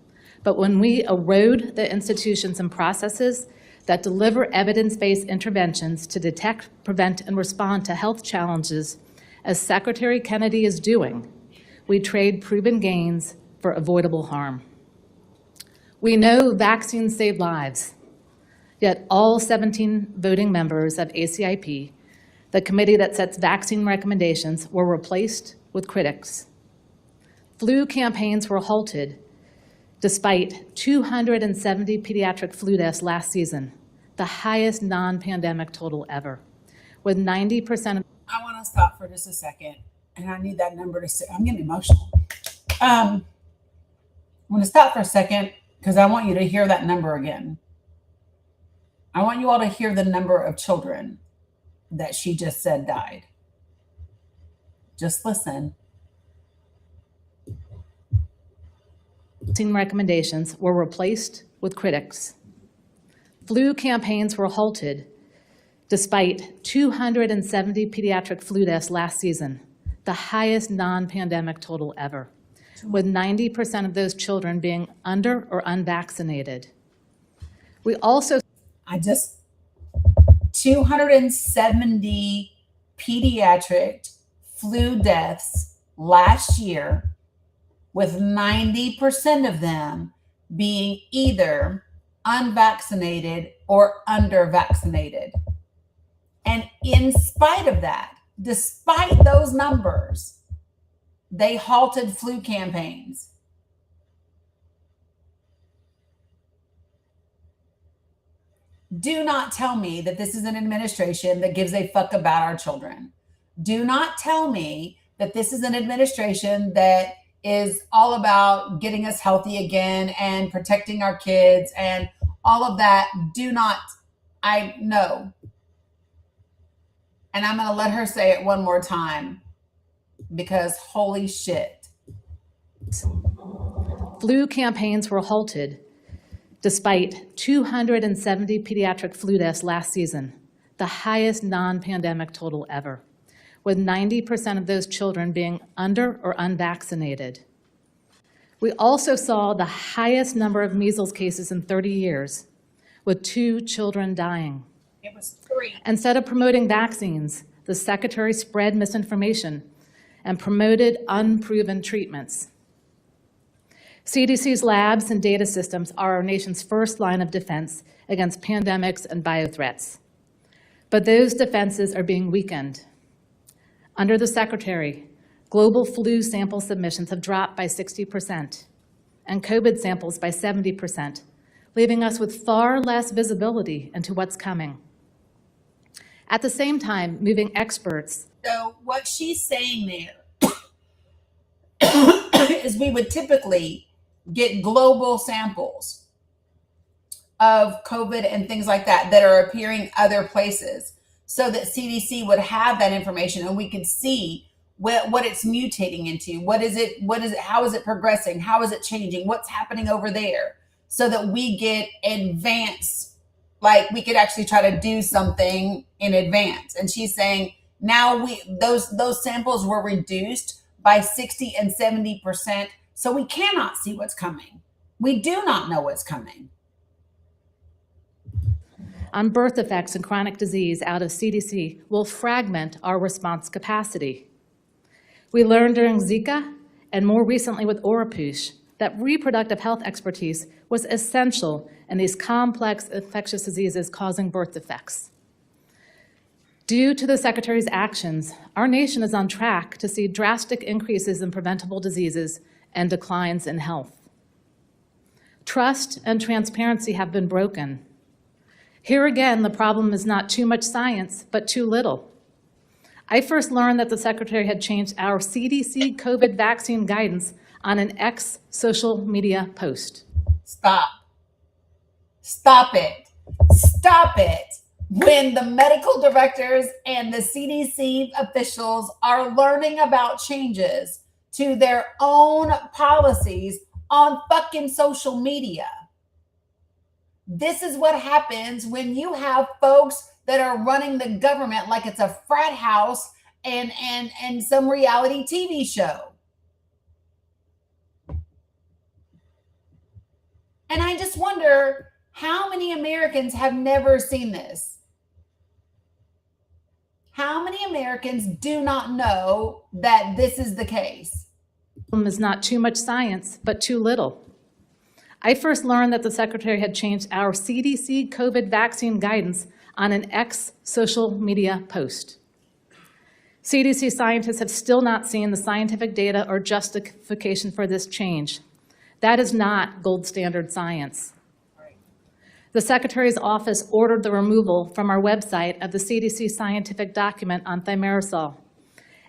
But when we erode the institutions and processes that deliver evidence-based interventions to detect, prevent, and respond to health challenges, as Secretary Kennedy is doing, we trade proven gains for avoidable harm. We know vaccines save lives, yet all 17 voting members of ACIP, the committee that sets vaccine recommendations, were replaced with critics. Flu campaigns were halted despite 270 pediatric flu deaths last season, the highest non-pandemic total ever, with 90% of... I want to stop for just a second, and I need that number to say, I'm getting emotional. I'm going to stop for a second because I want you to hear that number again. I want you all to hear the number of children that she just said died. Just listen. recommendations were replaced with critics. Flu campaigns were halted despite 270 pediatric flu deaths last season, the highest non-pandemic total ever, with 90% of those children being under or unvaccinated. We also 270 pediatric flu deaths last year, with 90% of them being either unvaccinated or under-vaccinated. And in spite of that, despite those numbers, they halted flu campaigns. Do not tell me that this is an administration that gives a fuck about our children. Do not tell me that this is an administration that is all about getting us healthy again and protecting our kids and all of that. I know. And I'm going to let her say it one more time because holy shit. Flu campaigns were halted despite 270 pediatric flu deaths last season, the highest non-pandemic total ever, with 90% of those children being under or unvaccinated. We also saw the highest number of measles cases in 30 years, with 2 children dying. It was 3. Instead of promoting vaccines, the secretary spread misinformation and promoted unproven treatments. CDC's labs and data systems are our nation's first line of defense against pandemics and biothreats. But those defenses are being weakened. Under the secretary, global flu sample submissions have dropped by 60% and COVID samples by 70%, leaving us with far less visibility into what's coming. At the same time, moving experts. So what she's saying there is we would typically get global samples of COVID and things like that are appearing other places so that CDC would have that information and we could see what it's mutating into. What is it? How is it progressing? How is it changing? What's happening over there? So that we get advanced, like we could actually try to do something in advance. And she's saying now those samples were reduced by 60 and 70%. So we cannot see what's coming. We do not know what's coming. On birth defects and chronic disease out of CDC will fragment our response capacity. We learned during Zika and more recently with Oropouche that reproductive health expertise was essential in these complex infectious diseases causing birth defects. Due to the Secretary's actions, our nation is on track to see drastic increases in preventable diseases and declines in health. Trust and transparency have been broken. Here again, the problem is not too much science, but too little. I first learned that the Secretary had changed our CDC COVID vaccine guidance on an ex-social media post. Stop it. When the medical directors and the CDC officials are learning about changes to their own policies on fucking social media. This is what happens when you have folks that are running the government like it's a frat house and some reality TV show. And I just wonder how many Americans have never seen this? How many Americans do not know that this is the case? Is not too much science, but too little. I first learned that the Secretary had changed our CDC COVID vaccine guidance on an ex-social media post. CDC scientists have still not seen the scientific data or justification for this change. That is not gold standard science. The Secretary's office ordered the removal from our website of the CDC scientific document on thimerosal,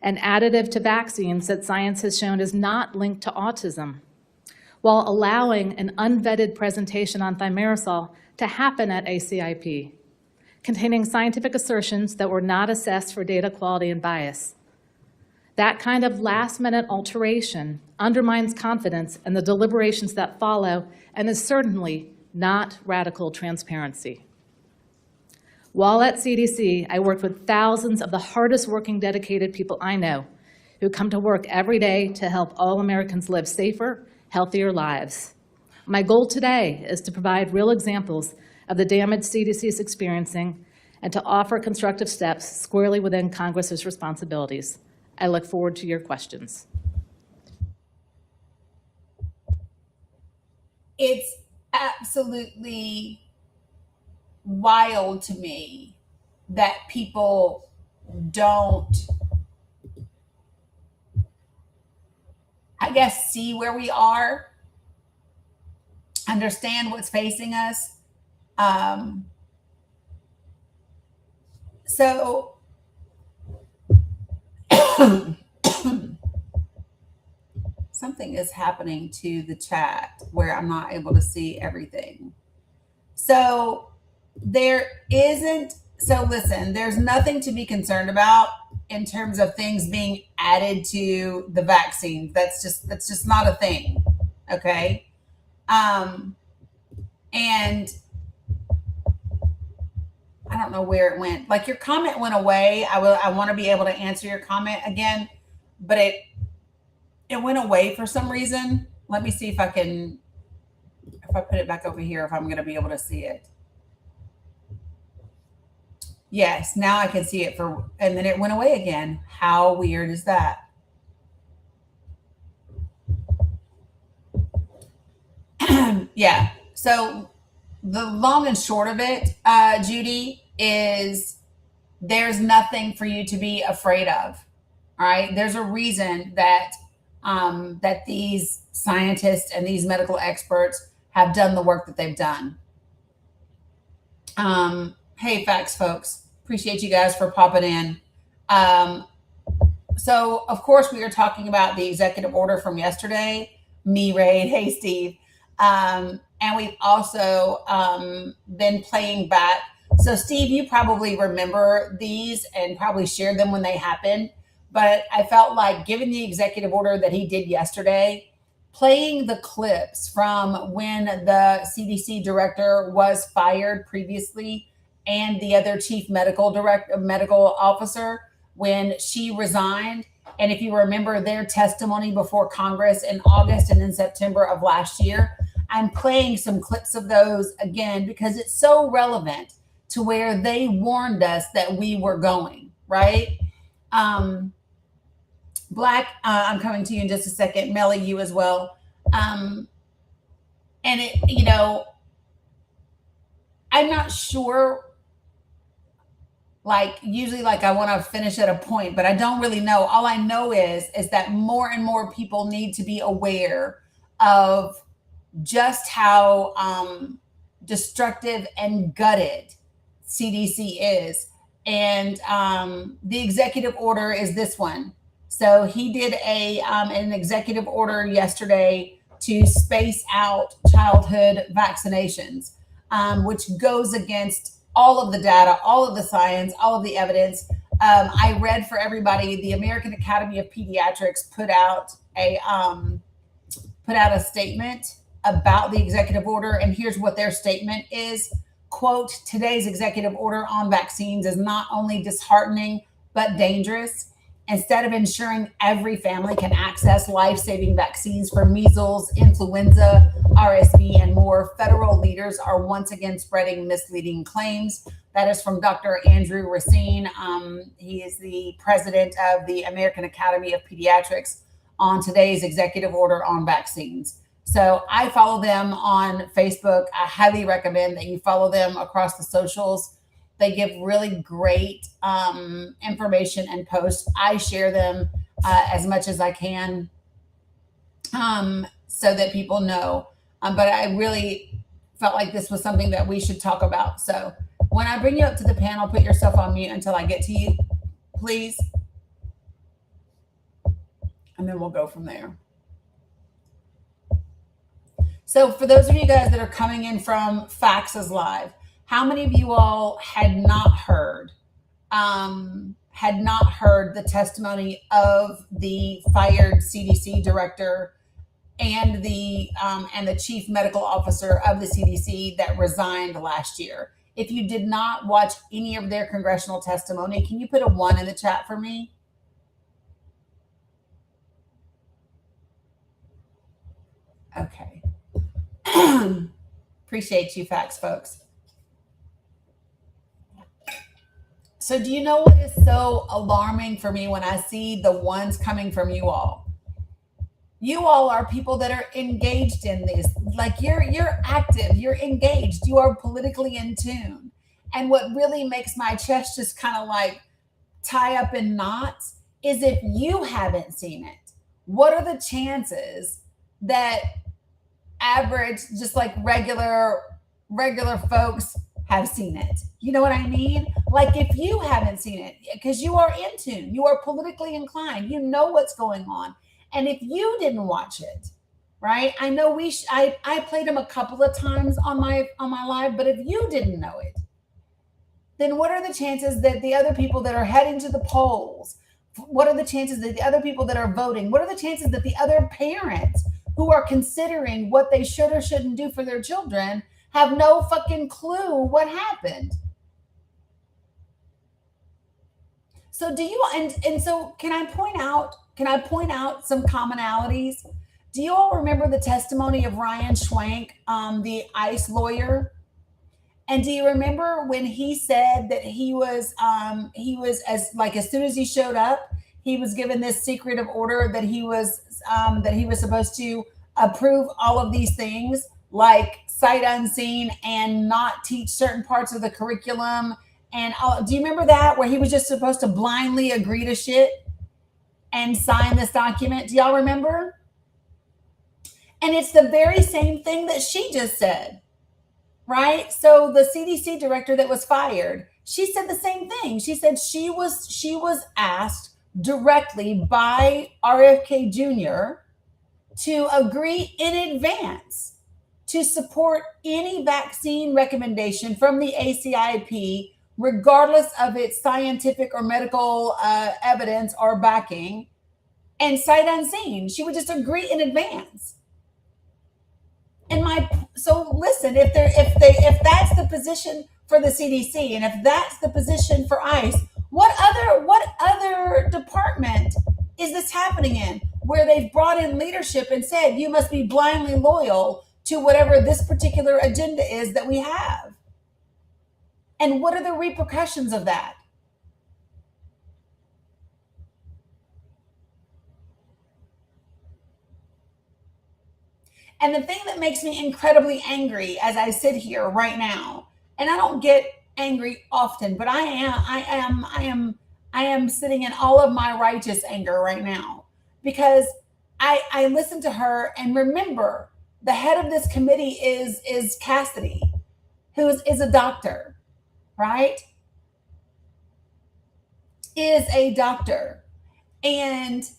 an additive to vaccines that science has shown is not linked to autism, while allowing an unvetted presentation on thimerosal to happen at ACIP, containing scientific assertions that were not assessed for data quality and bias. That kind of last-minute alteration undermines confidence in the deliberations that follow and is certainly not radical transparency. While at CDC, I worked with thousands of the hardest working, dedicated people I know who come to work every day to help all Americans live safer, healthier lives. My goal today is to provide real examples of the damage CDC is experiencing and to offer constructive steps squarely within Congress's responsibilities. I look forward to your questions. It's absolutely wild to me that people don't, I guess, see where we are, understand what's facing us. So something is happening to the chat where I'm not able to see everything. So listen, there's nothing to be concerned about in terms of things being added to the vaccines. That's just not a thing. Okay. And I don't know where it went. Like, your comment went away. I want to be able to answer your comment again, but it went away for some reason. Let me see if I put it back over here, if I'm going to be able to see it. Yes, now I can see it and then it went away again. How weird is that? Yeah. So the long and short of it, Judy, is there's nothing for you to be afraid of. All right. There's a reason that that these scientists and these medical experts have done the work that they've done. Hey, facts, folks. Appreciate you guys for popping in. So, of course, we are talking about the executive order from yesterday. Me, Raid. Hey, Steve. And we've also been playing back. So, Steve, you probably remember these and probably shared them when they happened. But I felt like, given the executive order that he did yesterday, playing the clips from when the CDC director was fired previously and the other chief medical officer when she resigned. And if you remember their testimony before Congress in August and in September of last year, I'm playing some clips of those again because it's so relevant to where they warned us that we were going, right? Black, I'm coming to you in just a second. Melly, you as well. And it, I'm not sure. Like, usually, like, I want to finish at a point, but I don't really know. All I know is that more and more people need to be aware of just how destructive and gutted CDC is. And the executive order is this one. So he did an executive order yesterday to space out childhood vaccinations, which goes against all of the data, all of the science, all of the evidence. I read for everybody, the American Academy of Pediatrics put out a statement about the executive order. And here's what their statement is. Quote, today's executive order on vaccines is not only disheartening, but dangerous. Instead of ensuring every family can access life-saving vaccines for measles, influenza, RSV, and more, federal leaders are once again spreading misleading claims. That is from Dr. Andrew Racine. He is the president of the American Academy of Pediatrics on today's executive order on vaccines. So I follow them on Facebook. I highly recommend that you follow them across the socials. They give really great information and posts. I share them as much as I can so that people know. But I really felt like this was something that we should talk about. So when I bring you up to the panel, put yourself on mute until I get to you, please. And then we'll go from there. So for those of you guys that are coming in from Faxes Live, how many of you all had not heard had not heard the testimony of the fired CDC director and the chief medical officer of the CDC that resigned last year. If you did not watch any of their congressional testimony, can you put a 1 in the chat for me? Okay. Appreciate you, facts, folks. So do you know what is so alarming for me when I see the ones coming from you all? You all are people that are engaged in this. Like you're active, you're engaged, you are politically in tune. And what really makes my chest just kind of like tie up in knots is if you haven't seen it, what are the chances that average, just like regular folks have seen it? You know what I mean? Like if you haven't seen it, because you are in tune, you are politically inclined, you know what's going on. And if you didn't watch it, right? I know I played them a couple of times on my live, but if you didn't know it, then what are the chances that the other people that are heading to the polls, what are the chances that the other people that are voting, what are the chances that the other parents who are considering what they should or shouldn't do for their children have no fucking clue what happened? So do you, and so can I point out some commonalities? Do you all remember the testimony of Ryan Schwank, the ICE lawyer? And do you remember when he said that he was as soon as he showed up, he was given this secretive order that he was supposed to approve all of these things like sight unseen and not teach certain parts of the curriculum. And do you remember that, where he was just supposed to blindly agree to shit and sign this document? Do y'all remember? And it's the very same thing that she just said, right? So the CDC director that was fired, she said the same thing. She said she was asked directly by RFK Jr. to agree in advance to support any vaccine recommendation from the ACIP, regardless of its scientific or medical evidence or backing, and sight unseen. She would just agree in advance. And so listen, if that's the position for the CDC, and if that's the position for ICE, what other department is this happening in, where they've brought in leadership and said you must be blindly loyal to whatever this particular agenda is that we have? And what are the repercussions of that? And the thing that makes me incredibly angry as I sit here right now, and I don't get angry often, but I am sitting in all of my righteous anger right now, because I listen to her and remember the head of this committee is Cassidy, who is a doctor, right? Is a doctor. And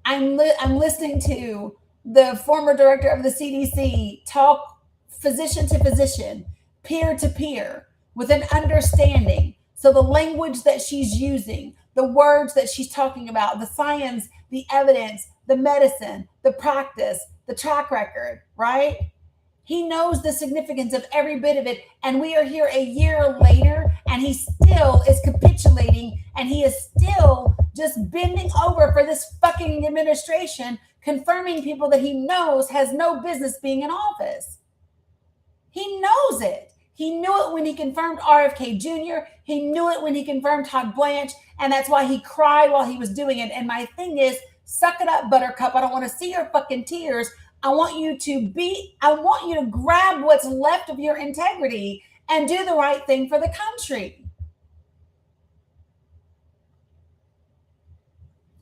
I'm listening to the former director of the CDC talk physician to physician, peer to peer, with an understanding. So the language that she's using, the words that she's talking about, the science, the evidence, the medicine, the practice, the track record, right? He knows the significance of every bit of it. And we are here a year later, and he still is capitulating, and he is still just bending over for this fucking administration, confirming people that he knows has no business being in office. He knows it. He knew it when he confirmed RFK Jr. He knew it when he confirmed Todd Blanche, and that's why he cried while he was doing it. And my thing is, suck it up, Buttercup. I don't want to see your fucking tears. I want you to grab what's left of your integrity and do the right thing for the country.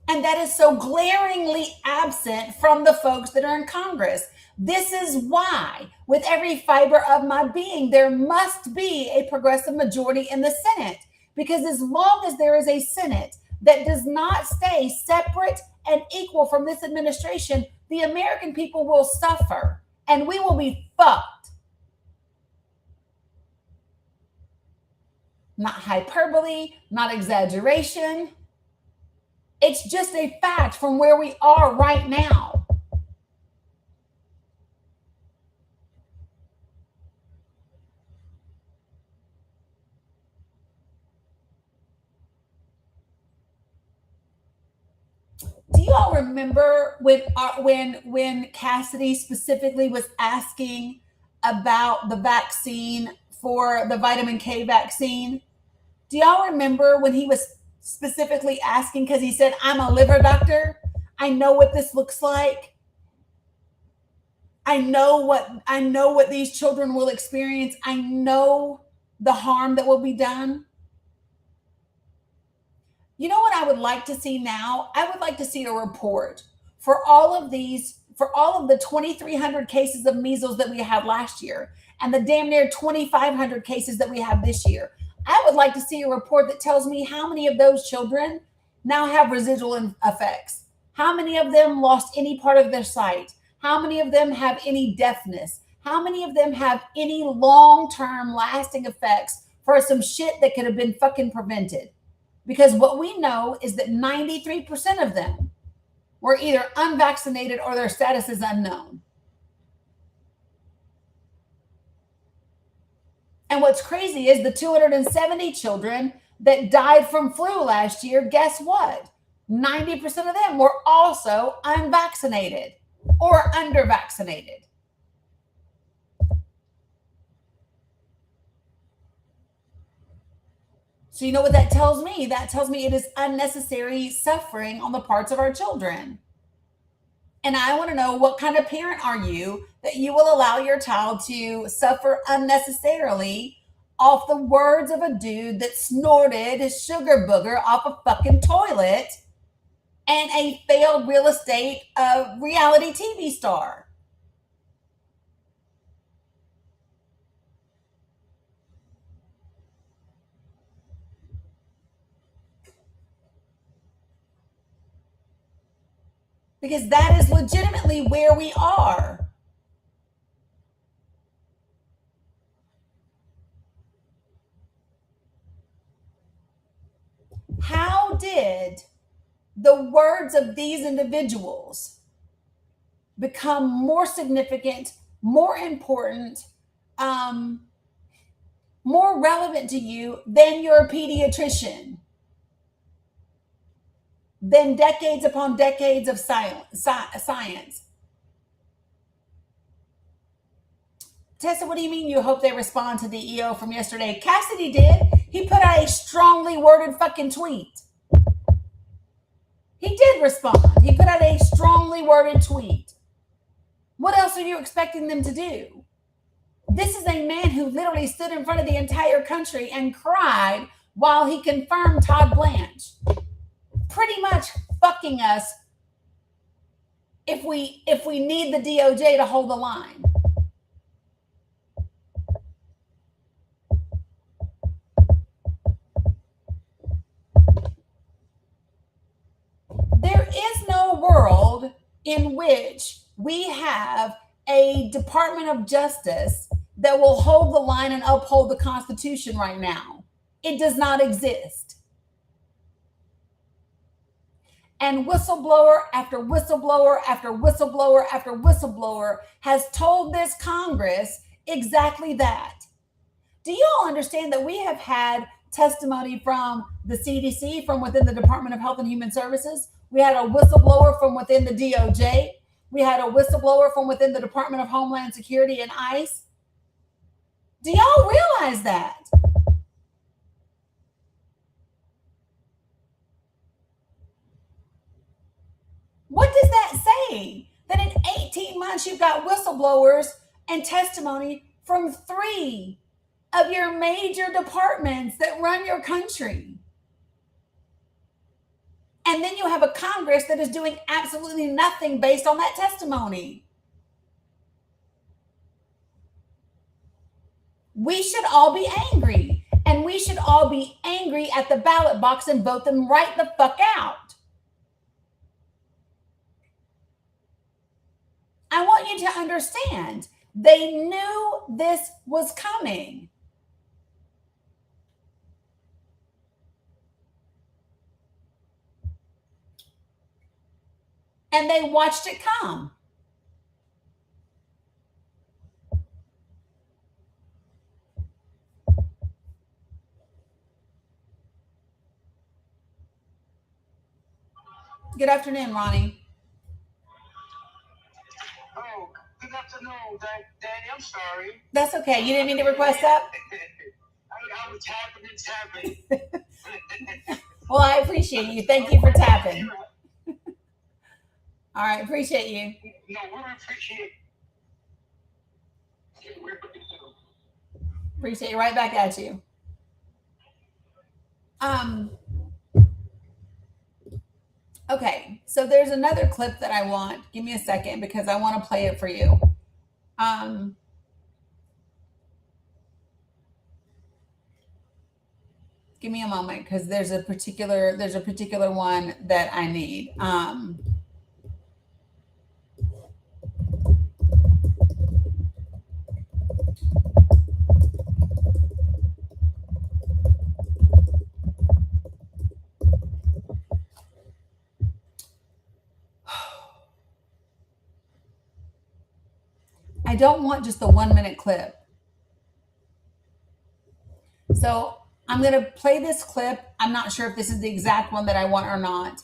And that is so glaringly absent from the folks that are in Congress. This is why, with every fiber of my being, there must be a progressive majority in the Senate. Because as long as there is a Senate that does not stay separate and equal from this administration, the American people will suffer, and we will be fucked. Not hyperbole, not exaggeration. It's just a fact from where we are right now. Do you all remember when Cassidy specifically was asking about the vaccine for the vitamin K vaccine? Do y'all remember when he was specifically asking, because he said, I'm a liver doctor. I know what this looks like. I know what these children will experience. I know the harm that will be done. You know what I would like to see now? I would like to see a report for all of the 2,300 cases of measles that we had last year and the damn near 2,500 cases that we have this year. I would like to see a report that tells me how many of those children now have residual effects. How many of them lost any part of their sight? How many of them have any deafness? How many of them have any long-term lasting effects for some shit that could have been fucking prevented? Because what we know is that 93% of them were either unvaccinated or their status is unknown. And what's crazy is the 270 children that died from flu last year, guess what? 90% of them were also unvaccinated or undervaccinated. So you know what that tells me? That tells me it is unnecessary suffering on the parts of our children. And I want to know, what kind of parent are you that you will allow your child to suffer unnecessarily off the words of a dude that snorted his sugar booger off a fucking toilet and a failed real estate reality TV star? Because that is legitimately where we are. How did the words of these individuals become more significant, more important, more relevant to you than your pediatrician, than decades upon decades of science? Tessa, what do you mean you hope they respond to the EO from yesterday? Cassidy did. He put out a strongly worded fucking tweet. He did respond. He put out a strongly worded tweet. What else are you expecting them to do? This is a man who literally stood in front of the entire country and cried while he confirmed Todd Blanche. Pretty much fucking us if we need the DOJ to hold the line. There is no world in which we have a Department of Justice that will hold the line and uphold the Constitution right now. It does not exist. And whistleblower after whistleblower after whistleblower after whistleblower has told this Congress exactly that. Do you all understand that we have had testimony from the CDC, from within the Department of Health and Human Services? We had a whistleblower from within the DOJ. We had a whistleblower from within the Department of Homeland Security and ICE. Do y'all realize that? What does that say? That in 18 months, you've got whistleblowers and testimony from 3 of your major departments that run your country. And then you have a Congress that is doing absolutely nothing based on that testimony. We should all be angry. And we should all be angry at the ballot box and vote them right the fuck out. I want you to understand, they knew this was coming. and they watched it come. Good afternoon, Ronnie. Oh, good afternoon, Dani. I'm sorry. That's okay. You didn't mean to request that? I was tapping. Well, I appreciate you. Thank you for tapping. All right, appreciate you. No, we appreciate Appreciate you. Right back at you. Okay, so there's another clip that I want. Give me a second because I want to play it for you. Give me a moment because there's a particular one that I need. I don't want just the 1 minute clip. So I'm going to play this clip. I'm not sure if this is the exact one that I want or not,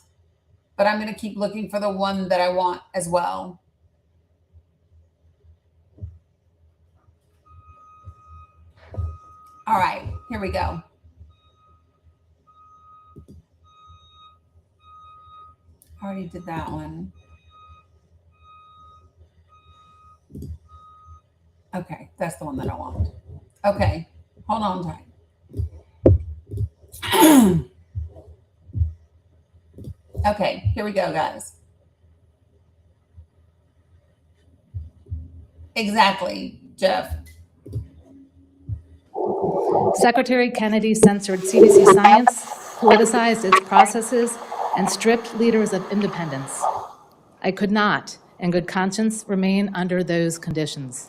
but I'm going to keep looking for the one that I want as well. All right, here we go. Already did that one. Okay, that's the one that I want. Okay, hold on tight. Okay, here we go, guys. Exactly, Jeff. Secretary Kennedy censored CDC science, politicized its processes, and stripped leaders of independence. I could not, in good conscience, remain under those conditions.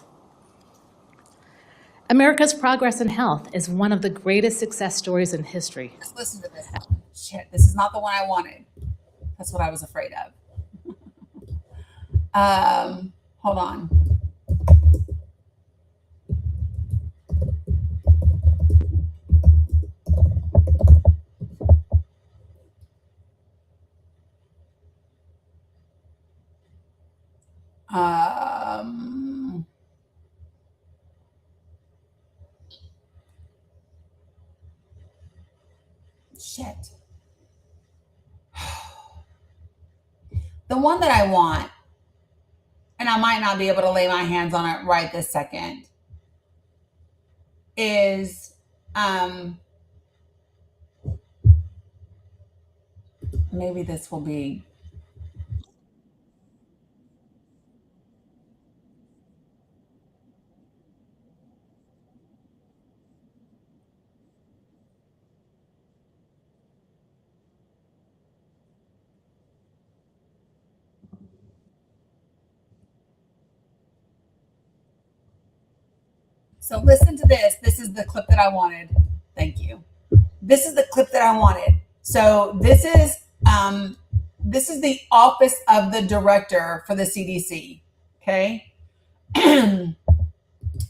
America's progress in health is one of the greatest success stories in history. Just listen to this. Shit, this is not the one I wanted. That's what I was afraid of. Hold on. Shit. The one that I want, and I might not be able to lay my hands on it right this second, is maybe this will be. So listen to this. This is the clip that I wanted. Thank you. This is the clip that I wanted. So this is the office of the director for the CDC. Okay.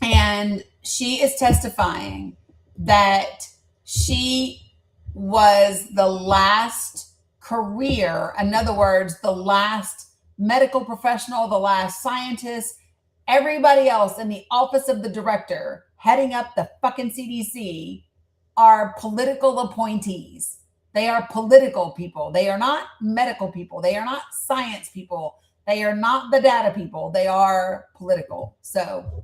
And she is testifying that she was the last career, in other words, the last medical professional, the last scientist, everybody else in the office of the director heading up the fucking CDC are political appointees. They are political people. They are not medical people. They are not science people. They are not the data people. They are political. So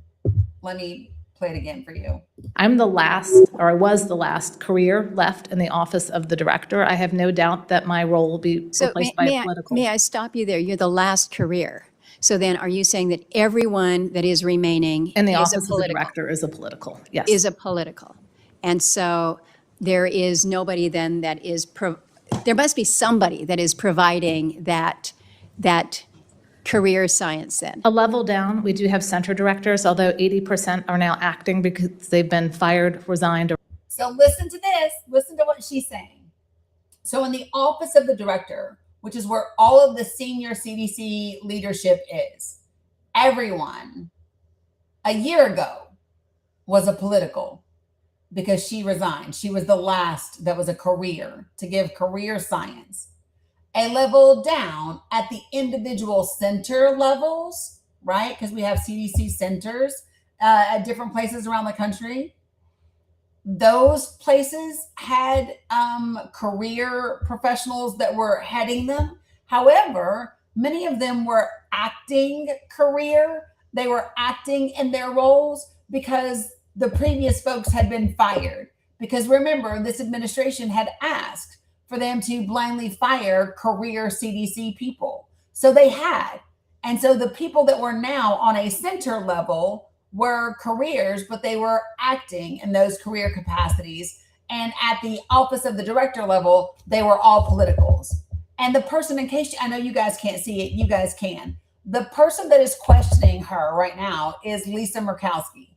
let me play it again for you. I'm the last, or I was the last career left in the office of the director. I have no doubt that my role will be replaced by a political. May I stop you there? You're the last career. So then are you saying that everyone that is remaining in the is office of the director is a political, yes. Is a political. And so there is nobody then that is, there must be somebody that is providing that career science then. A level down, we do have center directors, although 80% are now acting because they've been fired, resigned. So listen to this. Listen to what she's saying. So in the office of the director, which is where all of the senior CDC leadership is. Everyone a year ago was a political because she resigned. She was the last that was a career to give career science. A level down at the individual center levels, right? Because we have CDC centers at different places around the country. Those places had career professionals that were heading them. However, many of them were acting career. They were acting in their roles because the previous folks had been fired. Because remember, this administration had asked for them to blindly fire career CDC people. So they had. And so the people that were now on a center level were careers, but they were acting in those career capacities. And at the office of the director level, they were all politicals. And the person, in case I know you guys can't see it, you guys can. The person that is questioning her right now is Lisa Murkowski.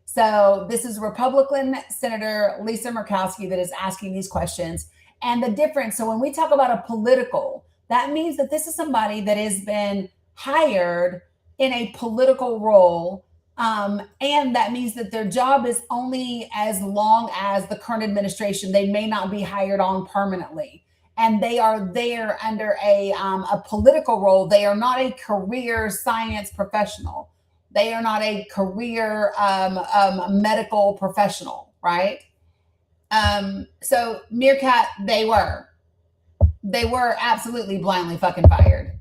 So this is Republican Senator Lisa Murkowski that is asking these questions. And the difference, so when we talk about a political, that means that this is somebody that has been hired in a political role. And that means that their job is only as long as the current administration. They may not be hired on permanently. And they are there under a political role. They are not a career science professional. They are not a career medical professional, right? So Meerkat, they were absolutely blindly fucking fired.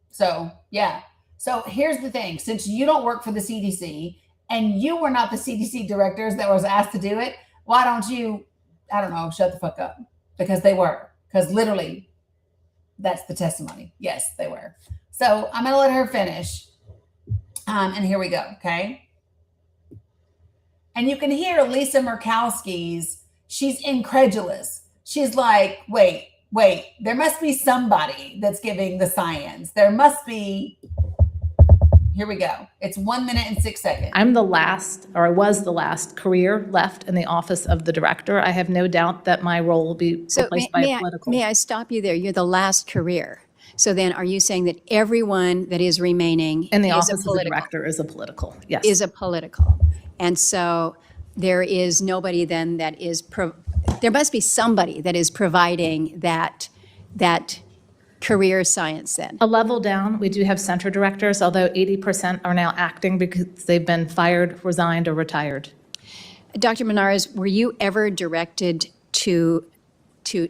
So yeah. So here's the thing, since you don't work for the CDC and you were not the CDC directors that was asked to do it, why don't you, I don't know, shut the fuck up? Because they were, because literally that's the testimony. Yes, they were. So I'm going to let her finish. And here we go. Okay. And you can hear Lisa Murkowski's, she's incredulous. She's like, wait, there must be somebody that's giving the science. There must be. Here we go. It's 1 minute and 6 seconds. I'm the last, or I was the last career left in the office of the director. I have no doubt that my role will be replaced by a political. May I stop you there? You're the last career. So then are you saying that everyone that is remaining in the is office of the director is a political? Yes. Is a political. And so there is nobody then that is, there must be somebody that is providing that career science then. A level down, we do have center directors, although 80% are now acting because they've been fired, resigned, or retired. Dr. Menares, were you ever directed to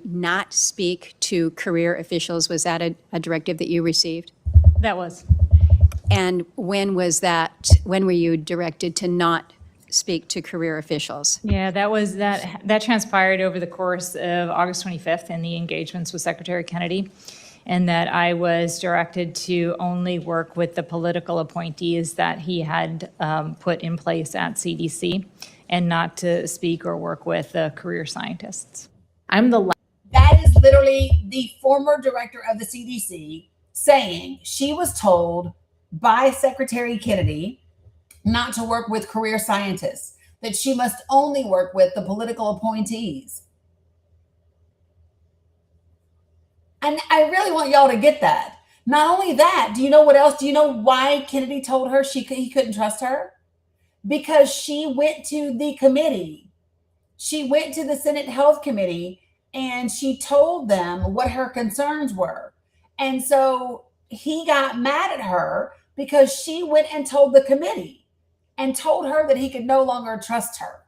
not speak to career officials? Was that a directive that you received? That was. And when was that, when were you directed to not speak to career officials? Yeah, that transpired over the course of August 25th in the engagements with Secretary Kennedy, and that I was directed to only work with the political appointees that he had put in place at CDC, and not to speak or work with the career scientists. That is literally the former director of the CDC saying she was told by Secretary Kennedy not to work with career scientists, that she must only work with the political appointees. And I really want y'all to get that. Not only that, do you know what else? Do you know why Kennedy told her he couldn't trust her? Because she went to the committee. She went to the Senate Health Committee and she told them what her concerns were. And so he got mad at her because she went and told the committee and told her that he could no longer trust her.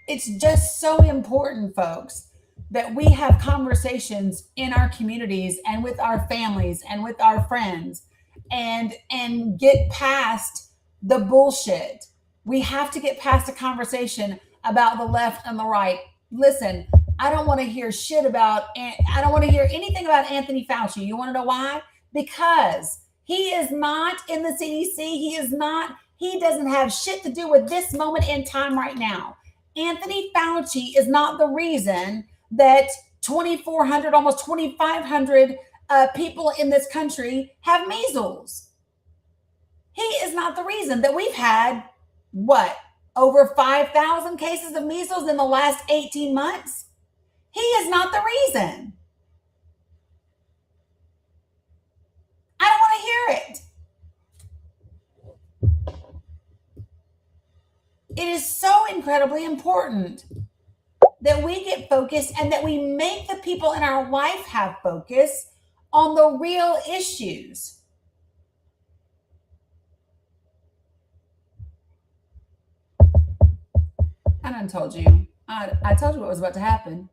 It's just so important, folks, that we have conversations in our communities and with our families and with our friends and get past the bullshit. We have to get past a conversation about the left and the right. Listen, I don't want to hear shit about, I don't want to hear anything about Anthony Fauci. You want to know why? Because he is not in the CDC. He doesn't have shit to do with this moment in time right now. Anthony Fauci is not the reason that 2,400, almost 2,500 people in this country have measles. He is not the reason that we've had, what, over 5,000 cases of measles in the last 18 months. He is not the reason. I don't want to hear it. It is so incredibly important that we get focused and that we make the people in our life have focus on the real issues. I done told you. I told you what was about to happen.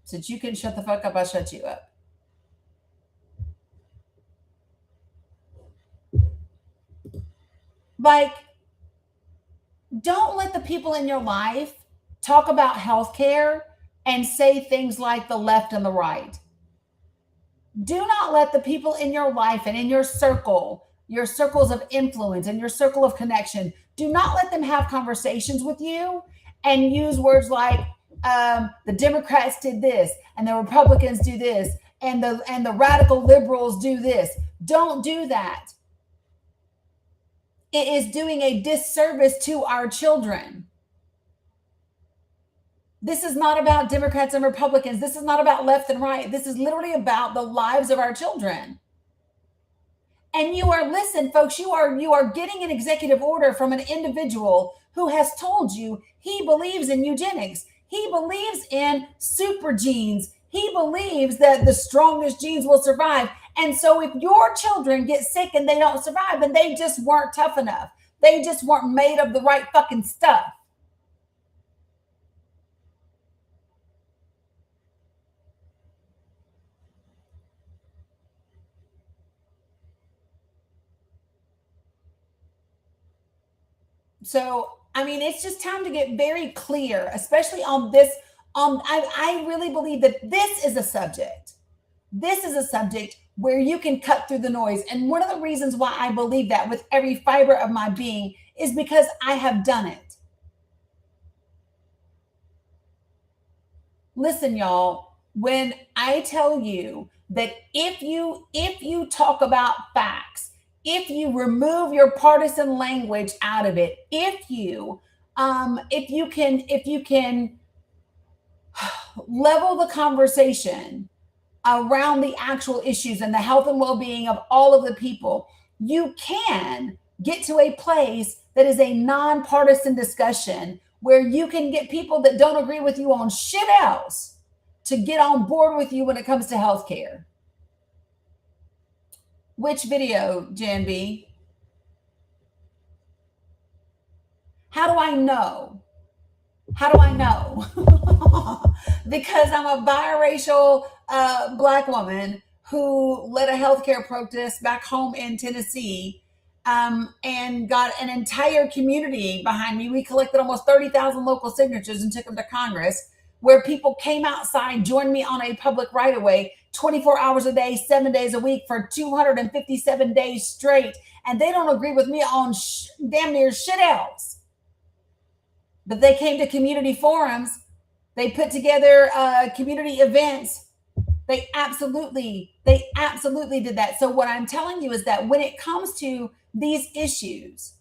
Since you can shut the fuck up, I'll shut you up. Like, don't let the people in your life talk about healthcare and say things like the left and the right. Do not let the people in your life and in your circle, your circles of influence and your circle of connection, do not let them have conversations with you and use words like the Democrats did this and the Republicans do this and the radical liberals do this. Don't do that. It is doing a disservice to our children. This is not about Democrats and Republicans. This is not about left and right. This is literally about the lives of our children. And listen, folks, you are getting an executive order from an individual who has told you he believes in eugenics. He believes in super genes. He believes that the strongest genes will survive. And so if your children get sick and they don't survive, then they just weren't tough enough. They just weren't made of the right fucking stuff. So, I mean, it's just time to get very clear, especially on this. I really believe that this is a subject. This is a subject where you can cut through the noise. And one of the reasons why I believe that with every fiber of my being is because I have done it. Listen, y'all, when I tell you that if you talk about facts, if you remove your partisan language out of it, if you can level the conversation around the actual issues and the health and well-being of all of the people, you can get to a place that is a nonpartisan discussion where you can get people that don't agree with you on shit else to get on board with you when it comes to healthcare. Which video, Jan B? How do I know? How do I know? Because I'm a biracial Black woman who led a healthcare protest back home in Tennessee and got an entire community behind me. We collected almost 30,000 local signatures and took them to Congress, where people came outside, joined me on a public right-of-way 24 hours a day, 7 days a week for 257 days straight. And they don't agree with me on damn near shit else. But they came to community forums. They put together community events. They absolutely did that. So what I'm telling you is that when it comes to these issues,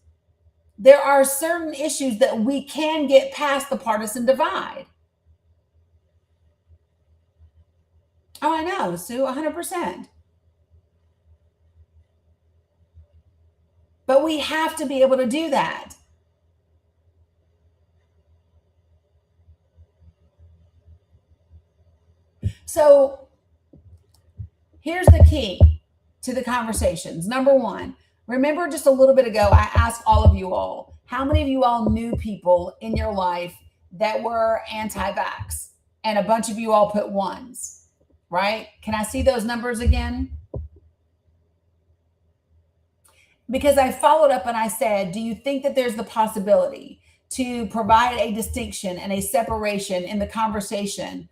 there are certain issues that we can get past the partisan divide. Oh, I know, Sue, 100%. But we have to be able to do that. So here's the key to the conversations. Number one, remember just a little bit ago, I asked all of you all, how many of you all knew people in your life that were anti-vax? And a bunch of you all put ones, right? Can I see those numbers again? Because I followed up and I said, do you think that there's the possibility to provide a distinction and a separation in the conversation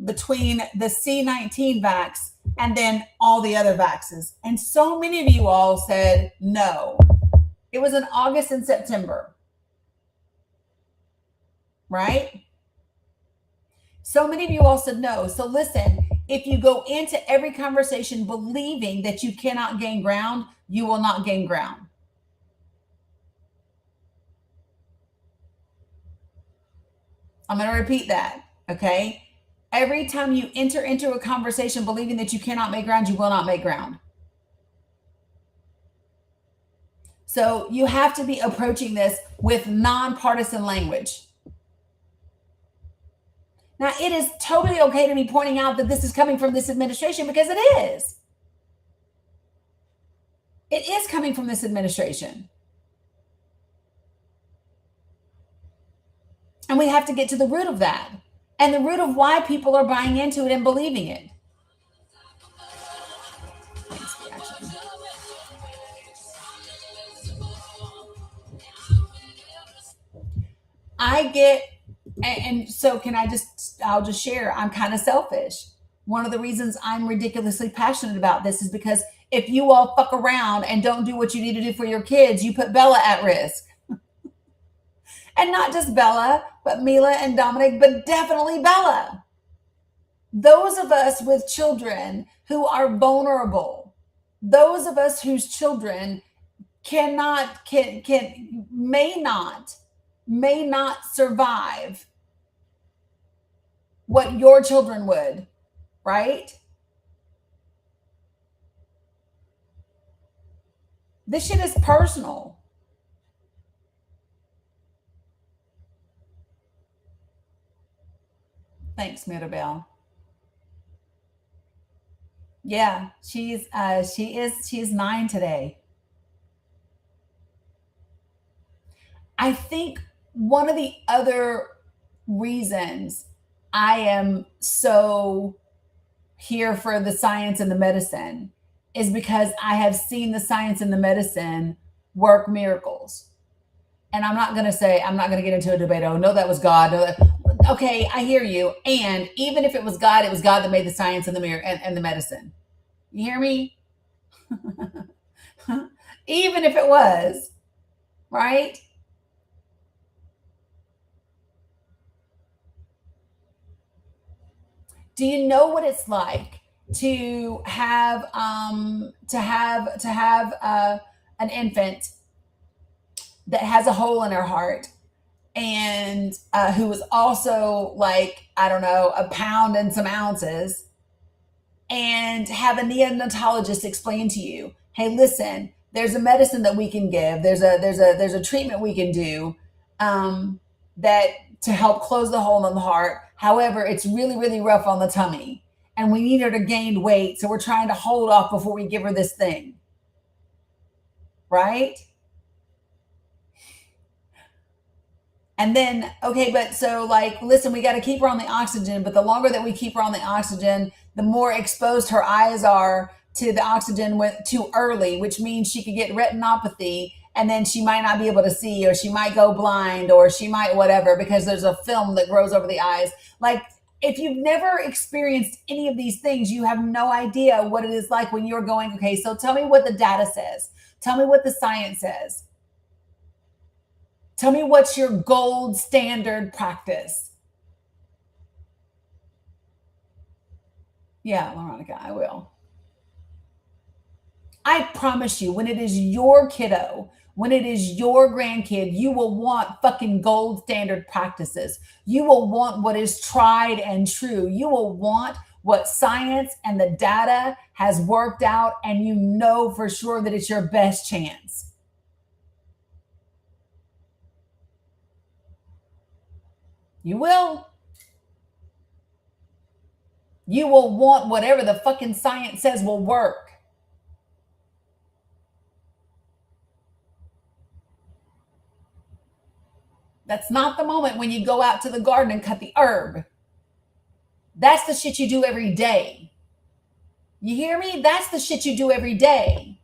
between the C19 vax and then all the other vaxes? And so many of you all said no. It was in August and September, right? So many of you all said no. So listen, if you go into every conversation believing that you cannot gain ground, you will not gain ground. I'm going to repeat that, okay? Every time you enter into a conversation believing that you cannot make ground, you will not make ground. So you have to be approaching this with nonpartisan language. Now, it is totally okay to be pointing out that this is coming from this administration, because it is. It is coming from this administration. And we have to get to the root of that, and the root of why people are buying into it and believing it. I get, and so I'll just share, I'm kind of selfish. One of the reasons I'm ridiculously passionate about this is because if you all fuck around and don't do what you need to do for your kids, you put Bella at risk. And not just Bella, but Mila and Dominic, but definitely Bella. Those of us with children who are vulnerable, those of us whose children may not survive what your children would, right? This shit is personal. Thanks, Mirabelle. Yeah, she's 9 today. I think one of the other reasons I am so here for the science and the medicine is because I have seen the science and the medicine work miracles. And I'm not going to get into a debate. Oh, no, that was God. No, okay, I hear you. And even if it was God that made the science and the mirror and the medicine. You hear me? Even if it was, right? Do you know what it's like to have an infant that has a hole in her heart, and who is also like, I don't know, a pound and some ounces, and have a neonatologist explain to you, hey, listen, there's a medicine that we can give, there's a treatment we can do that to help close the hole in the heart. However, it's really, really rough on the tummy, and we need her to gain weight, so we're trying to hold off before we give her this thing, right? And then, okay, but so like, listen, we got to keep her on the oxygen, but the longer that we keep her on the oxygen, the more exposed her eyes are to the oxygen too early, which means she could get retinopathy, and then she might not be able to see, or she might go blind, or she might whatever, because there's a film that grows over the eyes. Like, if you've never experienced any of these things, you have no idea what it is like when you're going, okay, so tell me what the data says. Tell me what the science says. Tell me what's your gold standard practice. Yeah, Veronica, I will. I promise you, when it is your kiddo, when it is your grandkid, you will want fucking gold standard practices. You will want what is tried and true. You will want what science and the data has worked out, and you know for sure that it's your best chance. You will. You will want whatever the fucking science says will work. That's not the moment when you go out to the garden and cut the herb. That's the shit you do every day. You hear me? That's the shit you do every day.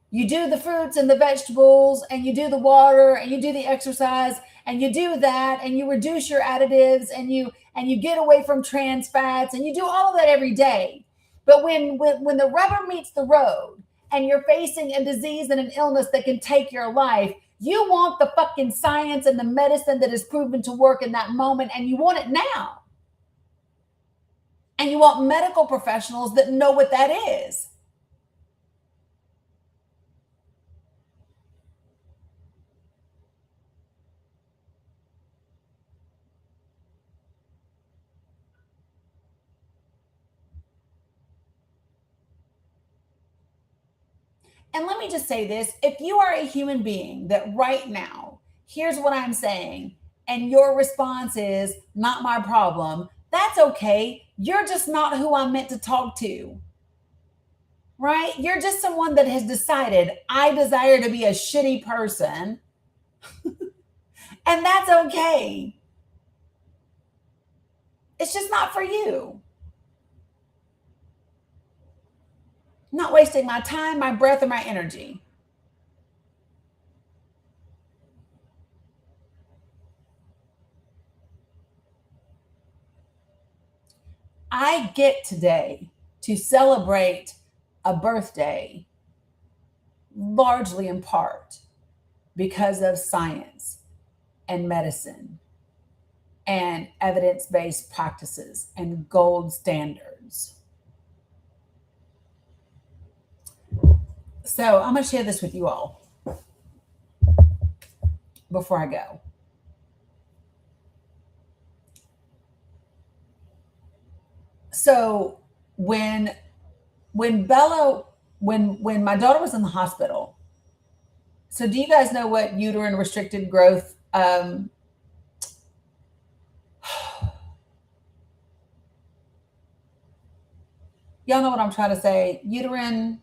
You do the fruits and the vegetables, and you do the water, and you do the exercise, and you do that, and you reduce your additives, and you get away from trans fats, and you do all of that every day. But when the rubber meets the road and you're facing a disease and an illness that can take your life, you want the fucking science and the medicine that is proven to work in that moment, and you want it now. And you want medical professionals that know what that is. And let me just say this, if you are a human being that right now, here's what I'm saying, and your response is not my problem, that's okay. You're just not who I'm meant to talk to, right? You're just someone that has decided, I desire to be a shitty person, and that's okay. It's just not for you. I'm not wasting my time, my breath, or my energy. I get today to celebrate a birthday largely in part because of science and medicine and evidence-based practices and gold standards. So I'm going to share this with you all before I go. So when Bella, when my daughter was in the hospital, so do you guys know what uterine restricted growth? Y'all know what I'm trying to say. Uterine.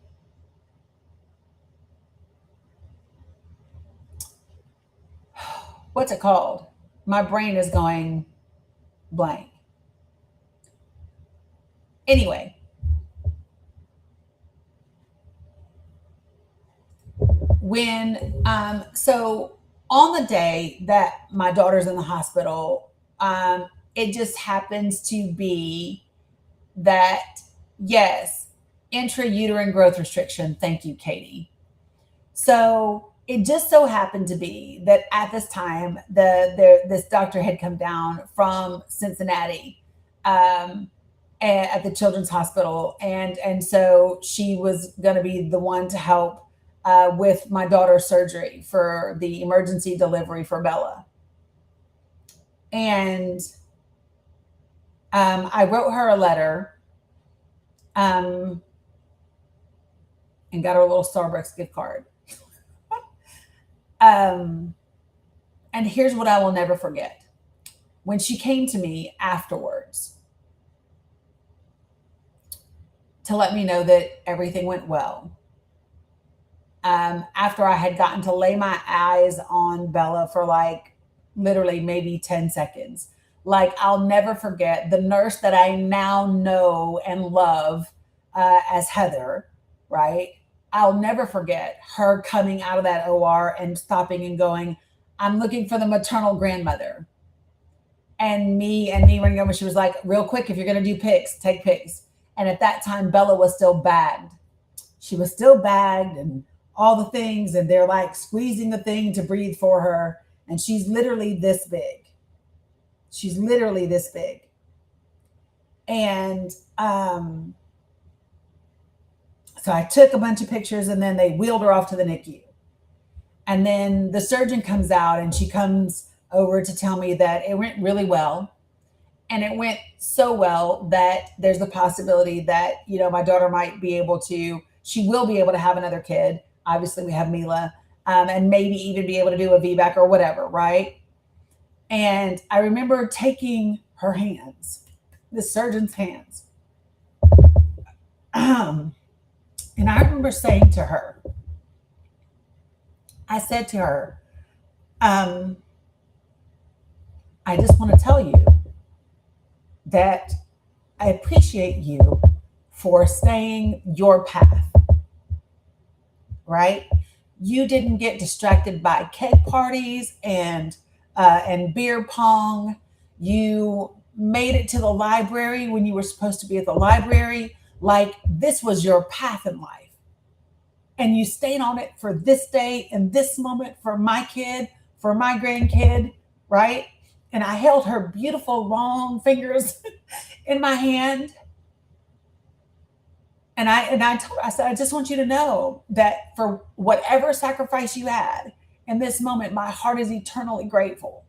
What's it called? My brain is going blank. Anyway, so on the day that my daughter's in the hospital, it just happens to be that, yes, intrauterine growth restriction. Thank you, Katie. So it just so happened to be that at this time, this doctor had come down from Cincinnati at the Children's Hospital, and so she was going to be the one to help with my daughter's surgery for the emergency delivery for Bella. And I wrote her a letter and got her a little Starbucks gift card. And here's what I will never forget. When she came to me afterwards to let me know that everything went well, after I had gotten to lay my eyes on Bella for like literally maybe 10 seconds, like I'll never forget the nurse that I now know and love as Heather, right? I'll never forget her coming out of that OR and stopping and going, I'm looking for the maternal grandmother. And me running over, she was like, real quick, if you're going to do pics, take pics. And at that time, Bella was still bagged. She was still bagged and all the things. And they're like squeezing the thing to breathe for her. And she's literally this big. She's literally this big. And so I took a bunch of pictures and then they wheeled her off to the NICU. And then the surgeon comes out and she comes over to tell me that it went really well. And it went so well that there's the possibility that, you know, my daughter might be able to, she will be able to have another kid. Obviously we have Mila, and maybe even be able to do a VBAC or whatever, right? And I remember taking her hands, the surgeon's hands. And I remember saying to her, I said to her, I just want to tell you that I appreciate you for staying your path, right? You didn't get distracted by keg parties and beer pong. You made it to the library when you were supposed to be at the library. Like this was your path in life. And you stayed on it for this day and this moment for my kid, for my grandkid, right? And I held her beautiful long fingers in my hand. And I told her, I said, I just want you to know that for whatever sacrifice you had in this moment, my heart is eternally grateful.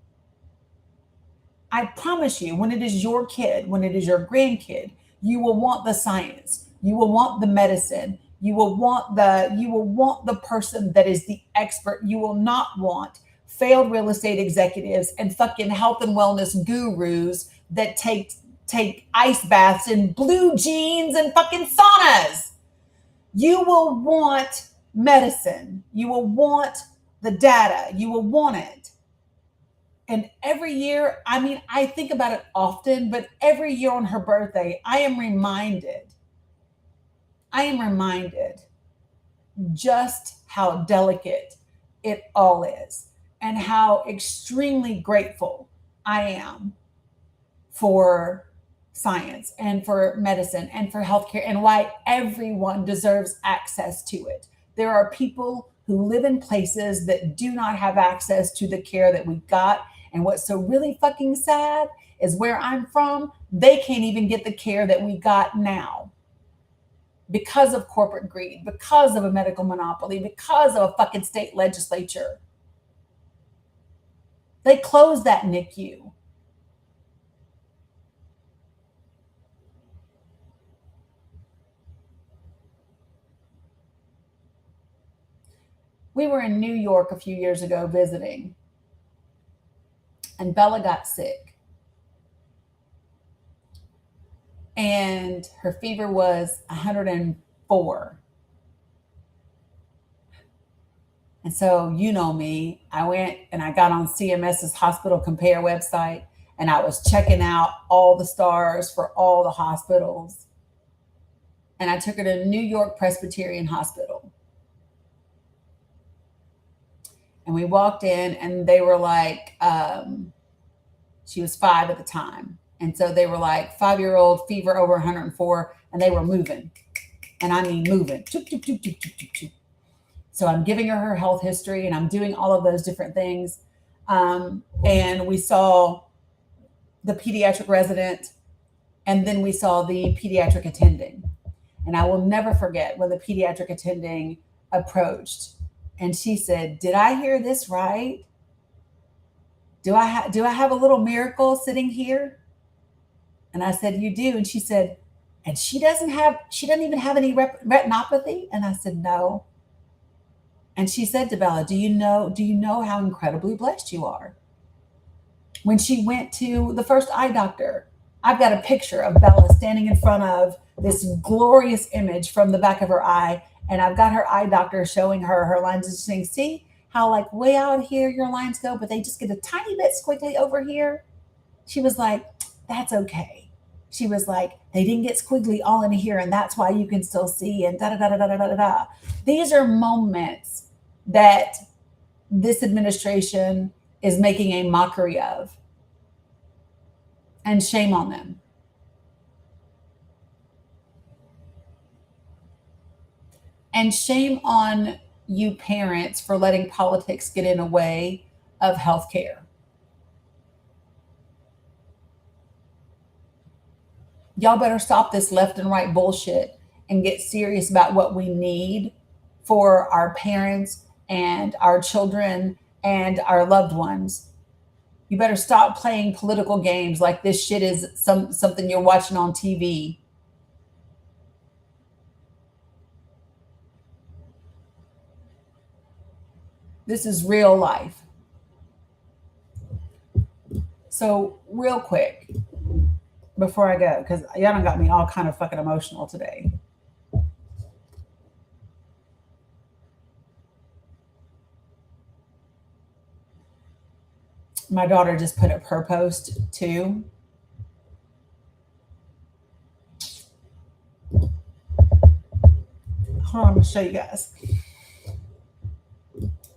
I promise you, when it is your kid, when it is your grandkid, you will want the science. You will want the medicine. You will want the person that is the expert. You will not want failed real estate executives and fucking health and wellness gurus that take ice baths in blue jeans and fucking saunas. You will want medicine. You will want the data. You will want it. And every year, I mean, I think about it often, but every year on her birthday, I am reminded just how delicate it all is and how extremely grateful I am for science and for medicine and for healthcare and why everyone deserves access to it. There are people who live in places that do not have access to the care that we got. And what's so really fucking sad is where I'm from, they can't even get the care that we got now because of corporate greed, because of a medical monopoly, because of a fucking state legislature. They closed that NICU. We were in New York a few years ago visiting, and Bella got sick. And her fever was 104. And so, you know me, I went and I got on CMS's Hospital Compare website, and I was checking out all the stars for all the hospitals. And I took her to New York Presbyterian Hospital. And we walked in, and they were like, she was 5 at the time. And so they were like, 5-year-old, fever over 104, and they were moving. And I mean moving. So I'm giving her health history, and I'm doing all of those different things. And we saw the pediatric resident, and then we saw the pediatric attending. And I will never forget when the pediatric attending approached, and she said, "Did I hear this right? Do I have a little miracle sitting here?" And I said, "You do." And she said, "And she doesn't even have any retinopathy?" And I said, "No." And she said to Bella, do you know how incredibly blessed you are? When she went to the first eye doctor, I've got a picture of Bella standing in front of this glorious image from the back of her eye. And I've got her eye doctor showing her lines and saying, "See how like way out here your lines go, but they just get a tiny bit squiggly over here?" She was like, "That's okay." She was like, "They didn't get squiggly all in here, and that's why you can still see," and da da da da da da da. These are moments that this administration is making a mockery of. And shame on them. And shame on you parents for letting politics get in the way of healthcare. Y'all better stop this left and right bullshit and get serious about what we need for our parents and our children and our loved ones. You better stop playing political games like this shit is something you're watching on TV. This is real life. So real quick, before I go, because y'all done got me all kind of fucking emotional today. My daughter just put up her post too. Hold on, I'm gonna show you guys.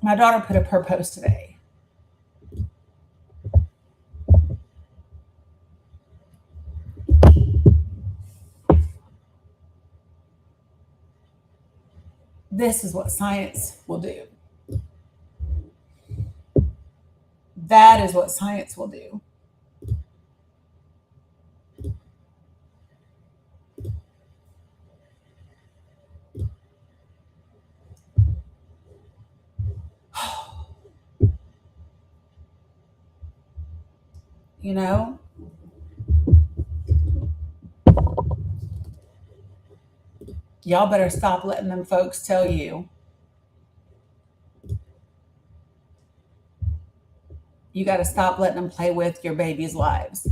My daughter put up her post today. This is what science will do. That is what science will do. You know? Y'all better stop letting them folks tell you you got to stop letting them play with your baby's lives.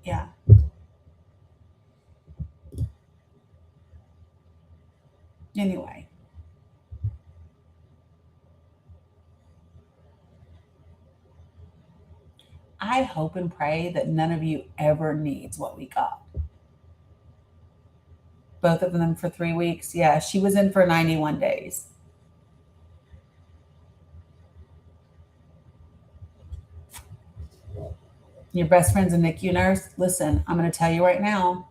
Yeah. Anyway. I hope and pray that none of you ever needs what we got. Both of them for 3 weeks. Yeah, she was in for 91 days. Your best friend's a NICU nurse. Listen, I'm going to tell you right now.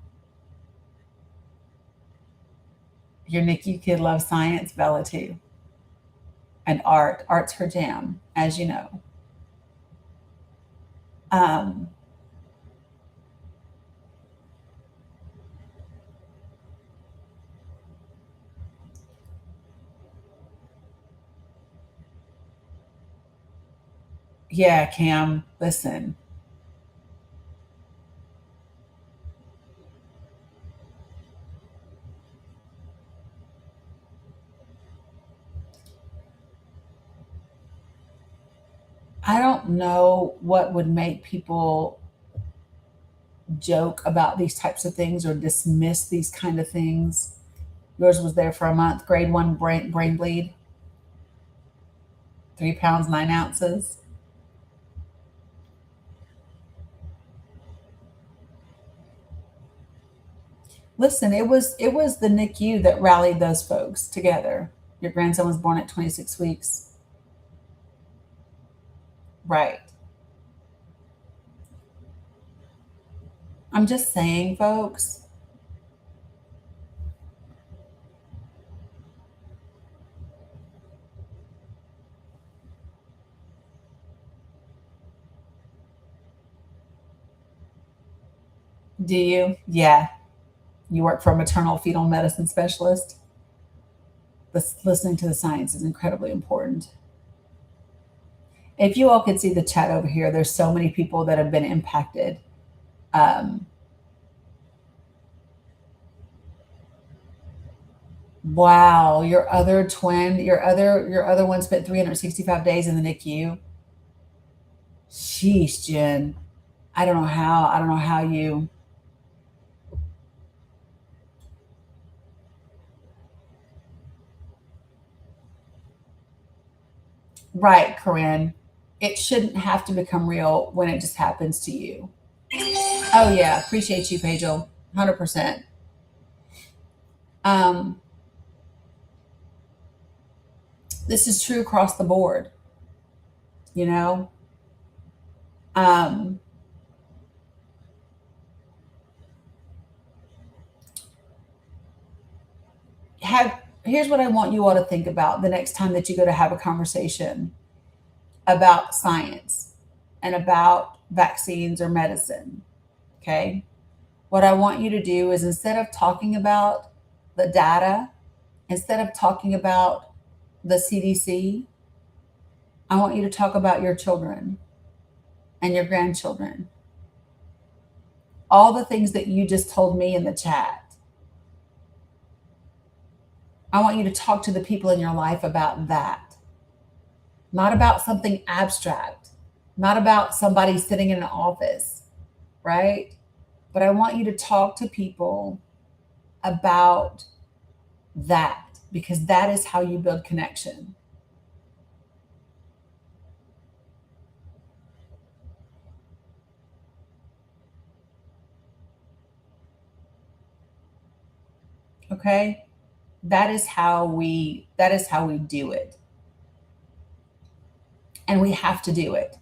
Your NICU kid loves science, Bella too. And art. Art's her jam, as you know. Yeah, Cam, listen. I don't know what would make people joke about these types of things or dismiss these kind of things. Yours was there for a month. Grade 1 brain bleed. 3 pounds, 9 ounces. Listen, it was the NICU that rallied those folks together. Your grandson was born at 26 weeks. Right. I'm just saying, folks. Do you? Yeah. You work for a maternal fetal medicine specialist. Listening to the science is incredibly important. If you all could see the chat over here, there's so many people that have been impacted. Wow, your other twin, your other one spent 365 days in the NICU. Sheesh, Jen. I don't know how you. Right, Corinne. It shouldn't have to become real when it just happens to you. Oh yeah, appreciate you, Pagel. 100%. This is true across the board. You know? Here's what I want you all to think about the next time that you go to have a conversation about science and about vaccines or medicine. Okay? What I want you to do is instead of talking about the data, instead of talking about the CDC, I want you to talk about your children and your grandchildren. All the things that you just told me in the chat. I want you to talk to the people in your life about that. Not about something abstract, not about somebody sitting in an office, right? But I want you to talk to people about that because that is how you build connection. Okay? That is how we do it. And we have to do it.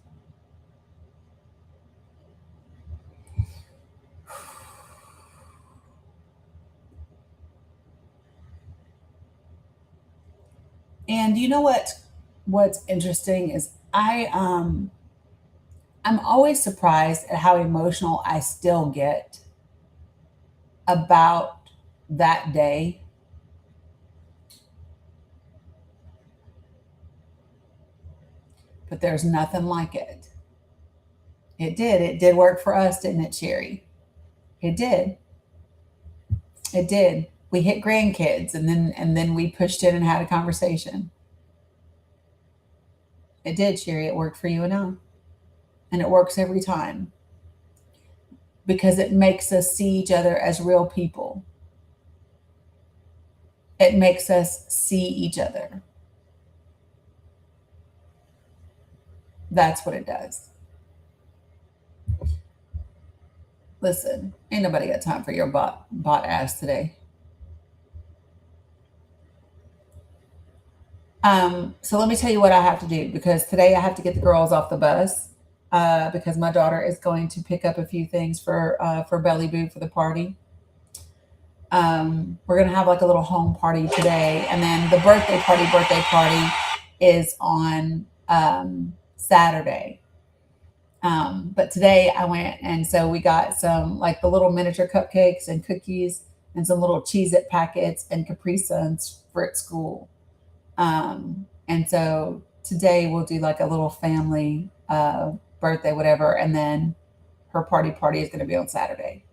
And you know what's interesting is I'm always surprised at how emotional I still get about that day. But there's nothing like it. It did. It did work for us, didn't it, Sherry? It did. It did. We hit grandkids and then we pushed in and had a conversation. It did, Sherry. It worked for you and I. And it works every time because it makes us see each other as real people. It makes us see each other. That's what it does. Listen, ain't nobody got time for your bot ass today. So let me tell you what I have to do, because today I have to get the girls off the bus because my daughter is going to pick up a few things for Belly Boot for the party. We're gonna have like a little home party today, and then the birthday party is on Saturday. But today I went, and so we got some like the little miniature cupcakes and cookies and some little Cheez-It packets and Capri Suns for at school. And so today we'll do like a little family birthday, whatever, and then her party is going to be on Saturday.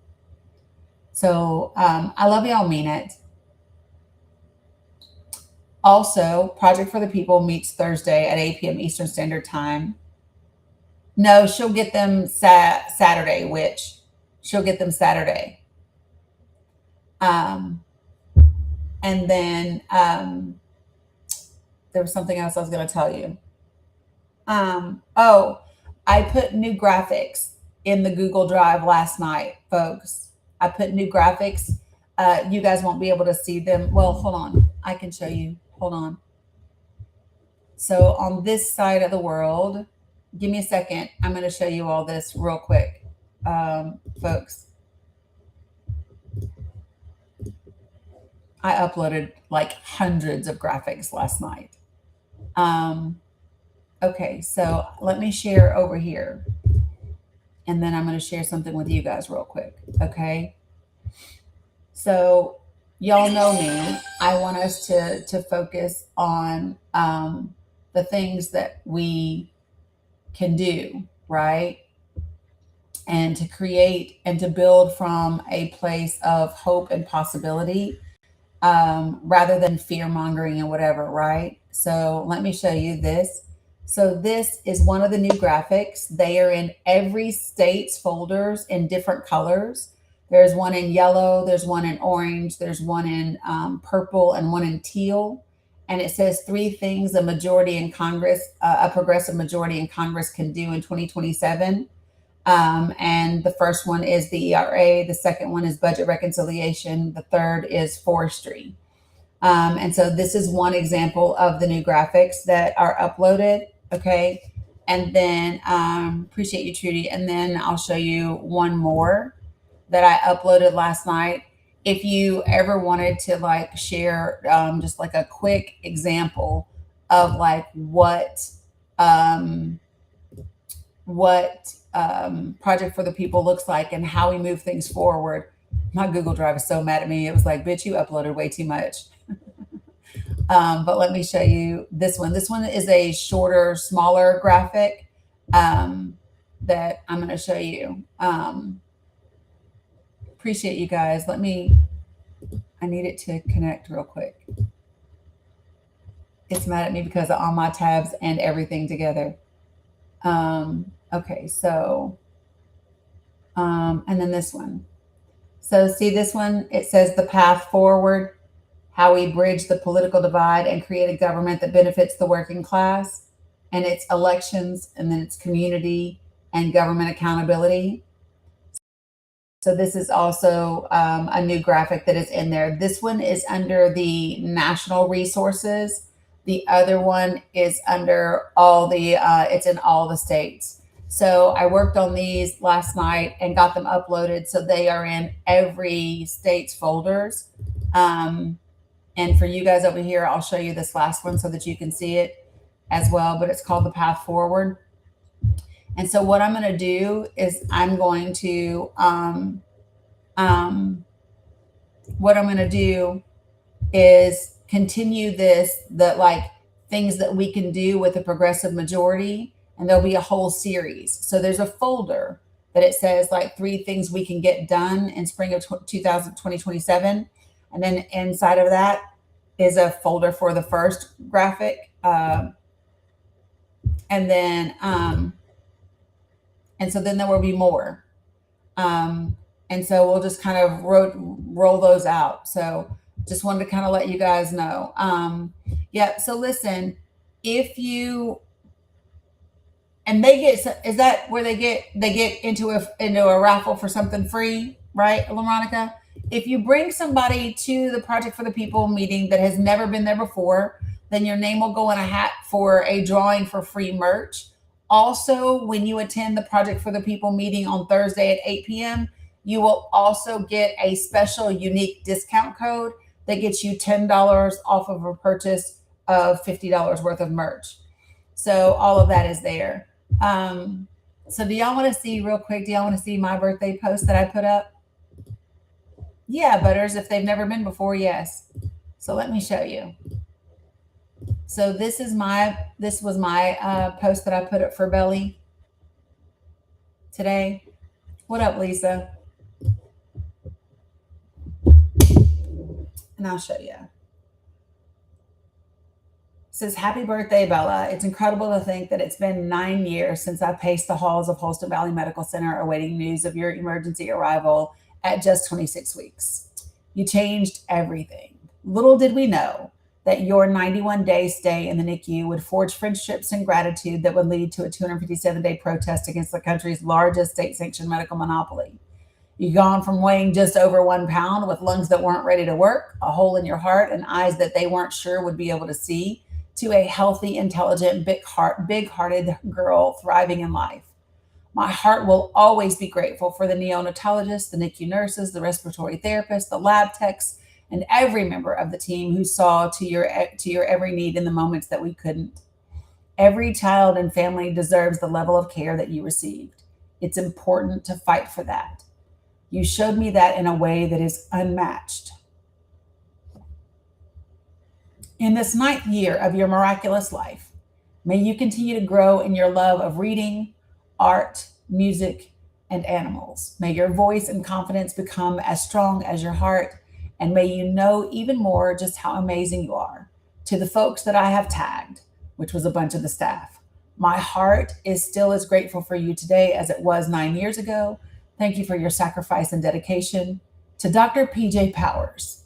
So I love y'all, mean it. Also, Project for the People meets Thursday at 8 p.m. Eastern Standard Time. No, she'll get them Saturday, which she'll get them Saturday. And then there was something else I was going to tell you. I put new graphics in the Google Drive last night, folks. I put new graphics. You guys won't be able to see them. Well, hold on. I can show you. Hold on. So on this side of the world, give me a second. I'm going to show you all this real quick, folks. I uploaded like hundreds of graphics last night. Okay, so let me share over here. And then I'm going to share something with you guys real quick. Okay. So y'all know me. I want us to focus on the things that we can do, right? And to create and to build from a place of hope and possibility rather than fear mongering and whatever, right? So let me show you this. So this is one of the new graphics. They are in every state's folders in different colors. There's one in yellow, there's one in orange, there's one in purple, and one in teal. And it says 3 things a majority in Congress, a progressive majority in Congress can do in 2027. And the first one is the ERA. The second one is budget reconciliation. The third is forestry. And so this is one example of the new graphics that are uploaded. Okay. And then appreciate you, Trudy. And then I'll show you one more that I uploaded last night. If you ever wanted to like share just like a quick example of like what Project for the People looks like and how we move things forward. My Google Drive is so mad at me. It was like, bitch, you uploaded way too much. But let me show you this one. This one is a shorter, smaller graphic that I'm going to show you. Appreciate you guys. I need it to connect real quick. It's mad at me because of all my tabs and everything together. Okay, so, and then this one. So see this one, it says the path forward, how we bridge the political divide and create a government that benefits the working class. And it's elections, and then it's community and government accountability. So this is also a new graphic that is in there. This one is under the national resources. The other one is under all the, it's in all the states. So I worked on these last night and got them uploaded. So they are in every state's folders. And for you guys over here, I'll show you this last one so that you can see it. as well, but it's called The Path Forward. And so what I'm going to do is I'm going to continue the things that we can do with a progressive majority, and there'll be a whole series. So there's a folder that it says like 3 things we can get done in spring of 2027. And then inside of that is a folder for the first graphic. And so then there will be more. And so we'll just kind of roll those out. So just wanted to kind of let you guys know. So listen, if you, and they get, is that where they get into a raffle for something free, right, LaMonica? If you bring somebody to the Project for the People meeting that has never been there before, then your name will go in a hat for a drawing for free merch. Also, when you attend the Project for the People meeting on Thursday at 8 p.m., you will also get a special unique discount code that gets you $10 off of a purchase of $50 worth of merch. So all of that is there. So do y'all want to see real quick? Do y'all want to see my birthday post that I put up? Yeah, Butters, if they've never been before, yes. So let me show you. So this was my post that I put up for Belly today. What up, Lisa? And I'll show you. It says, happy birthday, Bella. It's incredible to think that it's been 9 years since I paced the halls of Holston Valley Medical Center awaiting news of your emergency arrival at just 26 weeks. You changed everything. Little did we know that your 91-day stay in the NICU would forge friendships and gratitude that would lead to a 257-day protest against the country's largest state-sanctioned medical monopoly. You've gone from weighing just over 1 pound with lungs that weren't ready to work, a hole in your heart, and eyes that they weren't sure would be able to see, to a healthy, intelligent, big-hearted girl thriving in life. My heart will always be grateful for the neonatologists, the NICU nurses, the respiratory therapists, the lab techs, and every member of the team who saw to your every need in the moments that we couldn't. Every child and family deserves the level of care that you received. It's important to fight for that. You showed me that in a way that is unmatched. In this 9th year of your miraculous life, may you continue to grow in your love of reading, art, music, and animals. May your voice and confidence become as strong as your heart, and may you know even more just how amazing you are. To the folks that I have tagged, which was a bunch of the staff, my heart is still as grateful for you today as it was 9 years ago. Thank you for your sacrifice and dedication. To Dr. PJ Powers,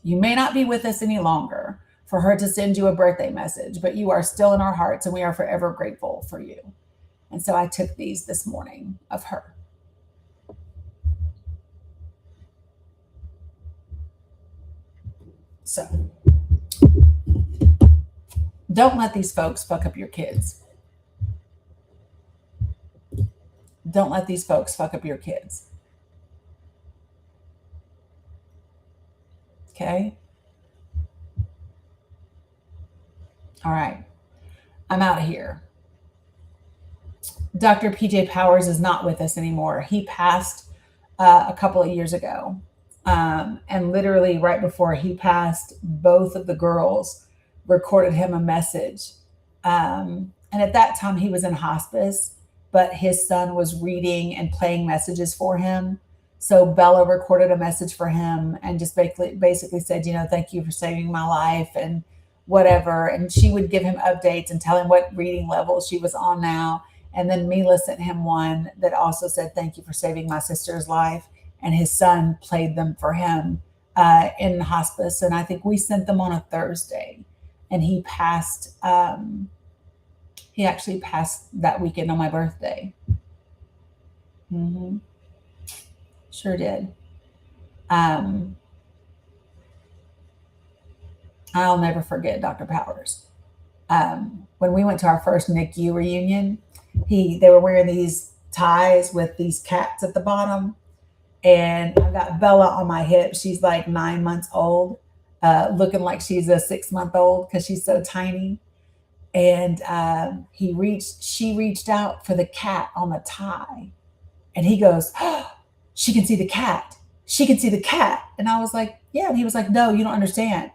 you may not be with us any longer for her to send you a birthday message, but you are still in our hearts and we are forever grateful for you. And so I took these this morning of her. So don't let these folks fuck up your kids. Don't let these folks fuck up your kids. Okay? All right. I'm out of here. Dr. PJ Powers is not with us anymore. He passed a couple of years ago. And literally right before he passed, both of the girls recorded him a message. And at that time he was in hospice, but his son was reading and playing messages for him. So Bella recorded a message for him and just basically said, thank you for saving my life and whatever. And she would give him updates and tell him what reading level she was on now. And then Mila sent him one that also said, thank you for saving my sister's life. And his son played them for him in hospice. And I think we sent them on a Thursday. And he passed, he actually passed that weekend on my birthday. Mm-hmm. Sure did. I'll never forget Dr. Powers. When we went to our first NICU reunion, they were wearing these ties with these cats at the bottom. And I got Bella on my hip. She's like 9 months old, looking like she's a 6-month-old because she's so tiny. And she reached out for the cat on the tie. And he goes, oh, she can see the cat. She can see the cat. And I was like, yeah. And he was like, no, you don't understand.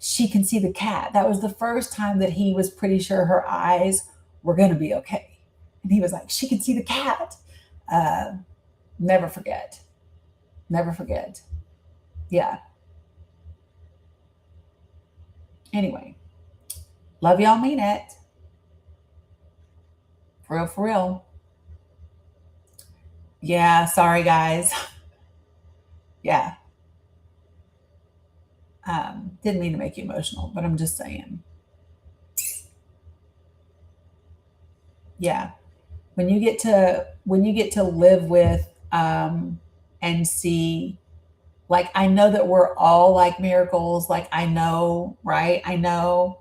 She can see the cat. That was the first time that he was pretty sure her eyes were going to be okay. And he was like, she can see the cat. Never forget. Never forget. Yeah. Anyway, love y'all, mean it. For real, for real. Yeah, sorry, guys. Yeah. Didn't mean to make you emotional, but I'm just saying. Yeah. When you get to live with and see, like, I know that we're all like miracles. Like, I know, right? I know.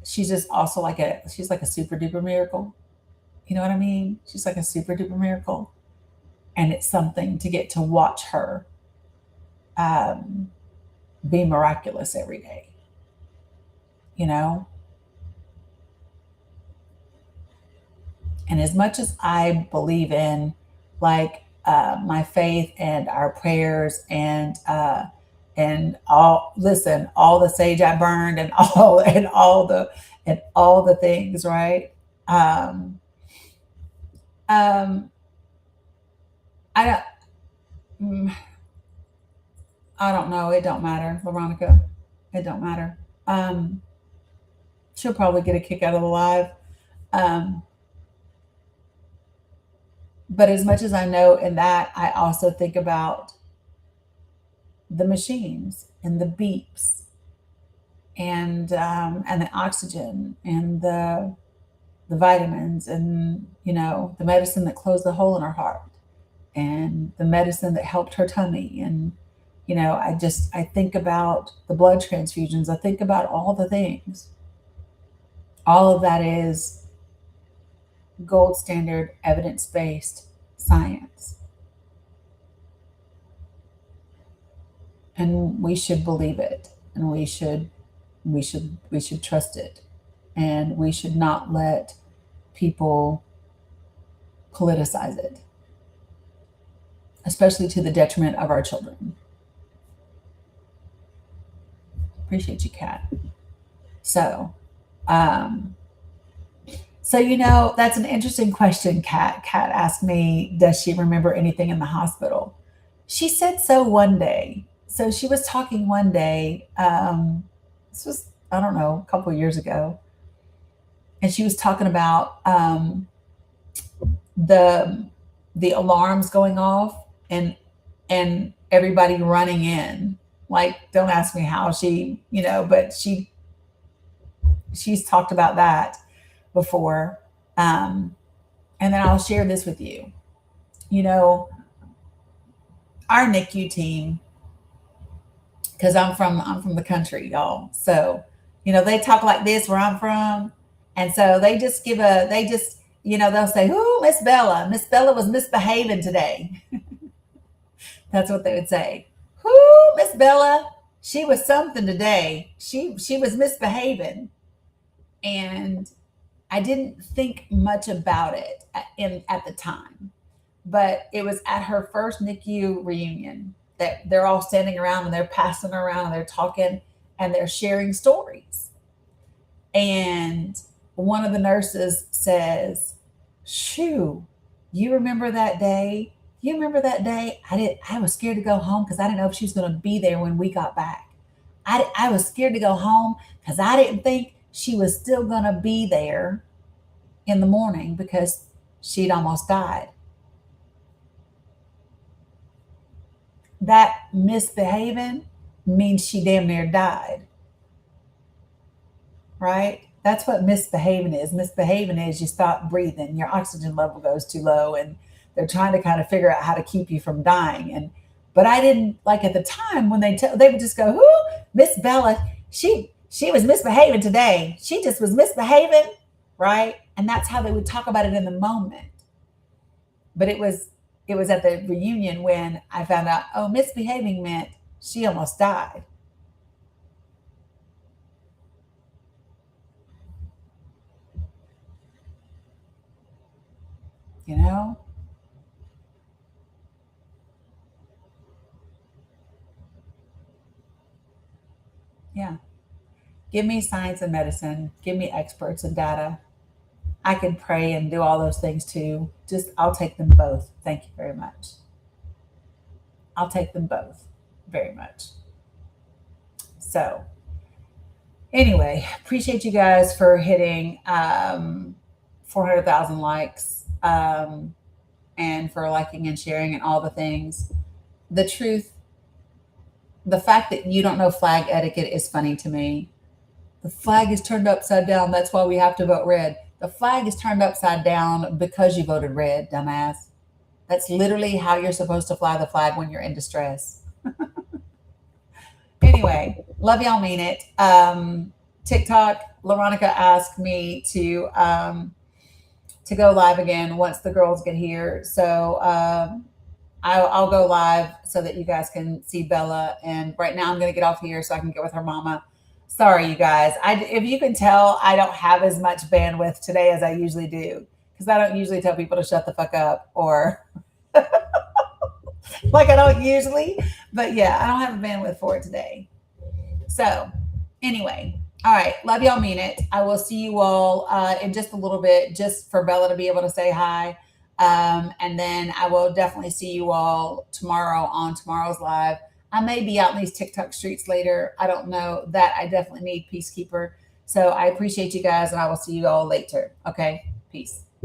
She's just also she's like a super duper miracle. You know what I mean? She's like a super duper miracle. And it's something to get to watch her be miraculous every day. You know? And as much as I believe in like my faith and our prayers and all the sage I burned and all the things, right? I don't I don't know. It don't matter, Veronica. It don't matter. She'll probably get a kick out of the live. But as much as I know in that, I also think about the machines and the beeps and the oxygen and the vitamins and the medicine that closed the hole in her heart and the medicine that helped her tummy and I think about the blood transfusions. I think about all the things. All of that is gold standard evidence-based science. And we should believe it, and we should trust it, and we should not let people politicize it, especially to the detriment of our children. Appreciate you, Kat. So that's an interesting question. Kat asked me, does she remember anything in the hospital? She said so one day. So she was talking one day. This was, I don't know, a couple of years ago. And she was talking about the alarms going off and everybody running in. Like, don't ask me how she, but she's talked about that before. And then I'll share this with you. Our NICU team, because I'm from the country, y'all. So, they talk like this where I'm from. And so they'll say, "Ooh, Miss Bella was misbehaving today." That's what they would say. "Ooh, Miss Bella, she was something today. She was misbehaving." And I didn't think much about it at the time. But it was at her first NICU reunion that they're all standing around and they're passing around and they're talking and they're sharing stories. And one of the nurses says, "Shoo, you remember that day? You remember that day? I was scared to go home because I didn't know if she was going to be there when we got back. I was scared to go home because I didn't think she was still going to be there in the morning because she'd almost died." That misbehaving means she damn near died. Right? That's what misbehaving is. Misbehaving is you stop breathing, your oxygen level goes too low, and they're trying to kind of figure out how to keep you from dying. But I didn't like at the time when they would just go, "Who? Miss Bella, she was misbehaving today. She just was misbehaving," right? And that's how they would talk about it in the moment. But it was at the reunion when I found out, oh, misbehaving meant she almost died. you know? Yeah. Give me science and medicine. Give me experts and data. I can pray and do all those things too. Just, I'll take them both. Thank you very much. I'll take them both very much. So, anyway, appreciate you guys for hitting 400,000 likes and for liking and sharing and all the things. The truth, the fact that you don't know flag etiquette is funny to me. The flag is turned upside down. That's why we have to vote red. The flag is turned upside down because you voted red, dumbass. That's literally how you're supposed to fly the flag when you're in distress. Anyway, love y'all, mean it. TikTok, Veronica asked me to go live again once the girls get here. So I'll go live so that you guys can see Bella. And right now I'm going to get off here so I can get with her mama. Sorry, you guys. If you can tell, I don't have as much bandwidth today as I usually do because I don't usually tell people to shut the fuck up or like I don't usually. But yeah, I don't have a bandwidth for it today. So anyway, all right. Love y'all, mean it. I will see you all in just a little bit, just for Bella to be able to say hi. And then I will definitely see you all tomorrow on tomorrow's live. I may be out in these TikTok streets later. I don't know. That I definitely need Peacekeeper. So I appreciate you guys, and I will see you all later. Okay? Peace.